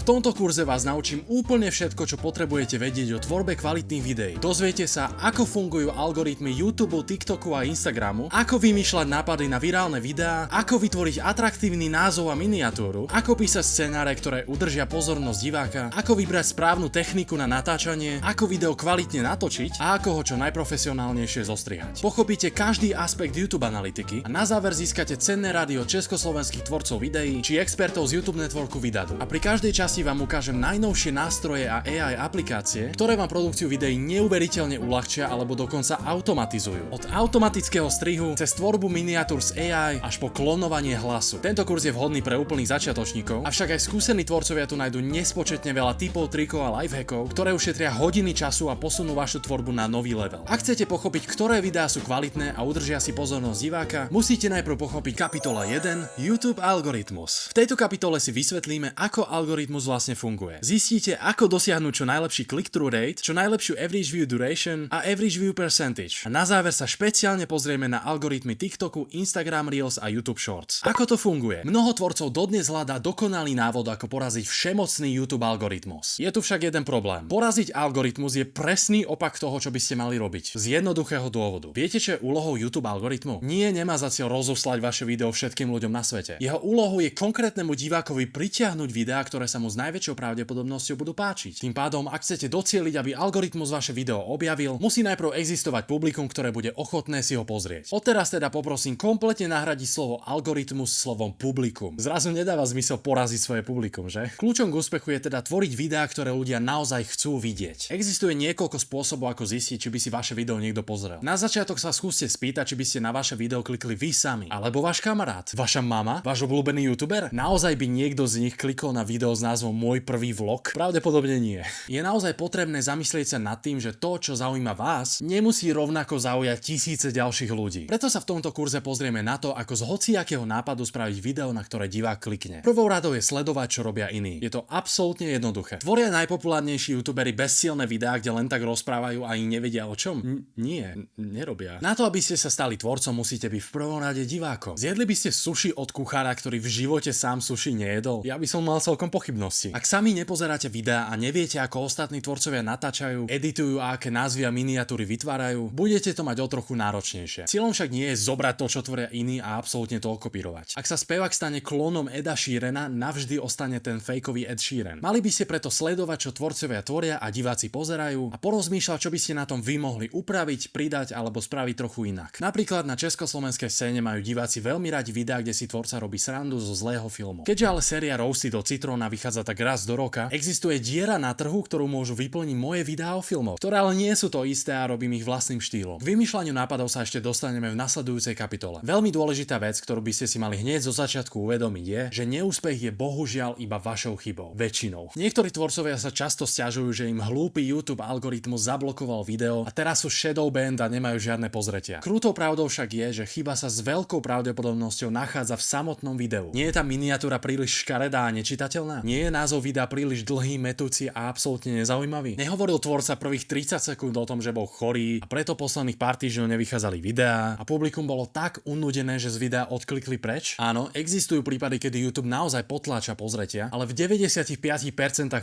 tomto kurze vás naučím úplne všetko, čo potrebujete vedieť o tvorbe kvalitných videí. Dozviete sa, ako fungujú algoritmy YouTube, TikToku a Instagramu, ako vymýšľať nápady na virálne videá, ako vytvoriť atraktívny názov a miniatúru, ako písať scenáre, ktoré udržia pozornosť diváka, ako vybrať správnu techniku na natáčanie, ako video kvalitne natočiť a ako ho čo najprofesionálnejšie zostrihať. Pochopíte každý aspekt YouTube analytiky a na záver získate cenné rady od československých tvorcov videí či expertov z YouTube networku Vidadu. A pri každej časti vám ukážem najnovšie nástroje a AI aplikácie, ktoré vám produkciu videí neuveriteľne uľahčia alebo dokonca automatizujú. Od automatického strihu cez tvorbu miniatúr z AI až po klonovanie hlasu. Tento kurz je vhodný pre úplných začiatočníkov, avšak aj skúsení tvorcovia tu nájdú nespočetne veľa tipov, trikov a lifehackov, ktoré ušetria hodiny času a posunú vašu tvorbu na nový level. Ak chcete pochopiť, ktoré videá sú kvalitné a udržia si pozornosť diváka, musíte najprv pochopiť kapitola 1 YouTube algoritmus. V tejto kapitole si vysvetlíme, ako algoritmus vlastne funguje. Zistíte, ako dosiahnuť čo najlepší click-through rate, čo najlepšiu average view duration a average view percentage. A na záver sa špeciálne pozrieme na algoritmy TikToku, Instagram Reels a YouTube Shorts. Ako to funguje? Mnoho tvorcov dodnes hľadá dokonalý návod, ako poraziť všemocný YouTube algoritmus. Je tu však jeden problém. Poraziť algoritmus je presný opak toho, čo by ste mali robiť. Z jednoduchého dôvodu. Viete, čo je úlohou YouTube algoritmu? Nie, nemá za cieľ rozoslať vaše video všetkým ľuďom na svete. Jeho úlohou je konkrétnemu divákovi pritiahnuť videá, ktoré sa mu s najväčšou pravdepodobnosťou budú páčiť. Tým pádom, ak chcete docieliť, aby algoritmus vaše video objavil, musí najprv existovať publikum, ktoré bude ochotné si ho pozrieť. Odteraz teda poprosím kompletne nahradiť slovo algoritmus slovom publikum. Zrazu nedáva zmysel poraziť svoje publikum, že? Kľúčom k úspechu je teda tvoriť videá, ktoré ľudia naozaj chcú vidieť. Existuje niekoľko spôsobov, ako zistiť, či by si vaše video niekto pozrel. Na začiatok sa skúste spýtať, či by ste na vaše video klikli vy sami, alebo váš kamarát, vaša mama, váš obľúbený youtuber. Naozaj by niekto z nich klikol na video s názvom Môj prvý vlog? Pravdepodobne nie. Je naozaj potrebné zamyslieť sa nad tým, že to, čo zaujíma vás, nemusí rovnako zaujať tisíce ďalších ľudí. Preto sa v tomto kurze pozrieme na to, ako z hociakého nápadu spraviť video, na ktoré divák klikne. Prvou radou je sledovať, čo robia iní. Je to absolútne jednoduché. Tvoria najpopulárnejší youtuberi bezcielne videá, kde len tak rozprávajú a ani nevedia o čom? Nie, nerobia. Na to, aby ste sa stali tvorcom, musíte byť v prvom rade divákom. Zjedli by ste sushi od kuchára, ktorý v živote sám sushi nejedol? Ja by som mal celkom pochybnosti. Ak sami nepozeráte videá a neviete, ako ostatní tvorcovia natáčajú, editujú a aké názvy a miniatúry vytvárajú, budete to mať o trochu náročnejšie. Cieľom však nie je zobrať to, čo tvoria iní a absolútne to okopírovať. Ak sa spevák stane klónom Eda Sheerana, navždy ostane ten fejkový Ed Sheeran. Mali by ste preto sledovať, čo tvorcovia tvoria a diváci pozerajú a porozmýšľať, čo by ste na tom vy mohli upraviť, pridať alebo spraviť trochu inak. Napríklad na československej scéne majú diváci veľmi radi videá, kde si tvorca robí srandu zo zlého filmu. Keďže ale séria Roasty do Citróna vychádza tak raz do roka, existuje diera na trhu, ktorú môžu vyplniť moje videá o filmoch, ktoré ale nie sú to isté a robím ich vlastným štýlom. K vymýšľaniu nápadov sa ešte dostaneme v nasledujúcej kapitole. Veľmi dôležitá vec, ktorú by ste si mali hneď zo začiatku uvedomiť, je, že neúspech je bohužiaľ iba vašou chybou. Väčšinou. Niektorí tvorcovia sa často sťažujú, že im hlúpy YouTube algoritmus zablokoval video a teraz sú shadow banned a nemajú žiadne pozretia. Krútou pravdou však je, že chyba sa s veľkou pravdepodobnosťou nachádza v samotnom videu. Nie je tá miniatúra príliš škaredá a nečitateľná? Nie je názov videa príliš dlhý, mätúci a absolútne nezaujímavý? Nehovoril tvorca prvých 30 sekúnd o tom, že bol chorý a preto posledných pár týždňov nevychádzali videá a publikum bolo tak unudené, že z videa odklikli preč? Áno, existujú prípady, kedy YouTube naozaj potláča pozretia, ale v 95%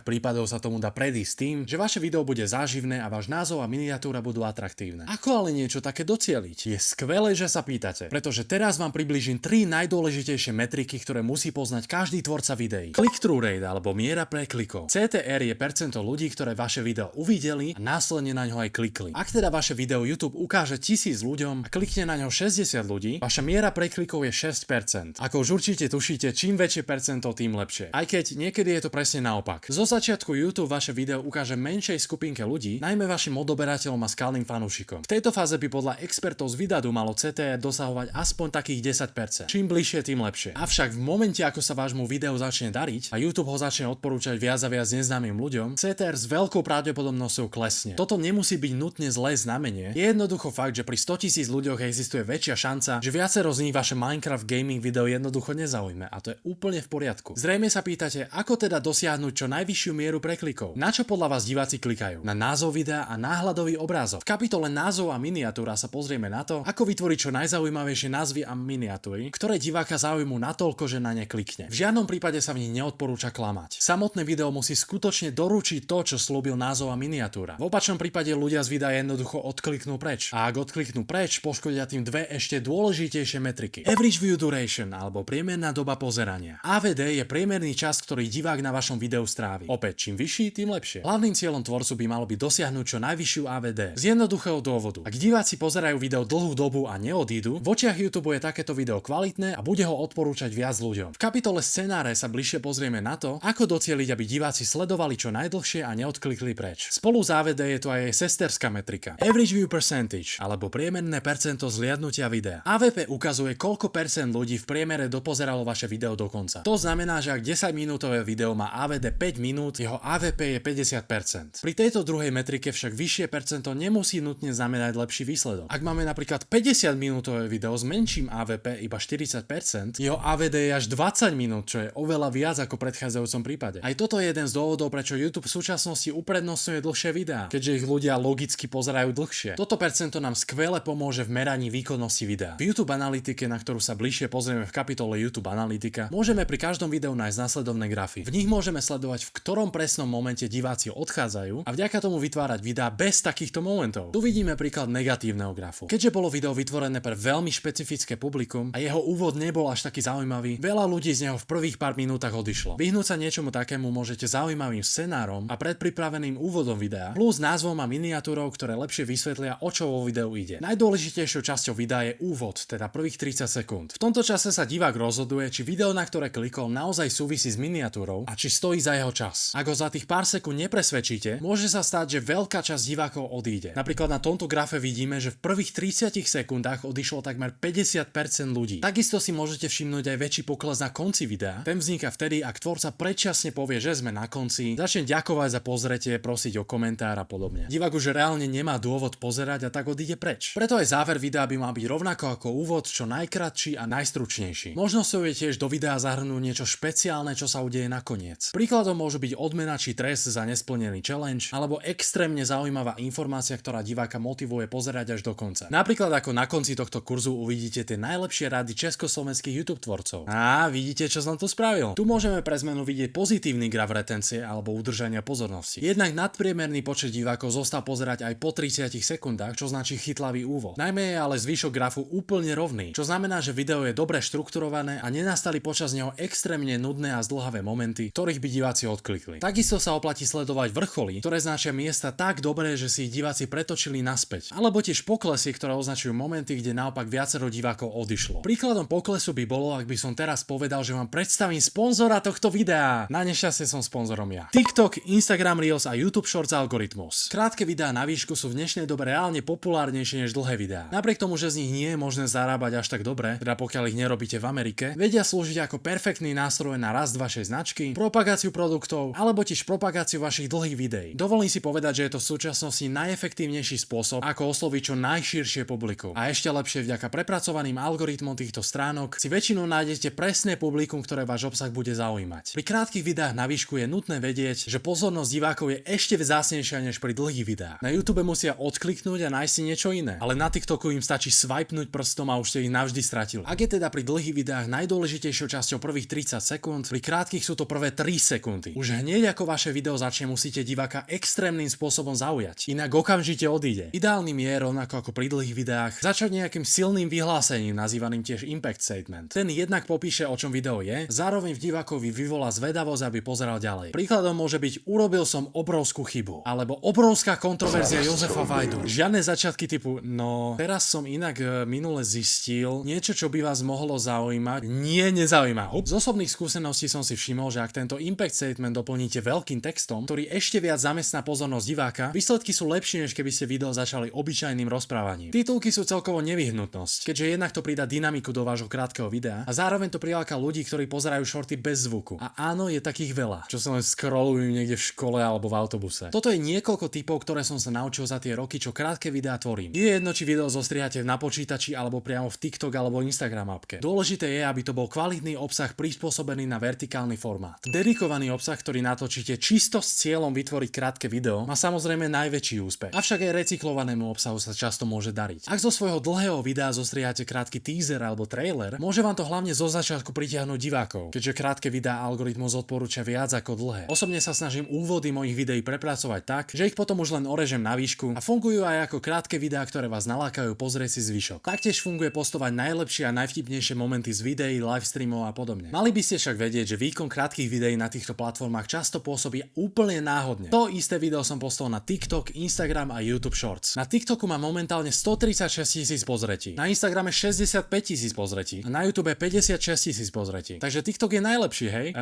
prípadov sa tomu dá predísť tým, že vaše video bude záživné a váš názov a miniatúra budú atraktívne. Ako ale niečo také docieliť? Je skvelé, že sa pýtate, pretože teraz vám priblížim 3 najdôležitejšie metriky, ktoré musí poznať každý tvorca videí. Click-through rate alebo miera preklikov. CTR je percento ľudí, ktoré vaše video uvideli a následne na ňo aj klikli. Ak teda vaše video YouTube ukáže 1000 ľuďom a klikne na ňo 60 ľudí, vaša miera preklikov je 6%. Ako už určite tušíte, čím väčšie percento, tým lepšie. Aj keď niekedy je to presne naopak. Zo začiatku YouTube vaše video ukáže menšej skupinke ľudí, najmä vašim odoberateľom a skalným fanúšikom. V tejto fáze by podľa expertov z Vidadu malo CTR dosahovať aspoň takých 10%. Čím bližšie, tým lepšie. Avšak v momente, ako sa vášmu videu začne dariť a YouTube ho začne odporúčať viac a viac neznámym ľuďom, CTR s veľkou pravdepodobnosťou klesne. Toto nemusí byť nutne zlé znamenie. Je jednoducho fakt, že pri 100 000 ľuďoch existuje väčšia šanca, že viacero z nich vaše Minecraft gaming video jednoducho nezaujme a to je úplne v poriadku. Zrejme sa pýtate, ako teda dosiahnuť čo najvyššiu mieru preklikov. Na čo podľa vás diváci klikajú? Na názov videa a náhľadový obrázok. V kapitole názov a miniatúra sa pozrieme na to, ako vytvoriť čo najzaujímavejšie názvy a miniatúry, ktoré diváka zaujímu natoľko, že na ne klikne. V žiadnom prípade sa v nich neodporúča klamať. sklamať. Samotné video musí skutočne doručiť to, čo slúbil názov a miniatúra. V opačnom prípade ľudia z videa jednoducho odkliknú preč. A ak odkliknú preč, poškodia tým dve ešte dôležitejšie metriky. Average view duration alebo priemerná doba pozerania. AVD je priemerný čas, ktorý divák na vašom videu strávi. Opäť, čím vyšší, tým lepšie. Hlavným cieľom tvorcu by malo byť dosiahnuť čo najvyššiu AVD. Z jednoduchého dôvodu. Ak diváci pozerajú video dlhú dobu a neodídu, v očiach YouTube je takéto video kvalitné a bude ho odporúčať viac ľuďom. V kapitole scenáre sa bližšie pozrieme na to, ako docieliť, aby diváci sledovali čo najdlhšie a neodklikli preč. Spolu s AVD je tu aj sesterská metrika. Average view percentage, alebo priemerné percento zliadnutia videa. AVP ukazuje, koľko percent ľudí v priemere dopozeralo vaše video do konca. To znamená, že ak 10-minútové video má AVD 5 minút, jeho AVP je 50%. Pri tejto druhej metrike však vyššie percento nemusí nutne znamenať lepší výsledok. Ak máme napríklad 50-minútové video s menším AVP iba 40%, jeho AVD je až 20 minút, čo je oveľa viac ako v predchádzajúcom prípade. Aj toto je jeden z dôvodov, prečo YouTube v súčasnosti uprednostňuje dlhšie videá, keďže ich ľudia logicky pozerajú dlhšie. Toto percento nám skvele pomôže v meraní výkonnosti videa. V YouTube analytike, na ktorú sa bližšie pozrieme v kapitole YouTube analytika, môžeme pri každom videu nájsť nasledovné grafy. V nich môžeme sledovať, v ktorom presnom momente diváci odchádzajú a vďaka tomu vytvárať videá bez takýchto momentov. Tu vidíme príklad negatívneho grafu. Keďže bolo video vytvorené pre veľmi špecifické publikum a jeho úvod nebol až taký zaujímavý, veľa ľudí z neho v prvých pár minútach odišlo. Vyhnúť sa niečomu takému môžete zaujímavým scenárom a predpripraveným úvodom videa, plus názvom a miniatúrou, ktoré lepšie vysvetlia, o čo vo videu ide. Najdôležitejšou časťou videa je úvod, teda prvých 30 sekúnd. V tomto čase sa divák rozhoduje, či video, na ktoré klikol, naozaj súvisí s miniatúrou a či stojí za jeho čas. Ak ho za tých pár sekúnd nepresvedčíte, môže sa stať, že veľká časť divákov odíde. Napríklad na tomto grafe vidíme, že v prvých 30 sekundách odišlo takmer 50% ľudí. Takisto si môžete všimnúť aj väčší pokles na konci videa. Ten vzniká vtedy, ak tvorca predčasne povie, že sme na konci, začne ďakovať za pozretie, prosiť o komentár a podobne. Divák už reálne nemá dôvod pozerať a tak odíde preč. Preto aj záver videa by mal byť rovnako ako úvod, čo najkratší a najstručnejší. Možno si tiež do videa zahrnúť niečo špeciálne, čo sa udeje nakoniec. Príkladom môže byť odmena či trest za nesplnený challenge, alebo extrémne zaujímavá informácia, ktorá diváka motivuje pozerať až do konca. Napríklad ako na konci tohto kurzu uvidíte tie najlepšie rady československých YouTube tvorcov. A vidíte, čo som tu spravil. Tu môžeme pre zmenu vidieť pozitívny graf retencie alebo udržania pozornosti. Jednak nadpriemerný počet divákov zostal pozerať aj po 30 sekundách, čo značí chytlavý úvod. Najmä je ale zvyšok grafu úplne rovný, čo znamená, že video je dobre štrukturované a nenastali počas neho extrémne nudné a zdĺhavé momenty, ktorých by diváci odklikli. Takisto sa oplatí sledovať vrcholy, ktoré značia miesta tak dobre, že si ich diváci pretočili naspäť, alebo tiež poklesy, ktoré označujú momenty, kde naopak viacero divákov odišlo. Príkladom poklesu by bolo, ak by som teraz povedal, že vám predstavím sponzora tohto videa. Na nešťastie som sponzorom ja. TikTok, Instagram Reels a YouTube Shorts algoritmus. Krátke videá na výšku sú v dnešnej dobe reálne populárnejšie než dlhé videá. Napriek tomu, že z nich nie je možné zarábať až tak dobre, teda pokiaľ ich nerobíte v Amerike, vedia slúžiť ako perfektný nástroj na rast vašej značky, propagáciu produktov alebo tiež propagáciu vašich dlhých videí. Dovolím si povedať, že je to v súčasnosti najefektívnejší spôsob, ako osloviť čo najširšie publikum. A ešte lepšie vďaka prepracovaným algoritmom týchto stránok si väčšinou nájdete presné publikum, ktoré váš obsah bude zaujímať. Pri krátkych videách na výšku je nutné vedieť, že pozornosť divákov je ešte vzácnejšia než pri dlhých videách. Na YouTube musia odkliknúť a nájsť si niečo iné, ale na TikToku im stačí swipenúť prstom a už ste ich navždy stratili. Ak je teda pri dlhých videách najdôležitejšou časťou prvých 30 sekúnd, pri krátkych sú to prvé 3 sekundy. Už hneď ako vaše video začne, musíte diváka extrémnym spôsobom zaujať, inak okamžite odíde. Ideálnym je, rovnako ako pri dlhých videách, začať nejakým silným vyhlásením nazývaným tiež impact statement. Ten jednak popíše, o čom video je, zároveň v divákovi vyvolá zvedavosť, aby pozeral ďalej. Príkladom môže byť urobil som obrovskú chybu, alebo obrovská kontroverzia Jozefa Vajdu. Žiadne začiatky typu no teraz som inak minule zistil niečo, čo by vás mohlo zaujímať. Nie, nezaujíma. Z osobných skúseností som si všimol, že ak tento impact statement doplníte veľkým textom, ktorý ešte viac zamestná pozornosť diváka, výsledky sú lepšie, než keby ste video začali obyčajným rozprávaním. Titulky sú celkovo nevyhnutnosť, keďže jednak to pridá dynamiku do vášho krátkeho videa a zároveň to priláka ľudí, ktorí pozerajú shorty bez zvuku. A áno, je takých veľa, čo sa len scrollujú niekde v škole alebo v autobuse. Toto je niekoľko typov, ktoré som sa naučil za tie roky, čo krátke videá tvorím. Je jedno, či video zostrihate na počítači alebo priamo v TikTok alebo Instagram appke. Dôležité je, aby to bol kvalitný obsah prispôsobený na vertikálny formát. Dedikovaný obsah, ktorý natočíte čisto s cieľom vytvoriť krátke video, má samozrejme najväčší úspech. Avšak aj recyklovanému obsahu sa často môže dariť. Ak zo svojho dlhého videa zostrihate krátky teaser alebo trailer, môže vám to hlavne zo začiatku pritiahnuť divákov, keďže krátke videá algoritmus algoritmus odporúča viac ako dlhé. Osobne sa snažím úvody mojich videí prepracovať tak, že ich potom už len orežem na výšku a fungujú aj ako krátke videá, ktoré vás nalákajú pozrieť si zvyšok. Taktiež funguje postovať najlepšie a najvtipnejšie momenty z videí, live streamov a podobne. Mali by ste však vedieť, že výkon krátkych videí na týchto platformách často pôsobí úplne náhodne. To isté video som postoval na TikTok, Instagram a YouTube Shorts. Na TikToku má momentálne 136 000 pozretí, na Instagrame 65 000 pozretí a na YouTube 56 000 pozretí. Takže TikTok je najlepší, hej?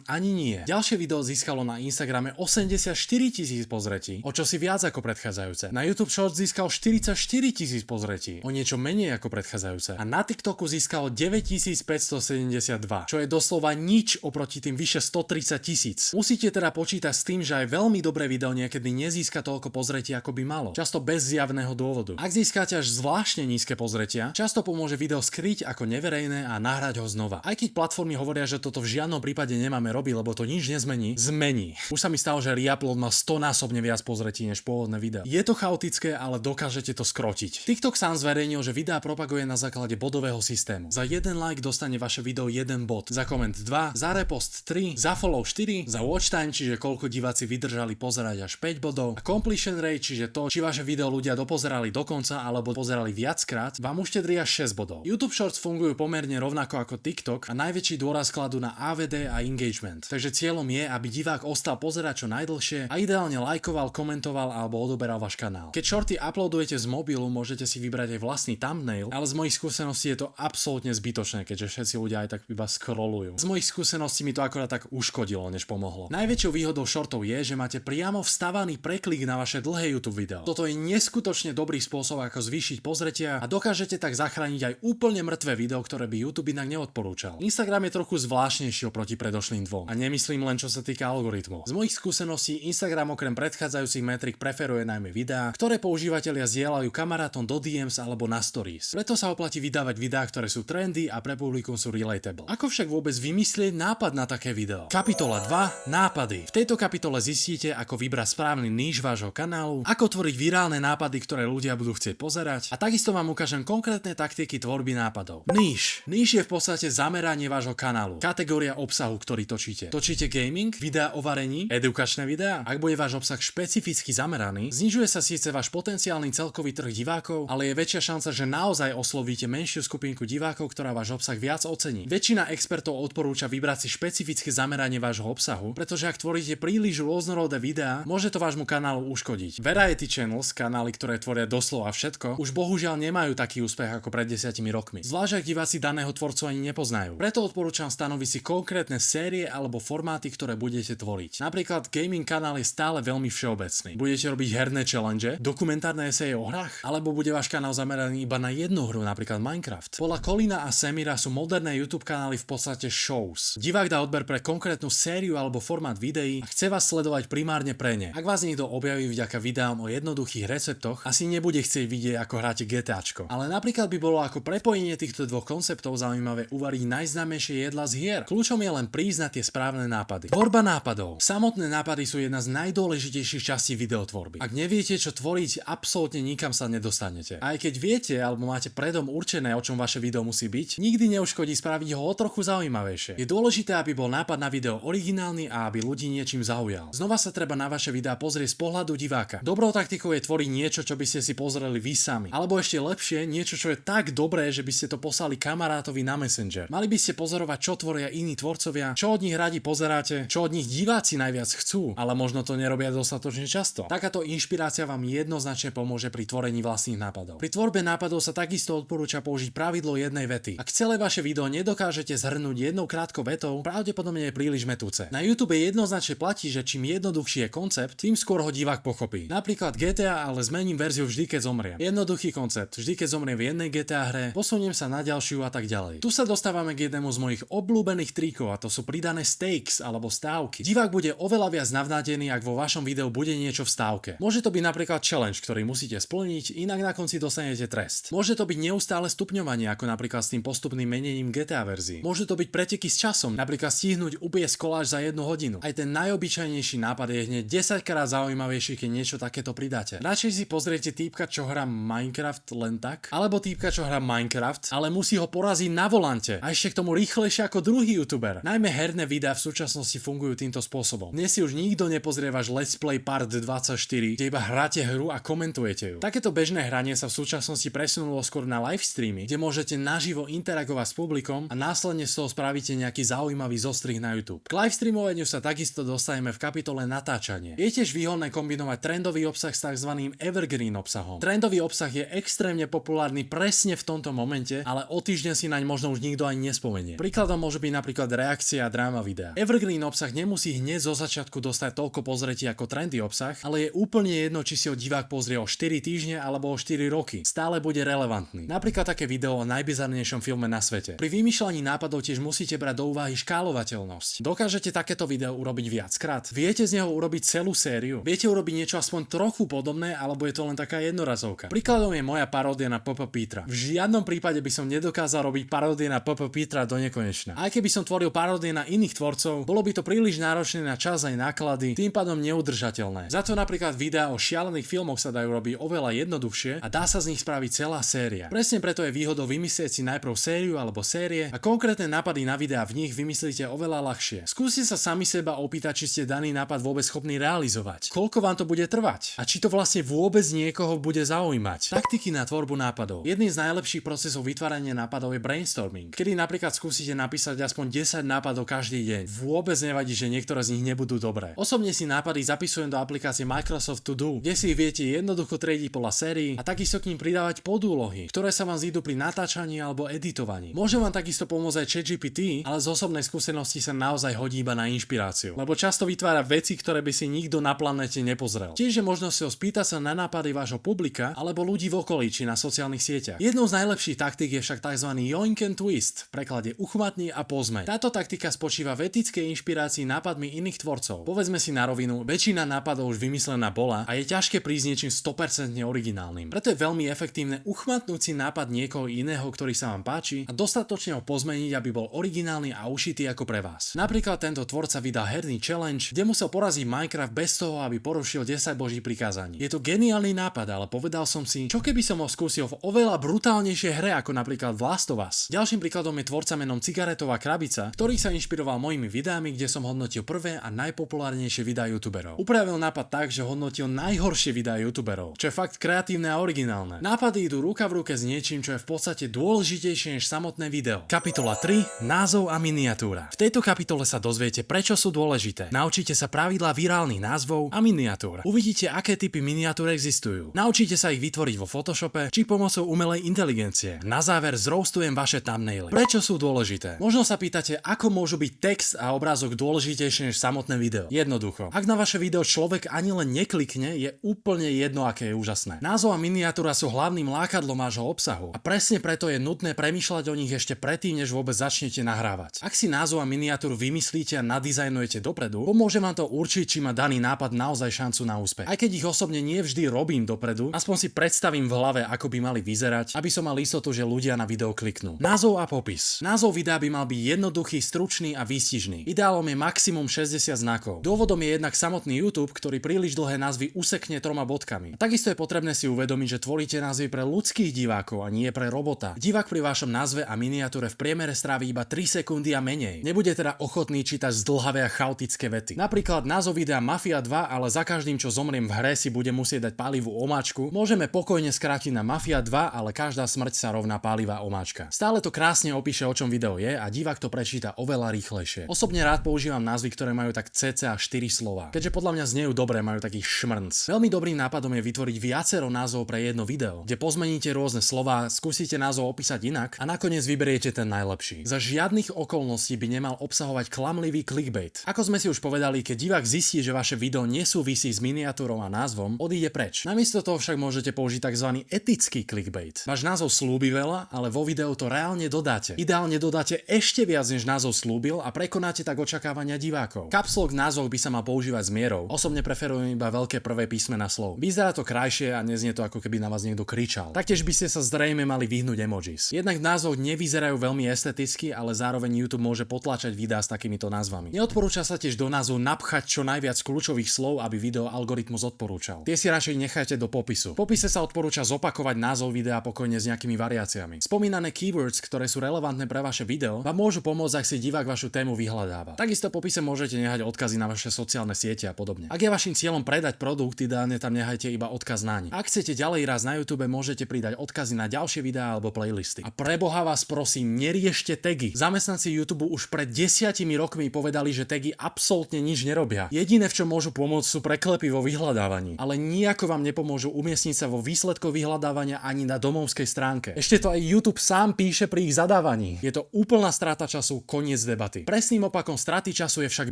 Ani nie. Ďalšie video získalo na Instagrame 84 000 pozretí, o čo si viac ako predchádzajúce. Na YouTube Shorts získal 44 000 pozretí, o niečo menej ako predchádzajúce. A na TikToku získalo 9572, čo je doslova nič oproti tým vyše 130 000. Musíte teda počítať s tým, že aj veľmi dobré video niekedy nezíska toľko pozretí, ako by malo. Často bez zjavného dôvodu. Ak získate až zvláštne nízke pozretia, často pomôže video skryť ako neverejné a nahrať ho znova. Aj keď platformy hovoria, že toto v žiadnom prípade nemáme robiť, lebo to nič nezmení, zmení. Už sa mi stalo, že reupload má 100-násobne viac pozretí než pôvodné video. Je to chaotické, ale dokážete to skrotiť. TikTok sám zverejnil, že videá propaguje na základe bodového systému. Za jeden like dostane vaše video 1 bod, za koment 2, za repost 3, za follow 4, za watch time, čiže koľko diváci vydržali pozerať až 5 bodov, a completion rate, čiže to, či vaše video ľudia dopozerali do konca alebo pozerali viackrát, vám uštedrí až 6 bodov. YouTube Shorts fungujú pomerne rovnako ako TikTok a najväčší dôraz kladú na AVD a engagement. Takže cieľom je, aby divák ostal pozerať čo najdlhšie a ideálne lajkoval, komentoval alebo odoberal váš kanál. Keď shorty uploadujete z mobilu, môžete si vybrať aj vlastný thumbnail, ale z mojich skúseností je to absolútne zbytočné, keďže všetci ľudia aj tak iba scrollujú. Z mojich skúseností mi to akorát tak uškodilo, než pomohlo. Najväčšou výhodou shortov je, že máte priamo vstavaný preklik na vaše dlhé YouTube video. Toto je neskutočne dobrý spôsob, ako zvýšiť pozretia a dokážete tak zachrániť aj úplne mŕtve video, ktoré by YouTube inak neodporúčal. Instagram je trochu zvláštnejší oproti predošlým dvom. A nemyslím len čo sa týka algoritmov. Z mojich skúseností Instagram okrem predchádzajúcich metrik preferuje najmä videá, ktoré používatelia zdieľajú kamarátom do DMs alebo na stories. Preto sa oplatí vydávať videá, ktoré sú trendy a pre publikum sú relatable. Ako však vôbec vymyslieť nápad na také video? Kapitola 2. Nápady. V tejto kapitole zistíte, ako vybrať správny níž vášho kanálu, ako tvoriť virálne nápady, ktoré ľudia budú chcieť pozerať, a takisto vám ukážem konkrétne taktiky tvorby nápadov. Níž. Níž je v podstate zameranie vášho kanálu. Kategória obsahu, ktorý točíte. Točíte gaming, videá o varení, edukačné videá? Ak bude váš obsah špecificky zameraný, znižuje sa síce váš potenciálny celkový trh divákov, ale je väčšia šanca, že naozaj oslovíte menšiu skupinku divákov, ktorá váš obsah viac ocení. Väčšina expertov odporúča vybrať si špecifické zameranie vášho obsahu, pretože ak tvoríte príliš rôznorodé videá, môže to vášmu kanálu uškodiť. Variety channels, kanály, ktoré tvoria doslova všetko, už bohužiaľ nemajú taký úspech ako pred 10 rokmi. Zvlášť ak diváci daného tvorcu ani nepoznajú. Preto odporúčam stanoviť si konkrétne série alebo formáty, ktoré budete tvoriť. Napríklad gaming kanál je stále veľmi všeobecný. Budete robiť herné challenge, dokumentárne eseje o hrách, alebo bude váš kanál zameraný iba na jednu hru, napríklad Minecraft. Podľa Colina a Semira sú moderné YouTube kanály v podstate shows. Divák dá odber pre konkrétnu sériu alebo formát videí a chce vás sledovať primárne pre ne. Ak vás niekto objaví vďaka videám o jednoduchých receptoch, asi nebude chcieť vidieť, ako hráte GTAčko. Ale napríklad by bolo ako prepojenie týchto dvoch konceptov zaujímavé uvariť najznámejšie jedlá z hier. Kľúčom je len prísť na tie správne nápady. Tvorba nápadov. Samotné nápady sú jedna z najdôležitejších častí videotvorby. Ak neviete, čo tvoriť, absolútne nikam sa nedostanete. A aj keď viete alebo máte predom určené, o čom vaše video musí byť, nikdy neuškodí spraviť ho o trochu zaujímavejšie. Je dôležité, aby bol nápad na video originálny a aby ľudí niečím zaujal. Znova sa treba na vaše videá pozrieť z pohľadu diváka. Dobrou taktikou je tvoriť niečo, čo by ste si pozreli vy sami. Alebo ešte lepšie, niečo, čo je tak dobré, že by ste to poslali kamarátovi na Messenger. Mali by ste pozorovať, čo tvoria iní tvorcovia, čo od nich radi pozeráte, čo od nich diváci najviac chcú, ale možno to nerobia dostatočne často. Takáto inšpirácia vám jednoznačne pomôže pri tvorení vlastných nápadov. Pri tvorbe nápadov sa takisto odporúča použiť pravidlo jednej vety. Ak celé vaše video nedokážete zhrnúť jednou krátkou vetou, pravdepodobne je príliš metúce. Na YouTube jednoznačne platí, že čím jednoduchší je koncept, tým skôr ho divák pochopí. Napríklad GTA, ale zmením verziu vždy, keď zomriem. Jednoduchý koncept. Vždy, keď zomriem v jednej GTA hre, posuniem sa na ďalšiu a tak ďalej. Tu sa dostávame k jednému z mojich obľúbených tríkov, a to sú pridané stakes alebo stávky. Divák bude oveľa viac navnádený, ak vo vašom videu bude niečo v stávke. Môže to byť napríklad challenge, ktorý musíte splniť, inak na konci dostanete trest. Môže to byť neustále stupňovanie, ako napríklad s tým postupným menením GTA verzií. Môže to byť preteky s časom, napríklad stihnúť upiecť koláč za 1 hodinu. Aj ten najobyčajnejší nápad je hneď 10 krát zaujímavejší, keď niečo takéto pridáte. Radšej si pozriete týpka, čo hrá Minecraft len tak, alebo týpka, čo hrá Minecraft, ale musí ho poraziť na volante a ešte k tomu rýchlejšie ako druhý youtuber. Najmä herné videá v súčasnosti fungujú týmto spôsobom. Dnes si už nikto nepozrie váš Let's Play Part 24, kde iba hráte hru a komentujete ju. Takéto bežné hranie sa v súčasnosti presunulo skôr na live streamy, kde môžete naživo interagovať s publikom a následne z toho spravíte nejaký zaujímavý zostrih na YouTube. K live streamovaniu sa takisto dostaneme v kapitole natáčanie. Je tiež výhodné kombinovať trendový obsah s tzv. Evergreen obsahom. Trendový obsah je extrémne populárny presne v tomto momente, ale o týždeň si naň možno už nikto ani nespomenie. Príkladom môže byť napríklad reakcia a dráma videa. Evergreen obsah nemusí hneď zo začiatku dostať toľko pozretí ako trendy obsah, ale je úplne jedno, či si ho divák pozrie o 4 týždne alebo o 4 roky. Stále bude relevantný. Napríklad také video o najbizarnejšom filme na svete. Pri vymýšľaní nápadov tiež musíte brať do úvahy škálovateľnosť. Dokážete takéto video urobiť viackrát? Viete z neho urobiť celú sériu? Viete urobiť niečo aspoň trochu podobné, alebo je to len taká jednorazovka? Príkladom je moja paródia na Papa Petra. V žiadnom prípade by som nedokázal robiť paródie na Papa Petra do nekonečna. Aj keby som tvoril paródie na iných tvorcov, bolo by to príliš náročné na čas aj náklady, tým pádom neudržateľné. Za to napríklad videá o šialených filmoch sa dajú robiť oveľa jednoduchšie a dá sa z nich spraviť celá séria. Presne preto je výhodou vymyslieť si najprv sériu alebo série a konkrétne nápady na videá v nich vymyslíte oveľa ľahšie. Skúste sa sami seba opýtať, či ste daný nápad vôbec schopní realizovať. Koľko vám to bude trvať? A či to vlastne vôbec niekoho bude zaujímať? Taktiky na tvorbu nápadov. Jedným z najlepších procesov vytvárania nápadov je brainstorming, kedy napríklad skúsite napísať aspoň 10 nápadov každý deň. Vôbec nevadí, že niektoré z nich nebudú dobré. Osobne si nápady zapisujem do aplikácie Microsoft To Do, kde si ich viete jednoducho triediť podľa sérií a takisto k ním pridávať podúlohy, ktoré sa vám zídu pri natáčaní alebo editovaní. Môže vám takisto pomôcť aj ChatGPT, ale z osobnej skúsenosti sa naozaj hodí iba na inšpiráciu, lebo často vytvára veci, ktoré by si nikto na planete nepozrel. Tiež je možnosťou spýtať sa na nápady vášho publika alebo ľudí v okolí či na sociálnych sieťach. Jednou z najlepších taktík je však tzv. Yoink and twist, v preklade uchmatni a pozmeň. Táto taktika spočíva v etickej inšpirácii nápadmi iných tvorcov. Povedzme si na rovinu, väčšina nápadov už vymyslená bola a je ťažké prísť niečím 100% originálnym. Preto je veľmi efektívne uchmatnúť si nápad niekoho iného, ktorý sa vám páči a dostatočne ho pozmeniť, aby bol originálny a ušitý ako pre vás. Napríklad tento tvorca vydal herný challenge, kde musel poraziť Minecraft bez toho, aby porušil 10 božích prikázaní. Je to geniálny nápad, ale povedal som si, čo keby som ho skúsil v oveľa brutálnejšej hre ako napríklad The Last of Us. Ďalším príkladom je tvorca menom Cigaretová krabica, ktorý sa inšpiroval mojimi videami, kde som hodnotil prvé a najpopulárnejšie videá youtuberov. Upravil nápad tak, že hodnotil najhoršie videá youtuberov, čo je fakt kreatívne a originálne. Nápady idú ruka v ruke s niečím, čo je v podstate dôležitejšie než samotné video. Kapitola 3. Názov a miniatúra. V tejto kapitole sa dozviete, prečo sú dôležité. Naučíte sa pravidlá virálnych názvov a miniatúr. Uvidíte, aké typy miniatúr existujú. Naučíte sa ich vytvoriť vo Photoshope či pomocou umelej inteligencie. Na záver zroastujem vaše thumbnaily. Prečo sú dôležité? Možno sa pýtate, ako môžu byť text a obrázok dôležitejšie než samotné video. Jednoducho. Ak na vaše video človek ani len neklikne, je úplne jedno, aké je úžasné. Názov a miniatúra sú hlavným lákadlom vášho obsahu a presne preto je nutné premýšľať o nich ešte predtým, než vôbec začnete nahrávať. Ak si názov a miniatúru vymyslíte a nadizajnujete dopredu, pomôže vám to určiť, či má daný nápad naozaj šancu na úspech. Aj keď ich osobne nie vždy robím dopredu, aspoň si predstavím v hlave, ako by mali vyzerať, aby som mal istotu, že ľudia na video kliknú. Názov a popis. Názov videa by mal byť jednoduchý, stručný a výstižný. Ideálom je maximum 60 znakov. Dôvodom je jednak samotný YouTube, ktorý príliš dlhé názvy usekne 3 bodkami. A takisto je potrebné si uvedomiť, že tvoríte názvy pre ľudských divákov a nie pre robota. Divák pri vašom názve a miniatúre v priemere strávi iba 3 sekundy a menej. Nebude teda ochotný čítať zdĺhavé a chaotické vety. Napríklad názov videa Mafia 2, ale za každým, čo zomriem v hre, si bude musieť dať pálivú omáčku. Môžeme pokojne skrátiť na Mafia 2, ale každá smrť sa rovná pálivá omáčka. Stále to krásne opíše, o čom video je a divák to prečíta oveľa rýchlejšie. Osobne rád používam názvy, ktoré majú tak cca 4 slova. Keďže podľa mňa znejú dobre, majú taký šmrnc. Veľmi dobrým nápadom je vytvoriť viacero názvov pre jedno video, kde pozmeníte rôzne slová, skúsite názov opísať inak a nakoniec vyberiete ten najlepší. Za žiadnych okolností by nemal obsahovať klamlivý clickbait. Ako sme si už povedali, keď divák zistí, že vaše video nesúvisí s miniatúrou a názvom, odíde preč. Namiesto toho však môžete použiť tzv. Etický clickbait. Váš názov slúbi veľa, ale vo videu to reálne dodáte. Ideálne dodáte ešte viac než názov slúbil a prekonáte tak očakávania divákov. Caps lock názov by sa mal používať s mierou. Osobne preferujem iba veľké prvé písmena slov. Vyzerá to krajšie a neznie to, ako keby na vás niekto kričal. Taktiež by ste sa zrejme mali vyhnúť emojis. Jednak názov nevyzerajú veľmi esteticky, ale zároveň YouTube môže potlačať videá s takýmito názvami. Neodporúča sa tiež do názvu napchať čo najviac kľúčových slov, aby video algoritmus odporúčal. Tie si radšej nechajte do popisu. V popise sa odporúča zopakovať názov videa pokojne s nejakými variáciami. Spomínané keywords, ktoré sú relevantné pre vaše video, vám môžu pomôcť, ak si divák vašu tému vyhľadáva. Takisto v popise môžete nehať odkazy na vaše sociálne siete a podobne. Ak je vašim cieľom predať produkt, ideálne tam nehajte iba odkaz naň. Ak chcete ďalej rásť na YouTube, môžete pridať odkazy na ďalšie videá alebo playlisty. A preboha vás prosím, neriešte tagy. Zamestnanci YouTube už pred 10 rokmi povedali, že tagy absolútne nič nerobia. Jediné, v čom môžu pomôcť, sú preklepy vo vyhľadávaní, ale nijako vám nepomôžu umiestniť sa vo výsledkoch vyhľadávania ani na domovskej stránke. Ešte to aj YouTube sám píše pri ich zadávaní. Je to úplná strata času, koniec debaty. Presným opakom straty času je však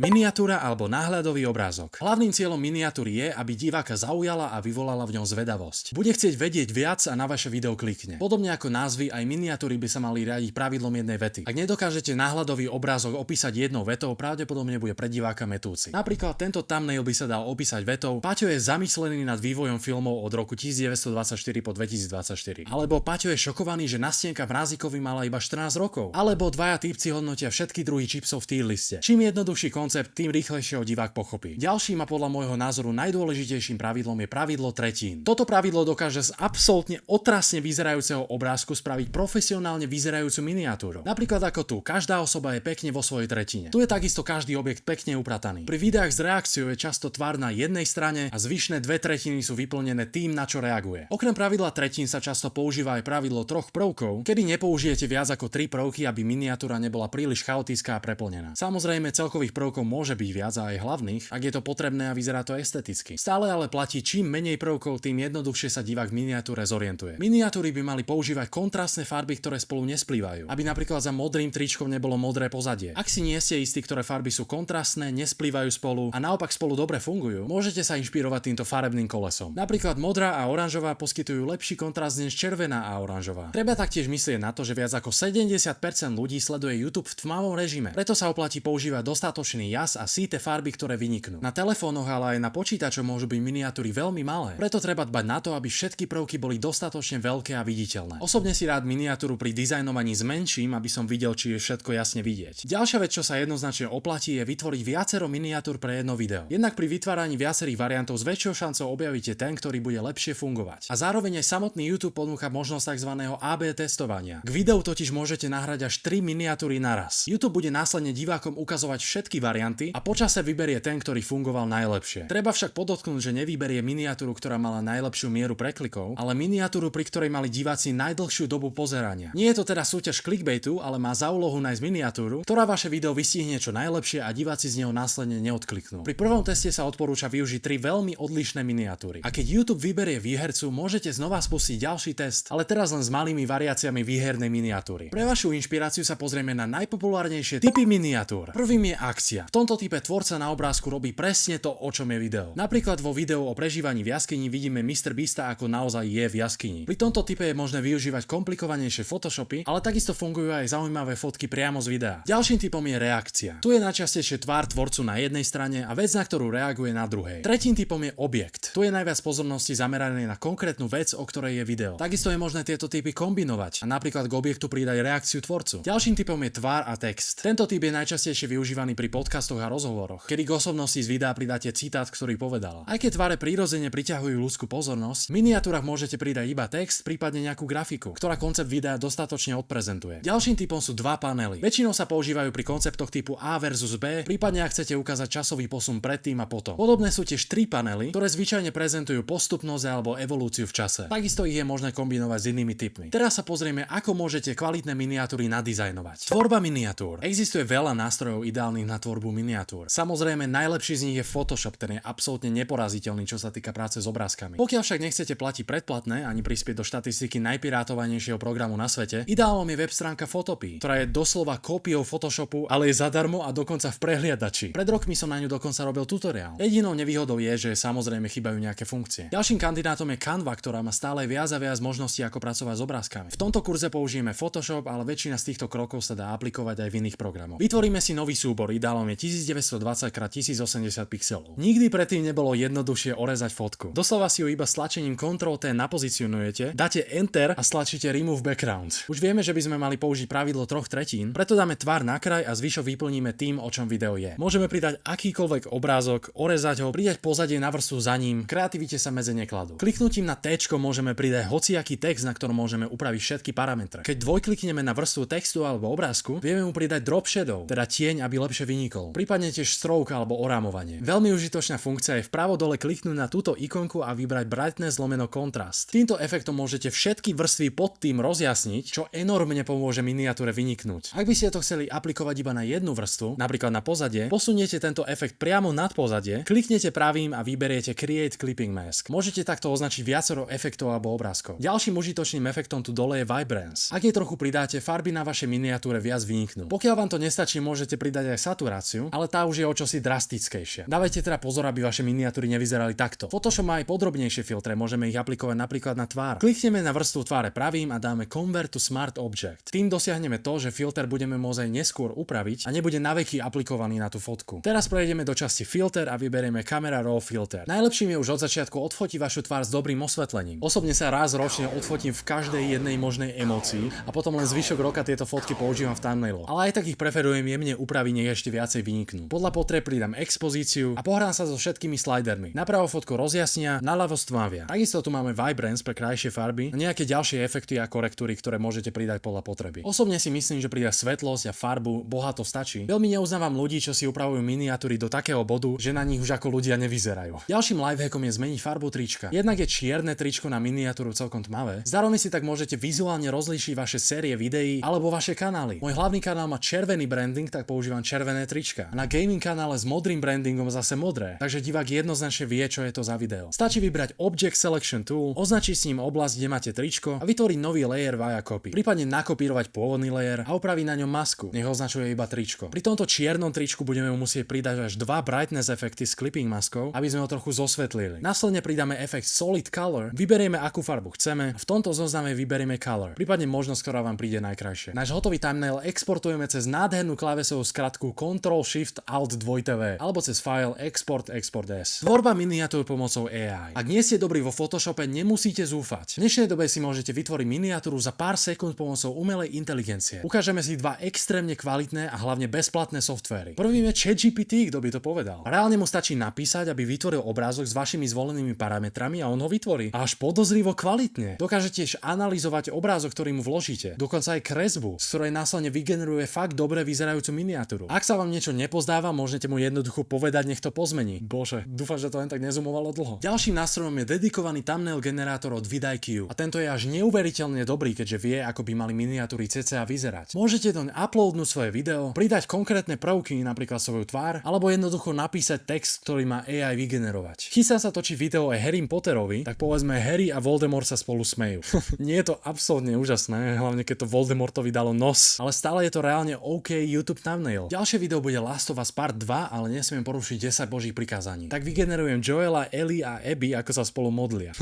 miniatúra alebo náhľadový obrázok. Hlavným cieľom miniatúry je, aby diváka zaujala a vyvolala v ňom zvedavosť. Bude chcieť vedieť viac a na vaše video klikne. Podobne ako názvy, aj miniatúry by sa mali riadiť pravidlom jednej vety. Ak nedokážete náhľadový obrázok opísať jednou vetou, pravdepodobne bude pre diváka metúci. Napríklad tento thumbnail by sa dal opísať vetou: Paťo je zamyslený nad vývojom filmov od roku 1924 po 2024. Alebo Paťo je šokovaný, že nastienka mrazíkovi mala iba 14 rokov. Alebo dvaja týpci hodnotia všetky druhy čipsov v tier liste. Čím jednoduchší koncept, tým rýchlejšie ho divák pochopí. Ďalším a podľa môjho názoru najdôležitejším pravidlom je pravidlo tretín. Toto pravidlo dokáže z absolútne otrasne vyzerajúceho obrázku spraviť profesionálne vyzerajúcu miniatúru. Napríklad ako tu, každá osoba je pekne vo svojej tretine. Tu je takisto každý objekt pekne uprataný. Pri videách s reakciou je často tvár na jednej strane a zvyšné 2/3 sú vyplnené tým, na čo reaguje. Okrem pravidla tretín sa často používa aj pravidlo troch prvkov, kedy nepoužijete viac ako 3 prvky, aby miniatúra nebola príliš chaotická a preplnená. Samozrejme, celkových prvkov môže byť viac a aj hlavných, ak je to potrebné a vyzerá to esteticky. Stále ale platí, čím menej prvkov, tým jednoduchšie sa divák v miniatúre zorientuje. Miniatúry by mali používať kontrastné farby, ktoré spolu nesplývajú, aby napríklad za modrým tričkom nebolo modré pozadie. Ak si nie ste istí, ktoré farby sú kontrastné, nesplývajú spolu a naopak spolu dobre fungujú, môžete sa inšpirovať týmto farebným kolesom. Napríklad modrá a oranžová poskytujú lepší kontrast než červená a oranžová. Treba taktiež myslieť na to, že viac ako 70% ľudí sleduje YouTube v tmavom režime. Preto sa oplatí používať dostatočný jas a síte farby, ktoré vyniknú. Na telefónoch, ale aj na počítačoch môžu byť miniatúry veľmi malé. Preto treba dbať na to, aby všetky prvky boli dostatočne veľké a viditeľné. Osobne si rád miniatúru pri dizajnovaní zmenším, aby som videl, či je všetko jasne vidieť. Ďalšia vec, čo sa jednoznačne oplatí, je vytvoriť viacero miniatúr pre jedno video. Jednak pri vytváraní viacerých variantov s väčšou šancou objavíte ten, ktorý bude lepšie fungovať. A zároveň aj samotný YouTube ponúka možnosť tzv. AB testovania. K videu totiž môžete nahrať až 3 miniatúry naraz. YouTube bude následne divákom ukazovať všetky varianty a počase vyberie ten, ktorý fungoval najlepšie. Treba však podotknúť, že nevyberie miniatúru, ktorá mala najlepšiu mieru preklikov, ale miniatúru, pri ktorej mali diváci najdlhšiu dobu pozerania. Nie je to teda súťaž clickbaitu, ale má za úlohu nájsť miniatúru, ktorá vaše video vystihne čo najlepšie a diváci z neho následne neodkliknú. Pri prvom teste sa odporúča využiť 3 veľmi odlišné miniatúry. A keď YouTube vyberie výhercu, môžete znova spustiť ďalší test, ale teraz len s malými variáciami výhernej miniatúry. Pre vašu inšpiráciu sa pozrieme na najpopulárnejšie typy miniatúr. Prvým je akcia. V tomto type tvorca na obrázku robí presne to, o čom je video. Napríklad vo videu o prežívaní v jaskyni vidíme MrBeasta, ako naozaj je v jaskyni. Pri tomto type je možné využívať komplikovanejšie Photoshopy, ale takisto fungujú aj zaujímavé fotky priamo z videa. Ďalším typom je reakcia. Tu je najčastejšie tvár tvorcu na jednej strane a vec, na ktorú reaguje na druhej. Tretím typom je objekt. Tu je najviac pozornosti zamerané na konkrétnu vec, o ktorej je video. Takisto je možné tieto typy kombinovať a napríklad k objektu pridať reakciu tvorcu. Ďalším typom je tvár a text. Tento typ je najčastejšie využívaný pri podcastoch a rozhovoroch, kedy k osobnosti z videa pridáte citát, ktorý povedala. Aj keď tváre prirodzene priťahujú ľudskú pozornosť, v miniatúrach môžete pridať iba text, prípadne nejakú grafiku, ktorá koncept videa dostatočne odprezentuje. Ďalším typom sú dva panely. Väčšinou sa používajú pri konceptoch typu A versus B, prípadne ak chcete ukázať časový posun predtým a potom. Podobné sú tiež 3 panely, ktoré zvyčajne prezentujú postupnosť alebo evolúciu v čase. Takisto ich je možné kombinovať s inými typmi. Teraz sa pozrieme, ako môžete kvalitné miniatúry nadizajnovať. Tvorba miniatúr. Existuje veľa nástrojov ideálnych na tvorbu miniatúr. Samozrejme, najlepší z nich je Photoshop, ten je absolútne neporaziteľný, čo sa týka práce s obrázkami. Pokiaľ však nechcete platiť predplatné ani prispieť do štatistiky najpirátovanejšieho programu na svete, ideálom je web stránka Photopea, ktorá je doslova kópiou Photoshopu, ale je zadarmo a dokonca v prehliadači. Pred rokmi som na ňu dokonca robil tutoriál. Jedinou nevýhodou je, že samozrejme chýbajú nejaké funkcie. Ďalším kandidátom je Canva, ktorá má stále viac a viac možností, ako pracovať s obrázkami. V tomto kurze použijeme Photoshop, ale väčšina z týchto krokov sa dá aplikovať aj v iných programoch. Vytvoríme si nový súbor, ideálom je 1920x1080 pixelov. Nikdy predtým nebolo jednoduchšie orezať fotku. Doslova si ju iba stlačením Ctrl+T napozicionujete, dáte Enter a stlačíte Remove Background. Už vieme, že by sme mali použiť pravidlo 3/3, preto dáme tvár na kraj a zvyšok vyplníme tým, o čom video je. Môžeme pridať akýkoľvek obrázok, orezať ho, pridať pozadie na vrstvu za ním, kreativite sa medze nekladú. Kliknutím na T môžeme pridať hociaký text, na ktorom môžeme upraviť všetky parametre. Keď dvojklikneme na vrstvu textu alebo obrázku, vieme mu pridať drop shadow, teda tieň, aby lepšie vynikol. Prípadne tiež stroke alebo orámovanie. Veľmi užitočná funkcia je vpravo dole kliknúť na túto ikonku a vybrať brightness lomeno kontrast. Týmto efektom môžete všetky vrstvy pod tým rozjasniť, čo enormne pomôže miniatúre vyniknúť. Ak by ste to chceli aplikovať iba na jednu vrstvu, napríklad na pozadie, posuniete tento efekt priamo nad pozadie, kliknete pravým a vyberiete Create Clipping Mask. Môžete takto označiť viacero efektov alebo obrázkov. Ďalším užitočným efektom tu dole je Vibrance. Ak jej trochu pridáte, farby na vašej miniatúre viac vyniknú. Pokiaľ vám to nestačí, môžete pridať aj saturáciu, ale tá už je o čosi drastickejšia. Dávajte teda pozor, aby vaše miniatúry nevyzerali takto. Photoshop má aj podrobnejšie filtre, môžeme ich aplikovať napríklad na tvár. Klikneme na vrstvu tváre pravým a dáme Convert to Smart Object. Tým dosiahneme to, že filter budeme môcť aj neskôr upraviť a nebude naveky aplikovaný na tú fotku. Teraz prejdeme do časti Filter a vyberieme Camera Raw Filter. Najlepším je už od začiatku odfotiť vašu tvár s dobrým osvetlením. Osobne sa raz ročne odfotím v každej jednej možnej emócii a potom len zvyšok roka tieto fotky používam v thumbnailoch. Ale aj tak ich preferujem jemne upraviť, nech ešte viacej vyniknú. Podľa potrieb pridám expozíciu a pohrám sa so všetkými slidermi. Napravo fotku rozjasnia, naľavo stmavia. Takisto tu máme Vibrance pre krajšie farby a nejaké ďalšie efekty a korektúry, ktoré môžete pridať podľa potreby. Osobne si myslím, že pridať svetlosť a farbu bohato stačí. Veľmi neuznávam ľudí, čo si upravujú miniatúry do takého bodu, že na nich už ako ľudia nevyzerajú. Ďalším lifehackom je zmeniť farbu trička. Jednak je čierne tričko na miniatúru celkom tmavé. Zároveň si tak môžete vizuálne rozlíšiť vaše série videí alebo vaše kanály. Môj hlavný kanál má červený branding, tak používam červené trička. A na gaming kanále s modrým brandingom zase modré. Takže divák jednoznačne vie, čo je to za video. Stačí vybrať Object Selection Tool, označiť s ním oblasť, kde máte tričko a vytvoriť nový layer via copy. Prípadne nakopírovať pôvodný layer a upraviť na ňom masku. Nech označuje iba tričko. Pri tomto čiernom tričku budeme musieť pridať až dva brightness efekty s clipping maskou, aby sme ho trochu zosvetlili. Následne pridáme efekt Solid Color, vyberieme akú farbu chceme a v tomto zozname vyberieme Color. Prípadne možnosť, ktorá vám príde najkrajšie. Náš hotový thumbnail exportujeme cez nádhernú klávesovú skratku Ctrl Shift Alt 2TV alebo cez file Export S. Tvorba miniatúr pomocou AI. Ak nie ste dobrí vo Photoshope, nemusíte zúfať. V dnešnej dobe si môžete vytvoriť miniatúru za pár sekúnd pomocou umelej inteligencie. Ukážeme si dva extrémne kvalitné a hlavne bezplatné softvéry. Prvým je ChatGPT, kto by to povedal. Reálne mu stačí napísať, aby vytvoril obrázok s vašimi zvolenými parametrami a on ho vytvorí. A až podozrivo kvalitne. Dokáže tiež analyzovať obrázok, ktorý mu vložíte. Dokonca aj kresbu, z ktorej následne vygeneruje fakt dobre vyzerajúcu miniatúru. Ak sa vám niečo nepozdáva, môžete mu jednoducho povedať, nech to pozmení. Bože, dúfam, že to len tak nezumovalo dlho. Ďalším nástrojom je dedikovaný thumbnail generátor od vidIQ. A tento je až neuveriteľne dobrý, keďže vie, ako by mali miniatúry cca vyzerať. Môžete doň uploadnúť svoje video, pridať konkrétne prvky, napríklad svoju tvár, alebo jednoducho napísať text, ktorý má AI vygenerovať. Chystá sa točiť video aj Harrym Potterovi, tak povedzme Harry a Voldemort sa spolu smejú. Nie je to absolútne úžasné, hlavne keď to Voldemortovi dalo nos, ale stále je to reálne OK YouTube thumbnail. Ďalšie video bude Last of Us Part 2, ale nesmiem porušiť 10 božích prikázaní. Tak vygenerujem Joela, Ellie a Abby, ako sa spolu modlia.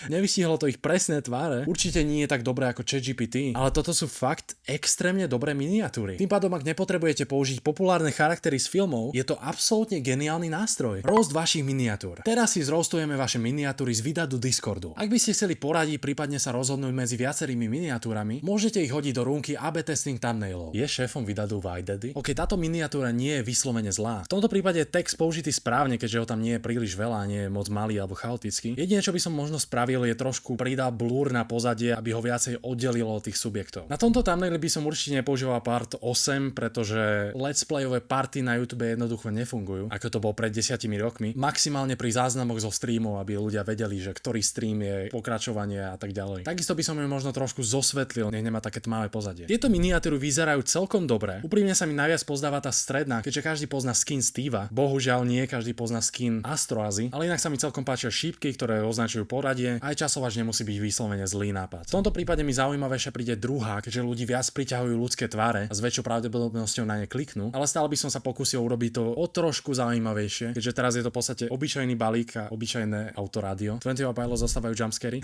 Nevystihlo to ich presné tváre, určite nie je tak dobré ako ChatGPT, ale toto sú fakt extrémne dobré miniatúry. Tým pádom, ak nepotrebujete použiť populárne charaktery z filmov, je to absolútne geniálny nástroj. Roast vašich miniatúr. Teraz si zroastujeme vaše miniatúry z videa do Discordu. Ak by ste chceli poradiť, prípadne sa rozhodnúť medzi viacerými miniatúrami, môžete ich hodiť do rúnky AB testing thumbnailov. Je šéfom videu Vajdedy? OK, táto miniatúra nie je vyslovene zlá. V tomto prípade je text použitý správne, keďže ho tam nie je príliš veľa, nie je moc malý alebo chaotický. Jediné, čo by som možno spravil, je trošku pridal blur na pozadie, aby ho viacej oddelilo od tých subjektov. Na tomto thumbnaili by som určite nepoužíval part 8, pretože let's playové party na YouTube jednoducho nefungujú, ako to bolo pred 10 rokmi. Maximálne pri záznamoch zo streamov, aby ľudia vedeli, že ktorý stream je pokračovanie a tak ďalej. Takisto by som ju možno trošku zosvetlil, nech nemá také tmavé pozadie. Tieto miniatúry vyzerajú celkom dobre. Úprimne sa mi najviac pozdáva tá stredná, keďže každý pozná skin Steva. Bohužiaľ nie každý pozná skin Astroazy, ale inak sa mi celkom páčia šípky, ktoré označujú poradie. Aj časovač nemusí byť vyslovene zlý nápad. V tomto prípade mi zaujímavejšie príde druhá, keďže ľudí viac priťahujú ľudské tváre a s väčšou pravdepodobnosťou na ne kliknú, ale stále by som sa pokúsil urobiť to o trošku zaujímavejšie, keďže teraz je to v podstate obyčajný balík a obyčajné autorádio. 21 Pilots zostávajú jumpscary.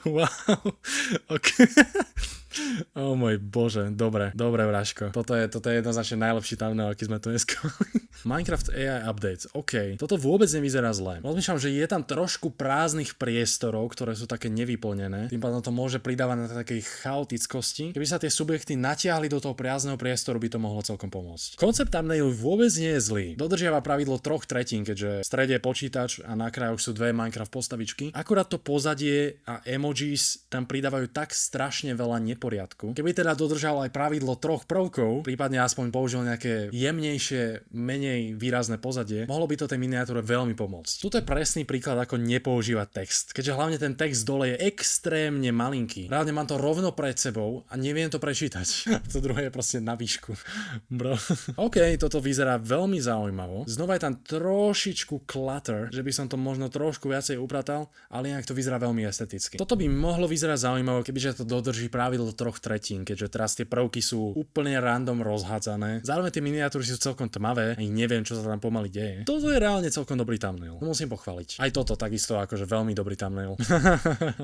Wow. Okay. Oh môj bože, dobre Vraško. Toto je jednoznačne najlepší thumbnail, aký sme tu dneska. Minecraft AI updates, OK. Toto vôbec nevyzerá zle. Rozmýšľam, že je tam trošku prázdnych priestorov, ktoré sú také nevyplnené. Tým pádom to môže pridávať na takej chaotickosti. Keby sa tie subjekty natiahli do toho prázdneho priestoru, by to mohlo celkom pomôcť. Koncept thumbnailu vôbec nie je zlý. Dodržiava pravidlo 3/3, keďže v strede je počítač a na krajoch sú dve Minecraft postavičky. Akurát to pozadie a emojis tam pridávajú tak strašne veľa neporiadku, poriadku. Keby teda dodržal aj pravidlo 3 prvkov, prípadne aspoň použil nejaké jemnejšie, menej výrazné pozadie, mohlo by to tej miniatúre veľmi pomôcť. Tuto je presný príklad, ako nepoužívať text, keďže hlavne ten text dole je extrémne malinký. Reálne mám to rovno pred sebou a neviem to prečítať. To druhé je proste na výšku. Bro. OK, toto vyzerá veľmi zaujímavo. Znova je tam trošičku clutter, že by som to možno trošku viacej upratal, ale inak to vyzerá veľmi esteticky. Toto by mohlo vyzerať zaujímavo, kebyže to dodrží pravidlo 3/3, keďže teraz tie prvky sú úplne random rozhádzané. Zároveň tie miniatúry sú celkom tmavé, ani neviem, čo sa tam pomaly deje. Toto je reálne celkom dobrý thumbnail. Musím pochváliť. Aj toto takisto akože veľmi dobrý thumbnail.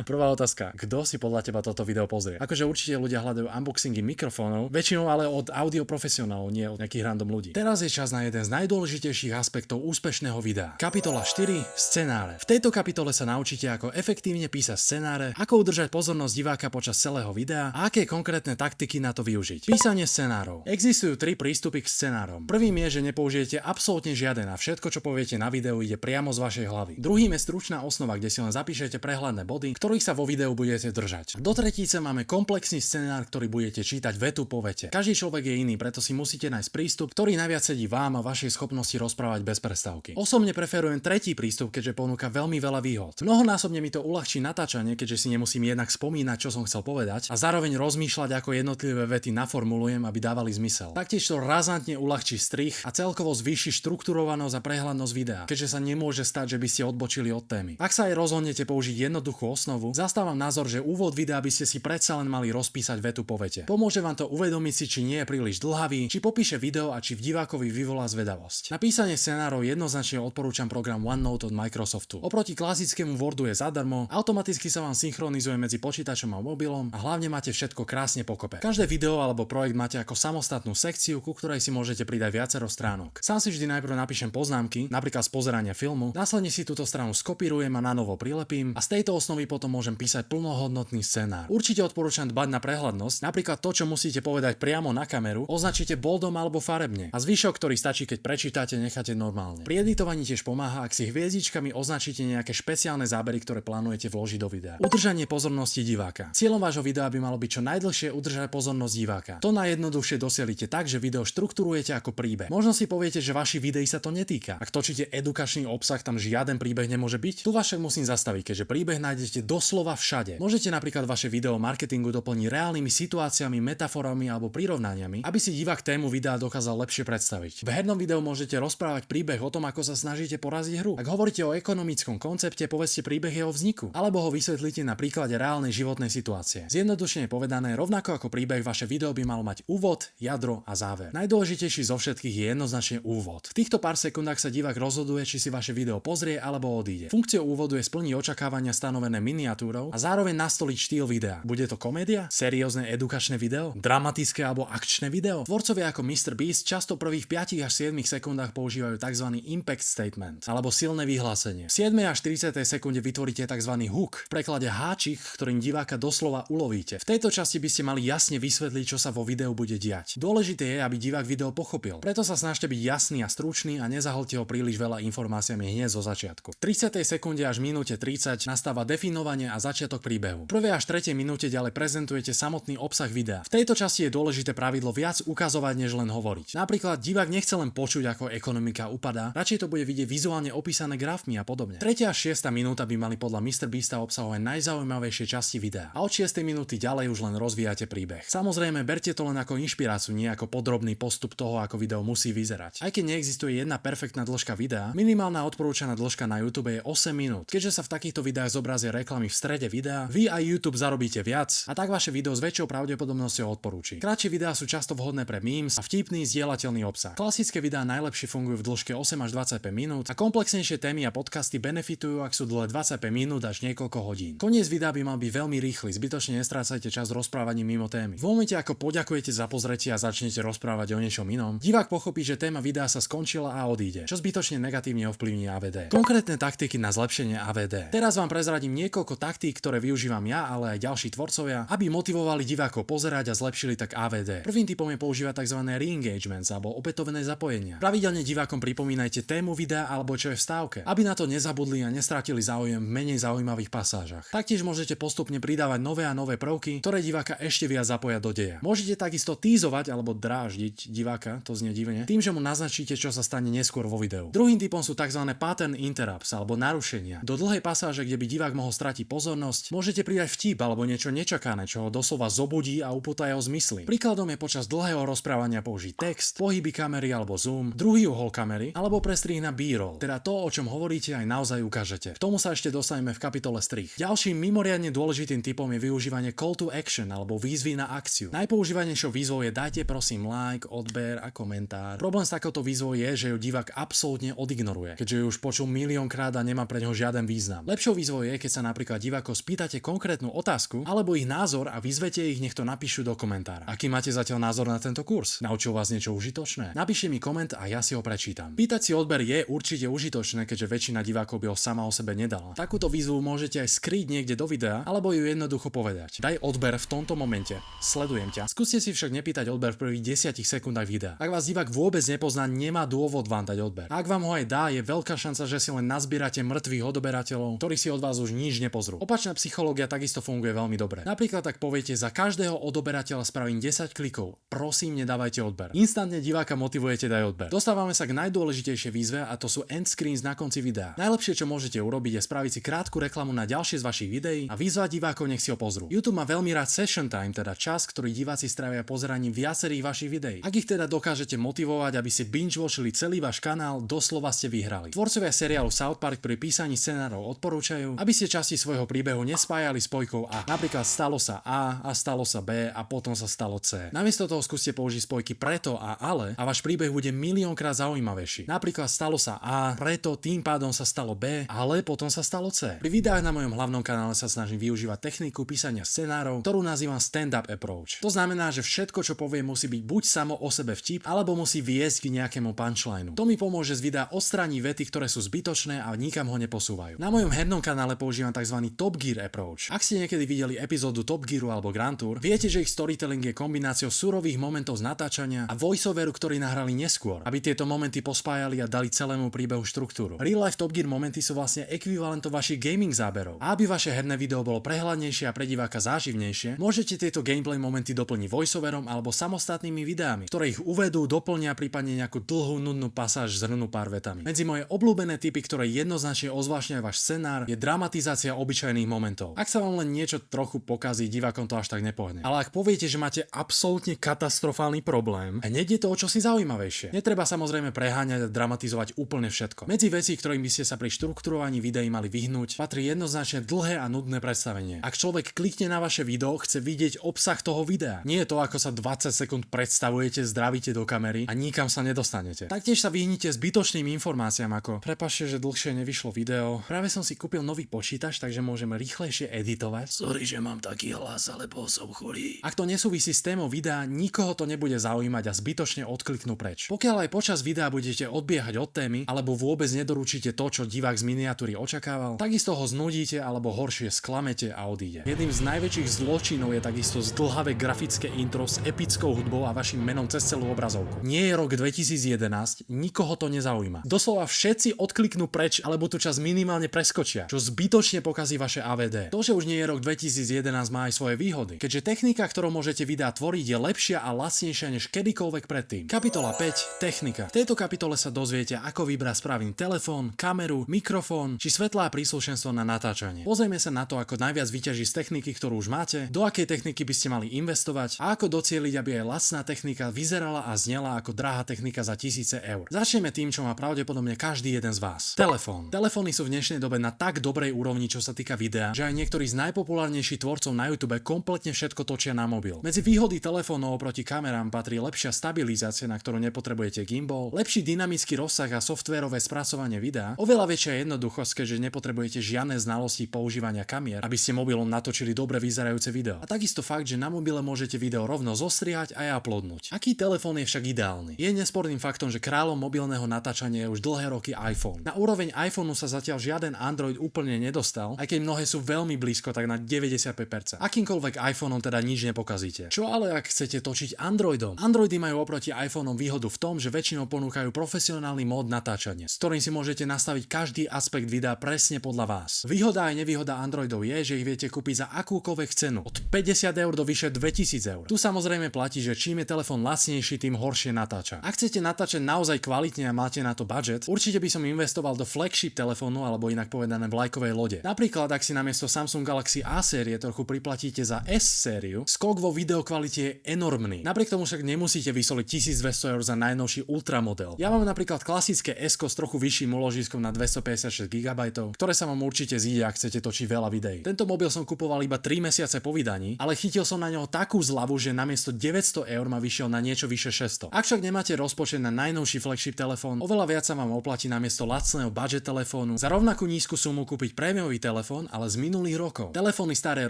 Prvá otázka. Kto si podľa teba toto video pozrie? Akože určite ľudia hľadajú unboxingy mikrofónov, väčšinou ale od audio profesionálov, nie od nejakých random ľudí. Teraz je čas na jeden z najdôležitejších aspektov úspešného videa. Kapitola 4. Scenáre. V tejto kapitole sa naučíte, ako efektívne písať scenáre, ako udržať pozornosť diváka počas celého videa a aké konkrétne taktiky na to využiť. Písanie scenárov. Existujú 3 prístupy k scenárom. Prvým je, že nepoužijete absolútne žiaden a všetko, čo poviete na videu, ide priamo z vašej hlavy. Druhým je stručná osnova, kde si len zapíšete prehľadné body, ktorých sa vo videu budete držať. Do tretice máme komplexný scenár, ktorý budete čítať vetu po vete. Každý človek je iný, preto si musíte nájsť prístup, ktorý najviac sedí vám a vašej schopnosti rozprávať bez prestávky. Osobne preferujem tretí prístup, keďže ponúka veľmi veľa výhod. Mnohonásobne mi to uľahčí natáčanie, keďže si nemusím jednak spomínať, čo som chcel povedať, a zároveň rozmýšľať, ako jednotlivé vety naformulujem, aby dávali zmysel. Taktiež to razantne uľahčí strih a celkovo zvýši štrukturovanosť a prehľadnosť videa, keďže sa nemôže stať, že by ste odbočili od témy. Ak sa aj rozhodnete použiť jednoduchú osnovu, zastávam názor, že úvod videa by ste si predsa len mali rozpísať vetu po vete. Pomôže vám to uvedomiť si, či nie je príliš dlhavý, či popíše video a či v divákovi vyvolá zvedavosť. Na písanie scenárov jednoznačne odporúčam program OneNote od Microsoftu. Oproti klasickému Wordu je zadarmo, automaticky sa vám synchronizuje medzi počítačom a mobilom a hlavne máte všetko krásne pokope. Každé video alebo projekt máte ako samostatnú sekciu, ku ktorej si môžete pridať viacero stránok. Sám si vždy najprv napíšem poznámky, napríklad z pozerania filmu, následne si túto stranu skopírujem a nanovo prilepím a z tejto osnovy potom môžem písať plnohodnotný scenár. Určite odporúčam dbať na prehľadnosť, napríklad to, čo musíte povedať priamo na kameru, označíte boldom alebo farebne a zvyšok, ktorý stačí, keď prečítate, necháte normálne. Pri editovaní tiež pomáha, ak si hviezdičkami označíte nejaké špeciálne zábery, ktoré plánujete vložiť do videa. Udržanie pozornosti diváka. Cieľom vášho videa by malo byť čo najdlhšie udržať pozornosť diváka. To najjednoduchšie dosielite tak, že video štruktúrujete ako príbeh. Možno si poviete, že vaši videí sa to netýka. Ak točíte edukačný obsah, tam žiaden príbeh nemôže byť. Tu vás však musím zastaviť, keďže príbeh nájdete doslova všade. Môžete napríklad vaše video marketingu doplniť reálnymi situáciami, metaforami alebo prirovnaniami, aby si divák tému videa dokázal lepšie predstaviť. V hernom videu môžete rozprávať príbeh o tom, ako sa snažíte poraziť hru. Ak hovoríte o ekonomickom koncepte, povedzte príbeh jeho vzniku, alebo ho vysvetlíte na príklade reálnej životnej situácie. Zjednodušene povedané, rovnako ako príbeh, vaše video by malo mať úvod, jadro a záver. Najdôležitejší zo všetkých je jednoznačne úvod. V týchto pár sekundách sa divák rozhoduje, či si vaše video pozrie alebo odíde. Funkciou úvodu je splniť očakávania stanovené miniatúrou a zároveň nastoliť štýl videa. Bude to komédia, seriózne edukačné video, dramatické alebo akčné video? Tvorcovia ako MrBeast často prvých 5 až 7 sekundách používajú tzv. Impact statement alebo silné vyhlásenie. V 7 až 30 sekunde vytvoríte tzv. Hook, v preklade háčik, ktorým diváka doslova ulovíte. V tejto časti by ste mali jasne vysvetliť, čo sa vo videu bude diať. Dôležité je, aby divák video pochopil. Preto sa snažte byť jasný a stručný a nezahlte ho príliš veľa informáciami hneď zo začiatku. V 30 sekunde až minúte 30 nastáva definovanie a začiatok príbehu. V 1. až 3. minúte ďalej prezentujete samotný obsah videa. V tejto časti je dôležité pravidlo viac ukazovať než len hovoriť. Napríklad divák nechce len počuť, ako ekonomika upadá, radšej to bude vidieť vizuálne opísané grafmi a podobne. 3. až 6. minúta by mali podľa MrBeasta obsahovať najzaujímavejšie časti videa. A od 6. minúty ďalej už len rozvíjate príbeh. Samozrejme, berte to len ako inšpiráciu, nie ako podrobný postup toho, ako video musí vyzerať. Aj keď neexistuje jedna perfektná dĺžka videa, minimálna odporúčaná dĺžka na YouTube je 8 minút. Keďže sa v takýchto videách zobrazia reklamy v strede videa, vy aj YouTube zarobíte viac a tak vaše video s väčšou pravdepodobnosťou odporúči. Kratšie videá sú často vhodné pre memes a vtipný zdieľateľný obsah. Klasické videá najlepšie fungujú v dĺžke 8 až 25 minút a komplexnejšie témy a podcasty benefitujú, ak sú dlhé 25 minút až niekoľko hodín. Koniec videa by mal byť veľmi rýchly, zbytočne nestrácajte čas rozprávaním mimo témy. V momente, ako poďakujete za pozretie a začnete rozprávať o niečom inom, divák pochopí, že téma videa sa skončila a odíde, čo zbytočne negatívne ovplyvní AVD. Konkrétne taktiky na zlepšenie AVD. Teraz vám prezradím niekoľko taktík, ktoré využívam ja, ale aj ďalší tvorcovia, aby motivovali divákov pozerať a zlepšili tak AVD. Prvým typom je používať tzv. Re-engagements alebo opätovné zapojenia. Pravidelne divákom pripomínajte tému videa alebo čo je v stávke, aby na to nezabudli a nestratili záujem v menej zaujímavých pasážach. Taktiež môžete postupne pridávať nové a nové prvky, ktoré diváka ešte viac zapoja do deja. Môžete takisto tízovať alebo dráždiť diváka, to znie divne, tým, že mu naznačíte, čo sa stane neskôr vo videu. Druhým typom sú tzv. Pattern interrupts alebo narušenia. Do dlhej pasáže, kde by divák mohol stratiť pozornosť, môžete pridať vtip alebo niečo nečakané, čo ho doslova zobudí a upúta jeho zmysly. Príkladom je počas dlhého rozprávania použiť text, pohyby kamery alebo zoom, druhý uhol kamery alebo prestrih na B-roll, teda to, o čom hovoríte, aj naozaj ukážete. K tomu sa ešte dostaneme v kapitole strih. Ďalším mimoriadne dôležitým typom je využívanie call to action alebo výzvy na akciu. Najpoužívanejšou výzvou je dajte prosím like, odber a komentár. Problém s takouto výzvou je, že ju divák absolútne odignoruje, keďže ju už počul miliónkrát a nemá pre ňoho žiaden význam. Lepšou výzvou je, keď sa napríklad divákov spýtate konkrétnu otázku alebo ich názor a vyzvete ich, nech to napíšu do komentára. Aký máte zatiaľ názor na tento kurz? Naučil vás niečo užitočné? Napíšte mi koment a ja si ho prečítam. Pýtať si odber je určite užitočné, keďže väčšina divákov by ho sama o sebe nedala. Takúto výzvu môžete aj skryť niekde do videa alebo ju jednoducho povedať. Daj odber v tomto momente. Sledujem ťa. Skúste si však nepýtať odber v prvých 10 sekundách videa. Ak vás divák vôbec nepozná, nemá dôvod vám dať odber. Ak vám ho aj dá, je veľká šanca, že si len nazbierate mŕtvych odoberateľov, ktorí si od vás už nič nepozrú. Opačná psychológia takisto funguje veľmi dobre. Napríklad tak poviete, za každého odoberateľa spravím 10 klikov. Prosím, nedávajte odber. Instantne diváka motivujete dať odber. Dostávame sa k najdôležitejšej výzve a to sú end screens na konci videa. Najlepšie, čo môžete urobiť, je spraviť si krátku reklamu na ďalšie z vašich videí a vyzvať divákov, nech si ho pozrú. YouTube má veľmi rád session time, teda čas, ktorý diváci strávia pozeraním viacerých vašich videí. Ak ich teda dokážete motivovať, aby si binge-watchili celý váš kanál, doslova ste vyhrali. Tvorcovia seriálu South Park pri písaní scenárov odporúčajú, aby ste časti svojho príbehu nespájali spojkou A. Napríklad stalo sa A a stalo sa B a potom sa stalo C. Namiesto toho skúste použiť spojky preto a ale a váš príbeh bude miliónkrát zaujímavejší. Napríklad stalo sa A, preto tým pádom sa stalo B, ale potom sa stalo C. Pri videách na mojom hlavnom kanále sa snažím využívať techniku písania scenárov, ktorú nazývam stand-up approach. To znamená, že všetko, čo poviem, musí byť buď samo o sebe vtip, alebo musí viesť k nejakému punchlineu. To mi pomôže z videa odstrániť vety, ktoré sú zbytočné a nikam ho neposúvajú. Na mojom hernom kanále používam tzv. Top Gear approach. Ak ste niekedy videli epizódu Top Gearu alebo Grand Tour, viete, že ich storytelling je kombináciou surových momentov z natáčania a voiceoveru, ktorý nahrali neskôr, aby tieto momenty pospájali a dali celému príbehu štruktúru. Real life Top Gear momenty sú vlastne ekvivalentom vašich gaming záberov. A aby vaše herné video bolo prehľadnejšie a pre diváka záživnejšie, môžete tieto gameplay momenty doplniť voiceoverom alebo samostatnými videami, ktoré ich uvedú, doplnia prípadne nejakú dlhú nudnú pasáž zhrnú pár vetami. Medzi moje obľúbené typy, ktoré jednoznačne ozvláštňujú váš scenár, je dramatizácia obyčajných momentov. Ak sa vám len niečo trochu pokazí, divákom to až tak nepohne. Ale ak poviete, že máte absolútne katastrofálny problém, hneď je to o čosi zaujímavejšie. Netreba samozrejme preháňať a dramatizovať úplne všetko. Medzi veci, ktorým by ste sa pri štrukturovaní videí mali vyhnúť, patrí jednoznačne dlhé a nudné predstavenie. Ak človek klikne na vaše video, chce vidieť obsah toho videa. Nie je to, ako sa 20 sekúnd predstavujete, zdravíte do kamery a nikam sa nedostanete. Taktiež sa vyhnite zbytočným informáciám ako prepáčte, že dlhšie nevyšlo video. Práve som si kúpil nový počítač, takže môžeme rýchlejšie editovať. Sorry, že mám taký hlas, ale bol som chorý. Ak to nesúvisí s témou videa, nikoho to nebude zaujímať a zbytočne odkliknú preč. Pokiaľ aj počas videa budete odbiehať od témy alebo vôbec nedoručíte to, čo divák z miniatúry očakával, takisto ho znudíte alebo horšie sklamete a odíde. Jedným z najväčších zločinov je takisto zdĺhavé grafické intro s epickou hudbou a vašim menom cez celú obrazovku. Nie je rok 2011, nikoho to nezaujíma. Doslova všetci odkliknú preč alebo tú časť minimálne preskočia, čo zbytočne pokazí vaše AVD. To, že už nie je rok 2011, má aj svoje výhody, keďže technika, ktorou môžete videá tvoriť, je lepšia a lacnejšia než kedykoľvek predtým. Kapitola 5. Technika. V tejto kapitole sa dozviete, ako vybrať správny telefón, kameru, mikrofón či svetlá príslušenstvo na natáčanie. Pozrieme sa na to, ako najviac vyťažiť z techniky, ktorú už máte, do akej techniky by ste mali investovať a ako docieliť, aby aj lacná technika vyzerala a znela ako drahá technika za tisíce eur. Začneme tým, čo má pravdepodobne každý jeden z vás. Telefón. Telefóny sú v dnešnej dobe na tak dobrej úrovni, čo sa týka videa, že aj niektorí z najpopulárnejších tvorcov na YouTube kompletne všetko točia na mobil. Medzi výhody telefónov oproti kamerám patrí lepšia stabilizácia, na ktorú nepotrebujete gimbal, lepší dynamický rozsah a softvérové spracovanie videa, oveľa väčšia jednoduchosť, keďže nepotrebujete žiadne znalosti používania kamier, aby ste mobilom natočili dobre vyzerajúce video. A takisto fakt, že na mobile môžete video rovno zostriať a aj uploadnúť. Aký telefón je však ideálny? Je nesporným faktom, že kráľom mobilného natáčania je už dlhé roky iPhone. Na úroveň iPhoneu sa zatiaľ žiaden Android úplne nedostal, aj keď mnohé sú veľmi blízko, tak na 95%. Akýmkoľvek iPhoneom teda nič nepokazíte. Čo ale ak chcete točiť Androidom? Androidy majú oproti iPhoneom výhodu v tom, že väčšinou ponúkajú profesionálny mód natáčania, s ktorým si môžete nastaviť každý aspekt videa presne podľa vás. Výhoda aj nevýhoda Androidov je, že ich viete kúpiť za akúkoľvek cenu cenu. Od 50 eur do vyše 2000 eur. Tu samozrejme platí, že čím je telefón lacnejší, tým horšie natáča. Ak chcete natáčať naozaj kvalitne a máte na to budget, určite by som investoval do flagship telefónu alebo inak povedané vlajkovej lode. Napríklad, ak si namiesto Samsung Galaxy A série trochu priplatíte za S sériu, skok vo videokvalite je enormný. Napriek tomu však nemusíte vysoliť 1200 eur za najnovší ultra model. Ja mám napríklad klasické S s trochu vyšším úložiskom na 256 GB, ktoré sa vám určite zíde, ak chcete točiť veľa videí. Tento mobil som kupoval iba 3 mesiace po vydaní, ale chytil som na ňo takú zľavu, že namiesto 900 eur ma vyšiel na niečo vyše 600. Ak však nemáte rozpočet na najnovší flagship telefón, oveľa viac sa vám oplatí namiesto lacného budget telefónu za rovnakú nízku sumu kúpiť prémiový telefón, ale z minulých rokov. Telefóny staré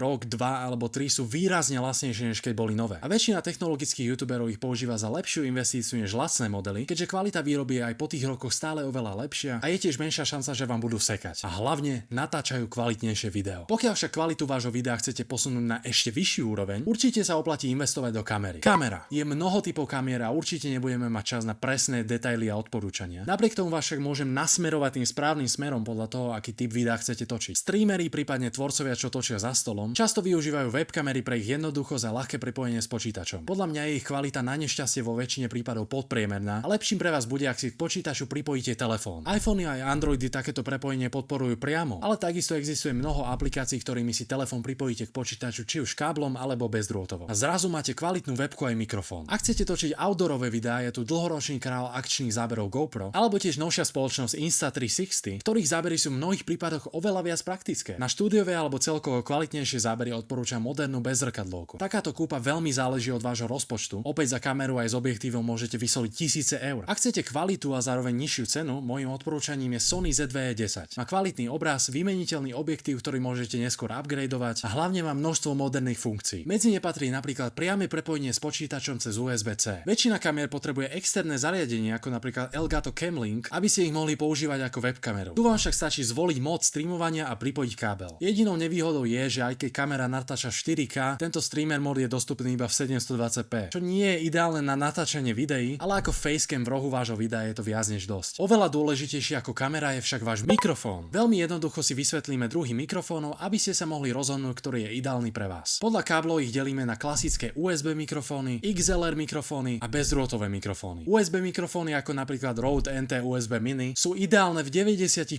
rok, 2 alebo 3 sú výrazne lacnejšie, než keď boli nové. A väčšina technologických youtuberov ich používa za lepšiu investíciu než lacné modely, keďže kvalita výroby je aj po tých rokoch stále oveľa lepšia a je tiež menšia šanca, že vám budú sekať. A hlavne natáčajú kvalitnejšie video. Pokiaľ však kvalitu vášho videa chcete posunúť na ešte vyššiu úroveň, určite sa oplatí investovať do kamery. Kamera. Je mnoho typov kamier a určite nebudeme mať čas na presné detaily a odporúčania. Napriek tomu vás však môžem nasmerovať tým správnym smerom podľa toho, aký typ videa chcete točiť. Streamery, prípadne tvorcovia, čo točia za stolom, často využívajú webkamery pre ich jednoduchosť a ľahké pripojenie s počítačom. Podľa mňa je ich kvalita na nešťastie vo väčšine prípadov podpriemerná a lepším pre vás bude, ak si k počítaču pripojíte telefón. iPhony aj Androidy takéto prepojenie podporujú priamo, ale takisto existuje mnoho aplikácií, ktorými si telefón pripojíte k počítaču či už káblom alebo bezdrôtovo. A zrazu máte kvalitnú webku aj mikrofón. Ak chcete točiť outdoorové videá, je tu dlhoročný král akčných záberov GoPro, alebo tiež novšia spoločnosť Insta360, ktorých zábery sú v mnohých prípadoch oveľa viac praktické. Na štúdiové alebo celkovo kvalitnejšie zábery odporúčam modernú bezzrkadlovku. Takáto kúpa veľmi záleží od vášho rozpočtu. Opäť za kameru aj s objektívom môžete vysoliť tisíce eur. Ak chcete kvalitu a zároveň nižšiu cenu, môjim odporúčaním je Sony ZV-E10. Má kvalitný obraz, vymeniteľný objektív, ktorý môžete neskôr upgradeovať a hlavne má množstvo moderných funkcií. Medzi ne patrí napríklad priame prepojenie s počítačom cez USB-C. Väčšina kamier potrebuje externé zariadenie ako napríklad Elgato Camlink, aby ste ich mohli používať ako webkameru. Tu vám však stačí zvoliť mód streamovania a pripojiť kábel. Jedinou nevýhodou je, že aj keď kamera natáča 4K, tento streamer mod je dostupný iba v 720p, čo nie je ideálne na natáčanie videí, ale ako facecam v rohu vášho videa je to viac než dosť. Oveľa dôležitejšie ako kamera je však váš mikrofón. Veľmi jednoducho si vysvetlíme druhy mikrofónov, aby ste sa mohli rozhodnúť, ktorý je ideálny pre vás. Podľa káblov ich delíme na klasické USB mikrofóny, XLR mikrofóny a bezdrôtové mikrofóny. USB mikrofóny ako napríklad Rode NT USB Mini sú ideálne v 90%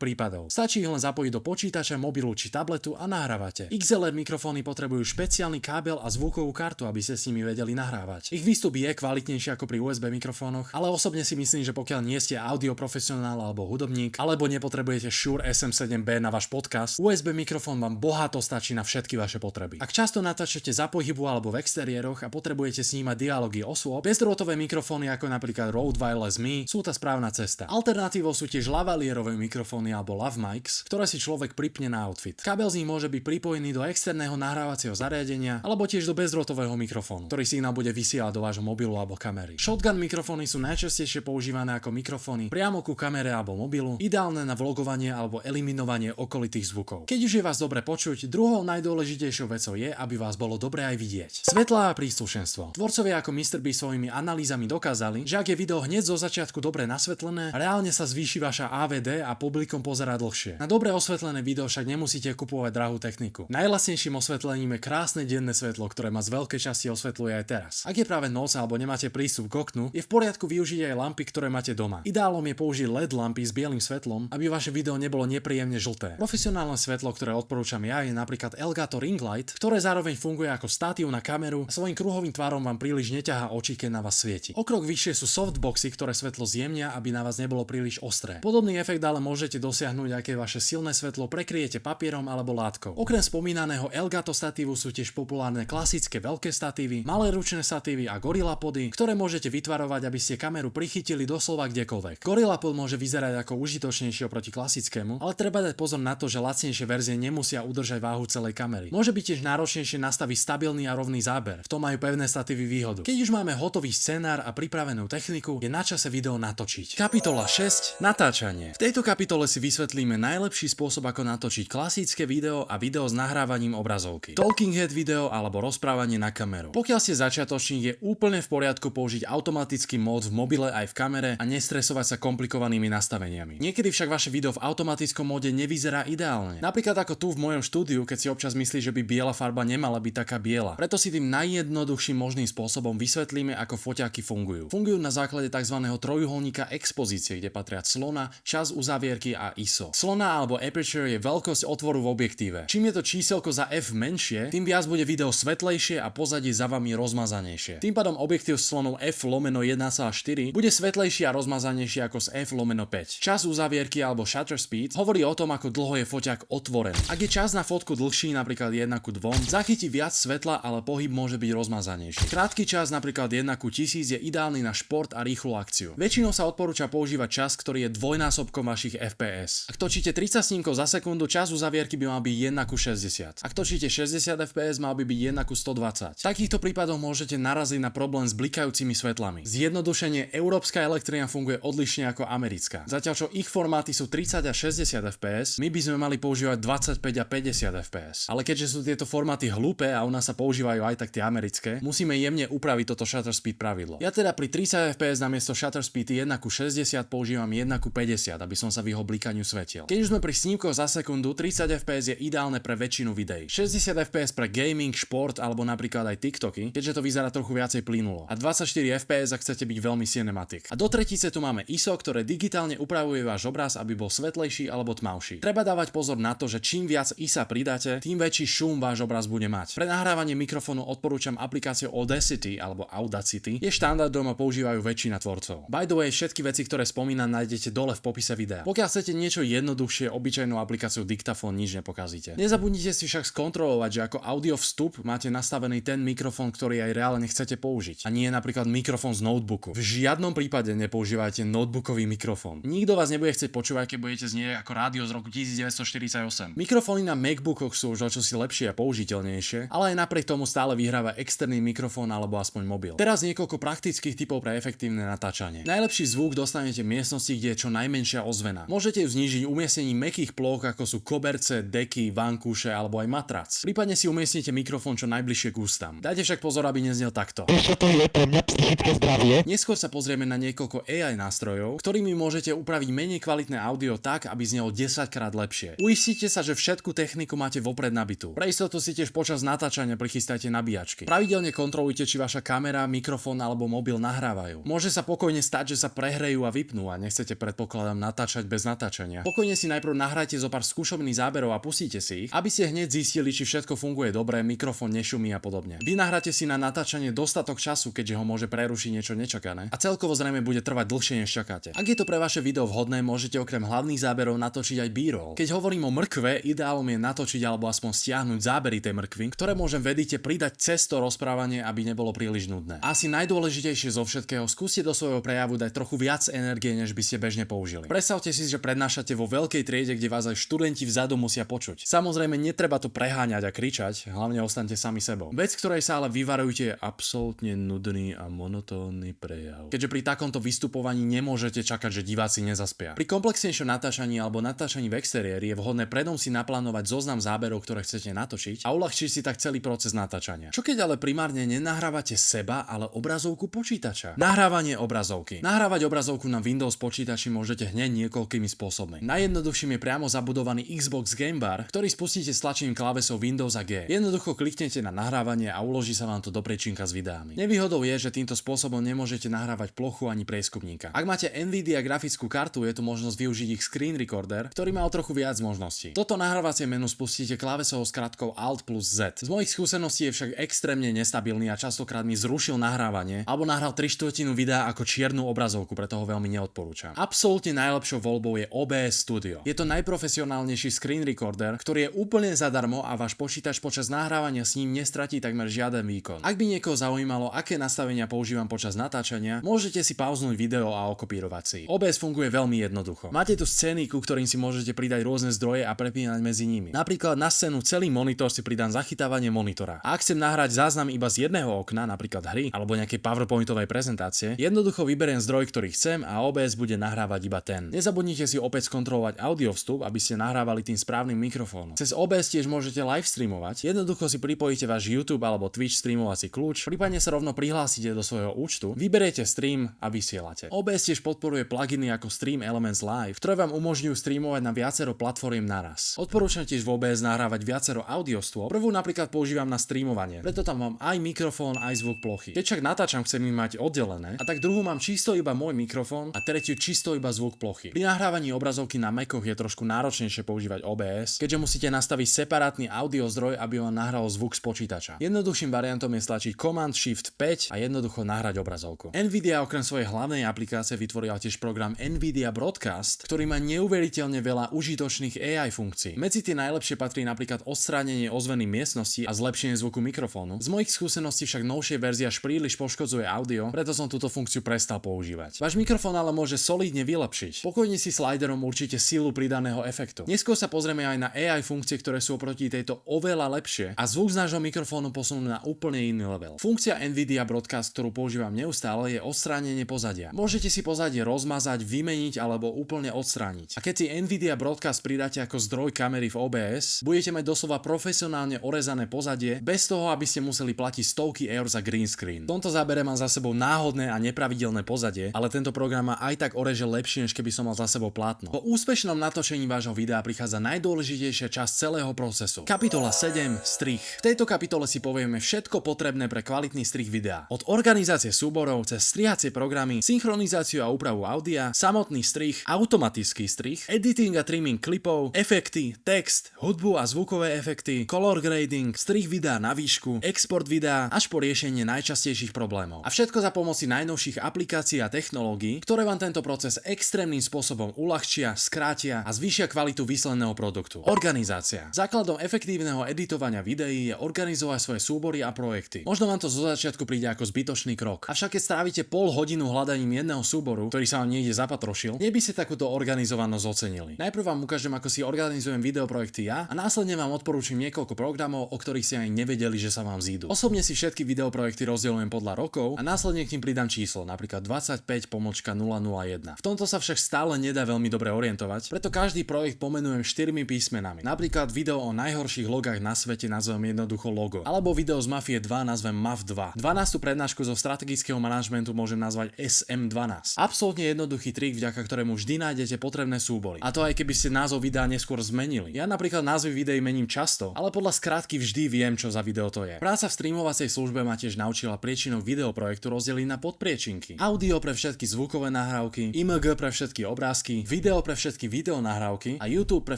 prípadov. Stačí ich len zapojiť do počítača, mobilu či tabletu a nahrávate. XLR mikrofóny potrebujú špeciálny kábel a zvukovú kartu, aby ste s nimi vedeli nahrávať. Ich výstup je kvalitnejší ako pri USB mikrofónoch, ale osobne si myslím, že pokiaľ nie ste audio profesionál alebo hudobník, alebo nepotrebujete Shure SM7B na váš podcast, USB mikrofón vám bohato stačí na všetky vaše potreby. Ak často natáčate za pohybu alebo v exteriéroch a potrebujete snímať dialógy osôb, bezdrôtové mikrofóny ako napríklad Rode Wireless Me sú tá správna cesta. Alternatívou sú tiež lavalierové mikrofóny alebo lav mics, ktoré si človek pripne na outfit. Kabel z nich môže byť pripojený do externého nahrávacieho zariadenia alebo tiež do bezdrôtového mikrofónu, ktorý signál bude vysielať do vášho mobilu alebo kamery. Shotgun mikrofóny sú najčastejšie používané ako mikrofóny priamo ku kamere alebo mobilu, ideálne na vlogovanie alebo eliminovanie okolitých zvukov. Keď už je vás dobre počuť, druhou najdôležitejšou vecou je, aby vás bolo dobre aj vidieť. Svetlá a príslušenstvo. Tvorcovia ako MrBeast svojimi analýzami dokázali, že ak je video hneď zo začiatku dobre nasvetlené, reálne sa zvýši vaša AVD a publikum pozerá dlhšie. Na dobre osvetlené video však nemusíte kupovať drahú techniku. Najlacnejším osvetlením je krásne denné svetlo, ktoré ma z veľkej časti osvetľuje aj teraz. Ak je práve noc alebo nemáte prístup k oknu, je v poriadku využiť aj lampy, ktoré máte doma. Ideálom je použiť LED lampy s bielým svetlom, aby vaše video nebolo nepríjemne žlté. Profesionálne svetlo, ktoré odporúčam ja, je napríklad Elgato Ring Light, ktoré zároveň funguje ako statív na kameru a svojím kruhovým tvarom vám príliš neťahá oči, keď na vás svieti. O krok vyššie sú softboxy, ktoré svetlo zjemnia, aby na vás nebolo príliš ostré. Podobný efekt ale môžete dosiahnuť, ak je vaše silné svetlo prekryjete papierom alebo látkou. Okrem spomínaného Elgato statívu sú tiež populárne klasické veľké statívy, malé ručné statívy a GorillaPody, ktoré môžete vytvarovať, aby ste kameru prichytili doslova kdekoľvek. GorillaPod môže vyzerať ako užitočnejšie oproti klasickému, ale treba dať pozor na to, že lacnejšie verzie nemusia udržať váhu celej kamery. Môže byť tiež náročnejšie nastaviť stabilný a rovný záber. V tom majú pevné statívy výhodu. Keď už máme hotový scenár a pripravenú techniku, je na čase video natočiť. Kapitola 6. Natáčanie. V tejto kapitole si vysvetlíme najlepší spôsob, ako natočiť klasické video a video s nahrávaním obrazovky. Talking head video alebo rozprávanie na kameru. Pokiaľ ste začiatočník, je úplne v poriadku použiť automatický mód v mobile aj v kamere a nestresovať sa komplikovanými nastaveniami. Niekedy však vaše video v automatickom móde nevyzerá ideálne. Napríklad ako tu v mojom štúdiu, keď si občas myslíš, myslí, že by biela farba nemala byť taká biela. Preto si tým najjednoduchším možným spôsobom vysvetlíme, ako foťáky fungujú. Fungujú na základe tzv. Trojuholníka expozície, kde patria clona, čas uzávierky a ISO. Clona alebo aperture je veľkosť otvoru v objektíve. Čím je to číselko za f menšie, tým viac bude video svetlejšie a pozadie za vami rozmazanejšie. Tým pádom objektív s clonou f/1,4 bude svetlejší a rozmazanejší ako z f/5. Čas uzávierky alebo shutter speed hovorí o tom, ako dlho je foťák otvorený. Ak je čas na fotku dlhší, napríklad 1:2, zachytí viac svetla, ale pohyb môže byť rozmazanejší. Krátky čas, napríklad 1:1000, je ideálny na šport a rýchlu akciu. Väčšinou sa odporúča používať čas, ktorý je dvojnásobkom vašich FPS. Ak točíte 30 snímkov za sekundu, čas uzávierky by mal byť 1:60. Ak točíte 60 fps, mal by byť 1:120. V takýchto prípadoch môžete naraziť na problém s blikajúcimi svetlami. Zjednodušenie, európska elektrina funguje odlišne ako americká. Zatiaľ čo ich formáty sú 30 a 60 fps, my by sme mali používať 25 a 50 fps. Ale keďže sú tieto formáty hlúpe a u nás sa používajú aj tak tie americké, musíme jemne upraviť toto shutter speed pravidlo. Ja teda pri 30 fps namiesto shutter speed 1:60 používam 1:50, aby som sa vyhol blikaniu svetiel. Keď už sme pri snímkoch za sekundu, 30 fps je ideálne pre väčšinu videí. 60 fps pre gaming, šport alebo napríklad aj TikToky, keďže to vyzerá trochu viacej plynulo. A 24 fps, ak chcete byť veľmi cinematic. A do tretice tu máme ISO, ktoré digitálne upravuje váš obraz, aby bol svetlejší alebo tmavší. Treba dávať pozor na to, že čím viac ISA pridáte, tým väčší šum váš obraz bude mať. Pre nahrávanie mikrofónu odporúčam aplikáciu Audacity alebo Audacity. Je štandardom a používajú väčšina tvorcov. By the way, všetky veci, ktoré spomínam, nájdete dole v popise videa. Pokiaľ chcete niečo jednoduchšie, obyčajnou aplikáciou diktafón nič nepokazíte. Nezabudnite si však skontrolovať, že ako audio vstup máte nastavený ten mikrofón, ktorý aj reálne chcete použiť. A nie napríklad mikrofón z notebooku. V žiadnom prípade nepoužívajte notebookový mikrofón. Nikto vás nebude chcieť počúvať, keď budete znieť ako rádio z roku 1948. Mikrofóny na MacBookoch sú už o čosi lepšie a použiteľnejšie, ale aj napriek tomu stále vyhráva externý mikrofón alebo aspoň mobil. Teraz niekoľko praktických tipov pre efektívne natáčanie. Najlepší zvuk dostanete v miestnosti, kde je čo najmenšia ozvena. Môžete ju znížiť umiestnením mäkkých plôch, ako sú koberce, deky, vankúše alebo aj matrac. Prípadne si umiestnite mikrofón čo najbližšie k ústam. Dajte však pozor, aby neznel takto. To je pre mňa psychické zdravie. Neskôr sa pozrieme na niekoľko AI nástrojov, ktorými môžete upraviť menej kvalitné audio tak, aby znelo 10 krát lepšie. Uistite sa, že všetku techniku máte vopred nabitú. Pre istotu si tiež počas natáčania prichystajte nabíjačky. Pravidelne kontrolujte, či vaša kamera, mikrofón alebo mobil nahrávajú. Môže sa pokojne stať, že sa prehrejú a vypnú a nechcete, predpokladám, natáčať bez natáčania. Pokojne si najprv nahrajte zo pár skúšobných záberov a pustíte si ich, aby ste hneď zistili, či všetko funguje dobre, mikrofón nešumí a podobne. Vy nahráte si na natáčanie dostatok času, keďže ho môže prerušiť niečo nečakané a celkovo zrejme bude trvať dlhšie než čakáte. Ak je to pre vaše video vhodné, môžete okrem hlavných záberov natočiť aj B-roll. Keď hovorím o mrkve, ideálom je natočiť alebo aspoň stiahnuť zábery tej mrkvy, ktoré môžem v edite pridať cez to rozprávanie, aby nebolo príliš nudné. Asi najdôležitejšie zo všetkého, skúste do svojho prejavu dať trochu viac energie, než by ste bežne použili. Predstavte si, že prednášate vo veľkej triede, kde vás aj študenti vzadu musia počuť. Samozrejme, netreba to preháňať a kričať, hlavne ostaňte sami sebou. Vec, ktorej sa ale vyvarujte, je absolútne nudný a monotónny prejav. Keďže pri takomto vystupovaní nemôžete čakať, že diváci nezaspia. Pri komplexnejšom natáčaní alebo natáčaní v exteriéri je vhodné predom si naplánovať zoznam záberov, ktoré chcete natočiť a uľahčiť si tak celý proces natáčania. Čo keď ale primárne nenahrávate seba, ale obrazovku počítača? Nahrávanie obrazovky. Nahrávať obrazovku na Windows počítači môžete hneď niekoľkými spôsobmi. Najjednoduchším je priamo zabudovaný Xbox Game Bar, ktorý spustíte stlačením klávesou Windows a G. Jednoducho kliknete na nahrávanie a uloží sa vám to do prečínka s videami. Nevýhodou je, že týmto spôsobom nemôžete nahrávať plochu ani prieskupníka. Ak máte Nvidia grafickú kartu, je tu možnosť využiť ich screen recorder, ktorý má o trochu viac možností. Toto nahrávacie menu spustíte klávesou s krátkou Alt plus Z. Z mojich skúseností je však extrémne nestabilný a častokrát mi zrušil nahrávanie alebo nahral 3/4 videa ako čiernu obrazovku, preto ho veľmi neodporúčam. Absolútne najlepšou voľbou je OBS Studio. Je to najprofesionálnejší screen recorder, ktorý je úplne zadarmo a váš počítač počas nahrávania s ním nestratí takmer žiaden výkon. Ak by niekoho zaujímalo, aké nastavenia používam počas natáčania, môžete si pauznúť video a okopírovať si. OBS funguje veľmi jednoducho. Máte tu scény, ku ktorým si môžete pridať rôzne zdroje a prepínať medzi nimi. Napríklad na scénu celý monitor si pridám zachytávanie monitora. A ak chcem nahrať záznam iba z jedného okna, napríklad hry alebo nejakej PowerPointovej prezentácie, jednoducho vyberiem zdroj, ktorý chcem a OBS bude nahrávať iba ten. Nezabudnite si opäť skontrolovať audio vstup, aby ste nahrávali tým správnym mikrofónom. Cez OBS tiež môžete live streamovať. Jednoducho si pripojíte váš YouTube alebo Twitch streamovací kľúč, prípadne sa rovno prihlásite do svojho účtu, vyberiete stream a vysielate. OBS tiež podporuje pluginy ako Stream Elements Live, ktoré vám umožňujú streamovať na viacero platform naraz. Odporúčam tiež v OBS nahrávať viacero viacero audiostôp. Prvú napríklad používam na streamovanie, preto tam mám aj mikrofón, aj zvuk plochy. Keď však natáčam, chcem ich mať oddelené, a tak druhú mám čisto iba môj mikrofón a tretiu čisto iba zvuk plochy. Pri nahrávaní obrazovky na Macoch je trošku náročnejšie používať OBS, keďže musíte nastaviť separátny audiozdroj, aby vám nahral zvuk z počítača. Jednoduchším variantom je stlačiť Command Shift 5 a jednoducho nahrať obrazovku. Nvidia okrem svojej hlavnej aplikácie vytvorila tiež program Nvidia Broadcast, ktorý má neuveriteľne veľa užitočných AI funkcií. Medzi tie najlepšie patrí napríklad odstránenie ozvený miestnosti a zlepšenie zvuku mikrofónu. Z mojich skúseností však novšie verzia až príliš poškodzuje audio, preto som túto funkciu prestal používať. Váš mikrofón ale môže solidne vylepšiť. Pokojne si sliderom určite sílu pridaného efektu. Neskôr sa pozrieme aj na AI funkcie, ktoré sú oproti tejto oveľa lepšie a zvuk z nášho mikrofónu posunú na úplne iný level. Funkcia Nvidia Broadcast, ktorú používam neustále, je odstránenie pozadia. Môžete si pozadie rozmazať, vymeniť alebo úplne odstrániť. A keď si Nvidia Broadcast pridáte ako zdroj kamery v OBS, budete mať doslova profesionálne orezané pozadie bez toho, aby ste museli platiť stovky eur za green screen. V tomto zábere mám za sebou náhodné a nepravidelné pozadie, ale tento program ma aj tak oreže lepšie, než keby som mal za sebou plátno. Po úspešnom natočení vášho videa prichádza najdôležitejšia časť celého procesu. Kapitola 7. Strih. V tejto kapitole si povieme všetko potrebné pre kvalitný strih videa. Od organizácie súborov cez strihacie programy, synchronizáciu a úpravu audia, samotný strih, automatický strih, editing a trimming klipov, efekty, text, hudbu a zvukové efekty, color grading, strih videa na výšku, export videa až po riešenie najčastejších problémov. A všetko za pomoci najnovších aplikácií a technológií, ktoré vám tento proces extrémnym spôsobom uľahčia, skrátia a zvýšia kvalitu výsledného produktu. Organizácia. Základom efektívneho editovania videí je organizovať svoje súbory a projekty. Možno vám to zo začiatku príde ako zbytočný krok. Avšak keď strávite pol hodinu hľadaním jedného súboru, ktorý sa vám niekde zapatrošil, neby ste takúto organizovanosť ocenili. Najprv vám ukážem, ako si organizujem videoprojekty ja a následne vám odporúčim niekoľko programov, o ktorých ste ani nevedeli, že sa vám zídu. Osobne si všetky videoprojekty rozdeľujem podľa rokov a následne k nim pridám číslo, napríklad 25-001. V tomto sa však stále nedá veľmi dobre orientovať, preto každý projekt pomenujem 4 písmenami. Napríklad video o najhorších logách na svete nazvem jednoducho logo, alebo video z Mafie 2 nazvem MAF 2. 12. prednášku zo strategického manažmentu môžem nazvať SM12. Absolútne jednoduchý trik, vďaka ktorému vždy nájdete potrebné súbory. A to aj keby ste názov videa neskôr zmenili. Ja napríklad názvy videí mením často, ale podľa skratky vždy viem, čo za video to je. Práca v streamovacej službe ma tiež naučila priečinok videoprojektu rozdeliť na podpriečinky. Audio pre všetky zvukové nahrávky, IMG pre všetky obrázky, video pre všetky videonahrávky a YouTube pre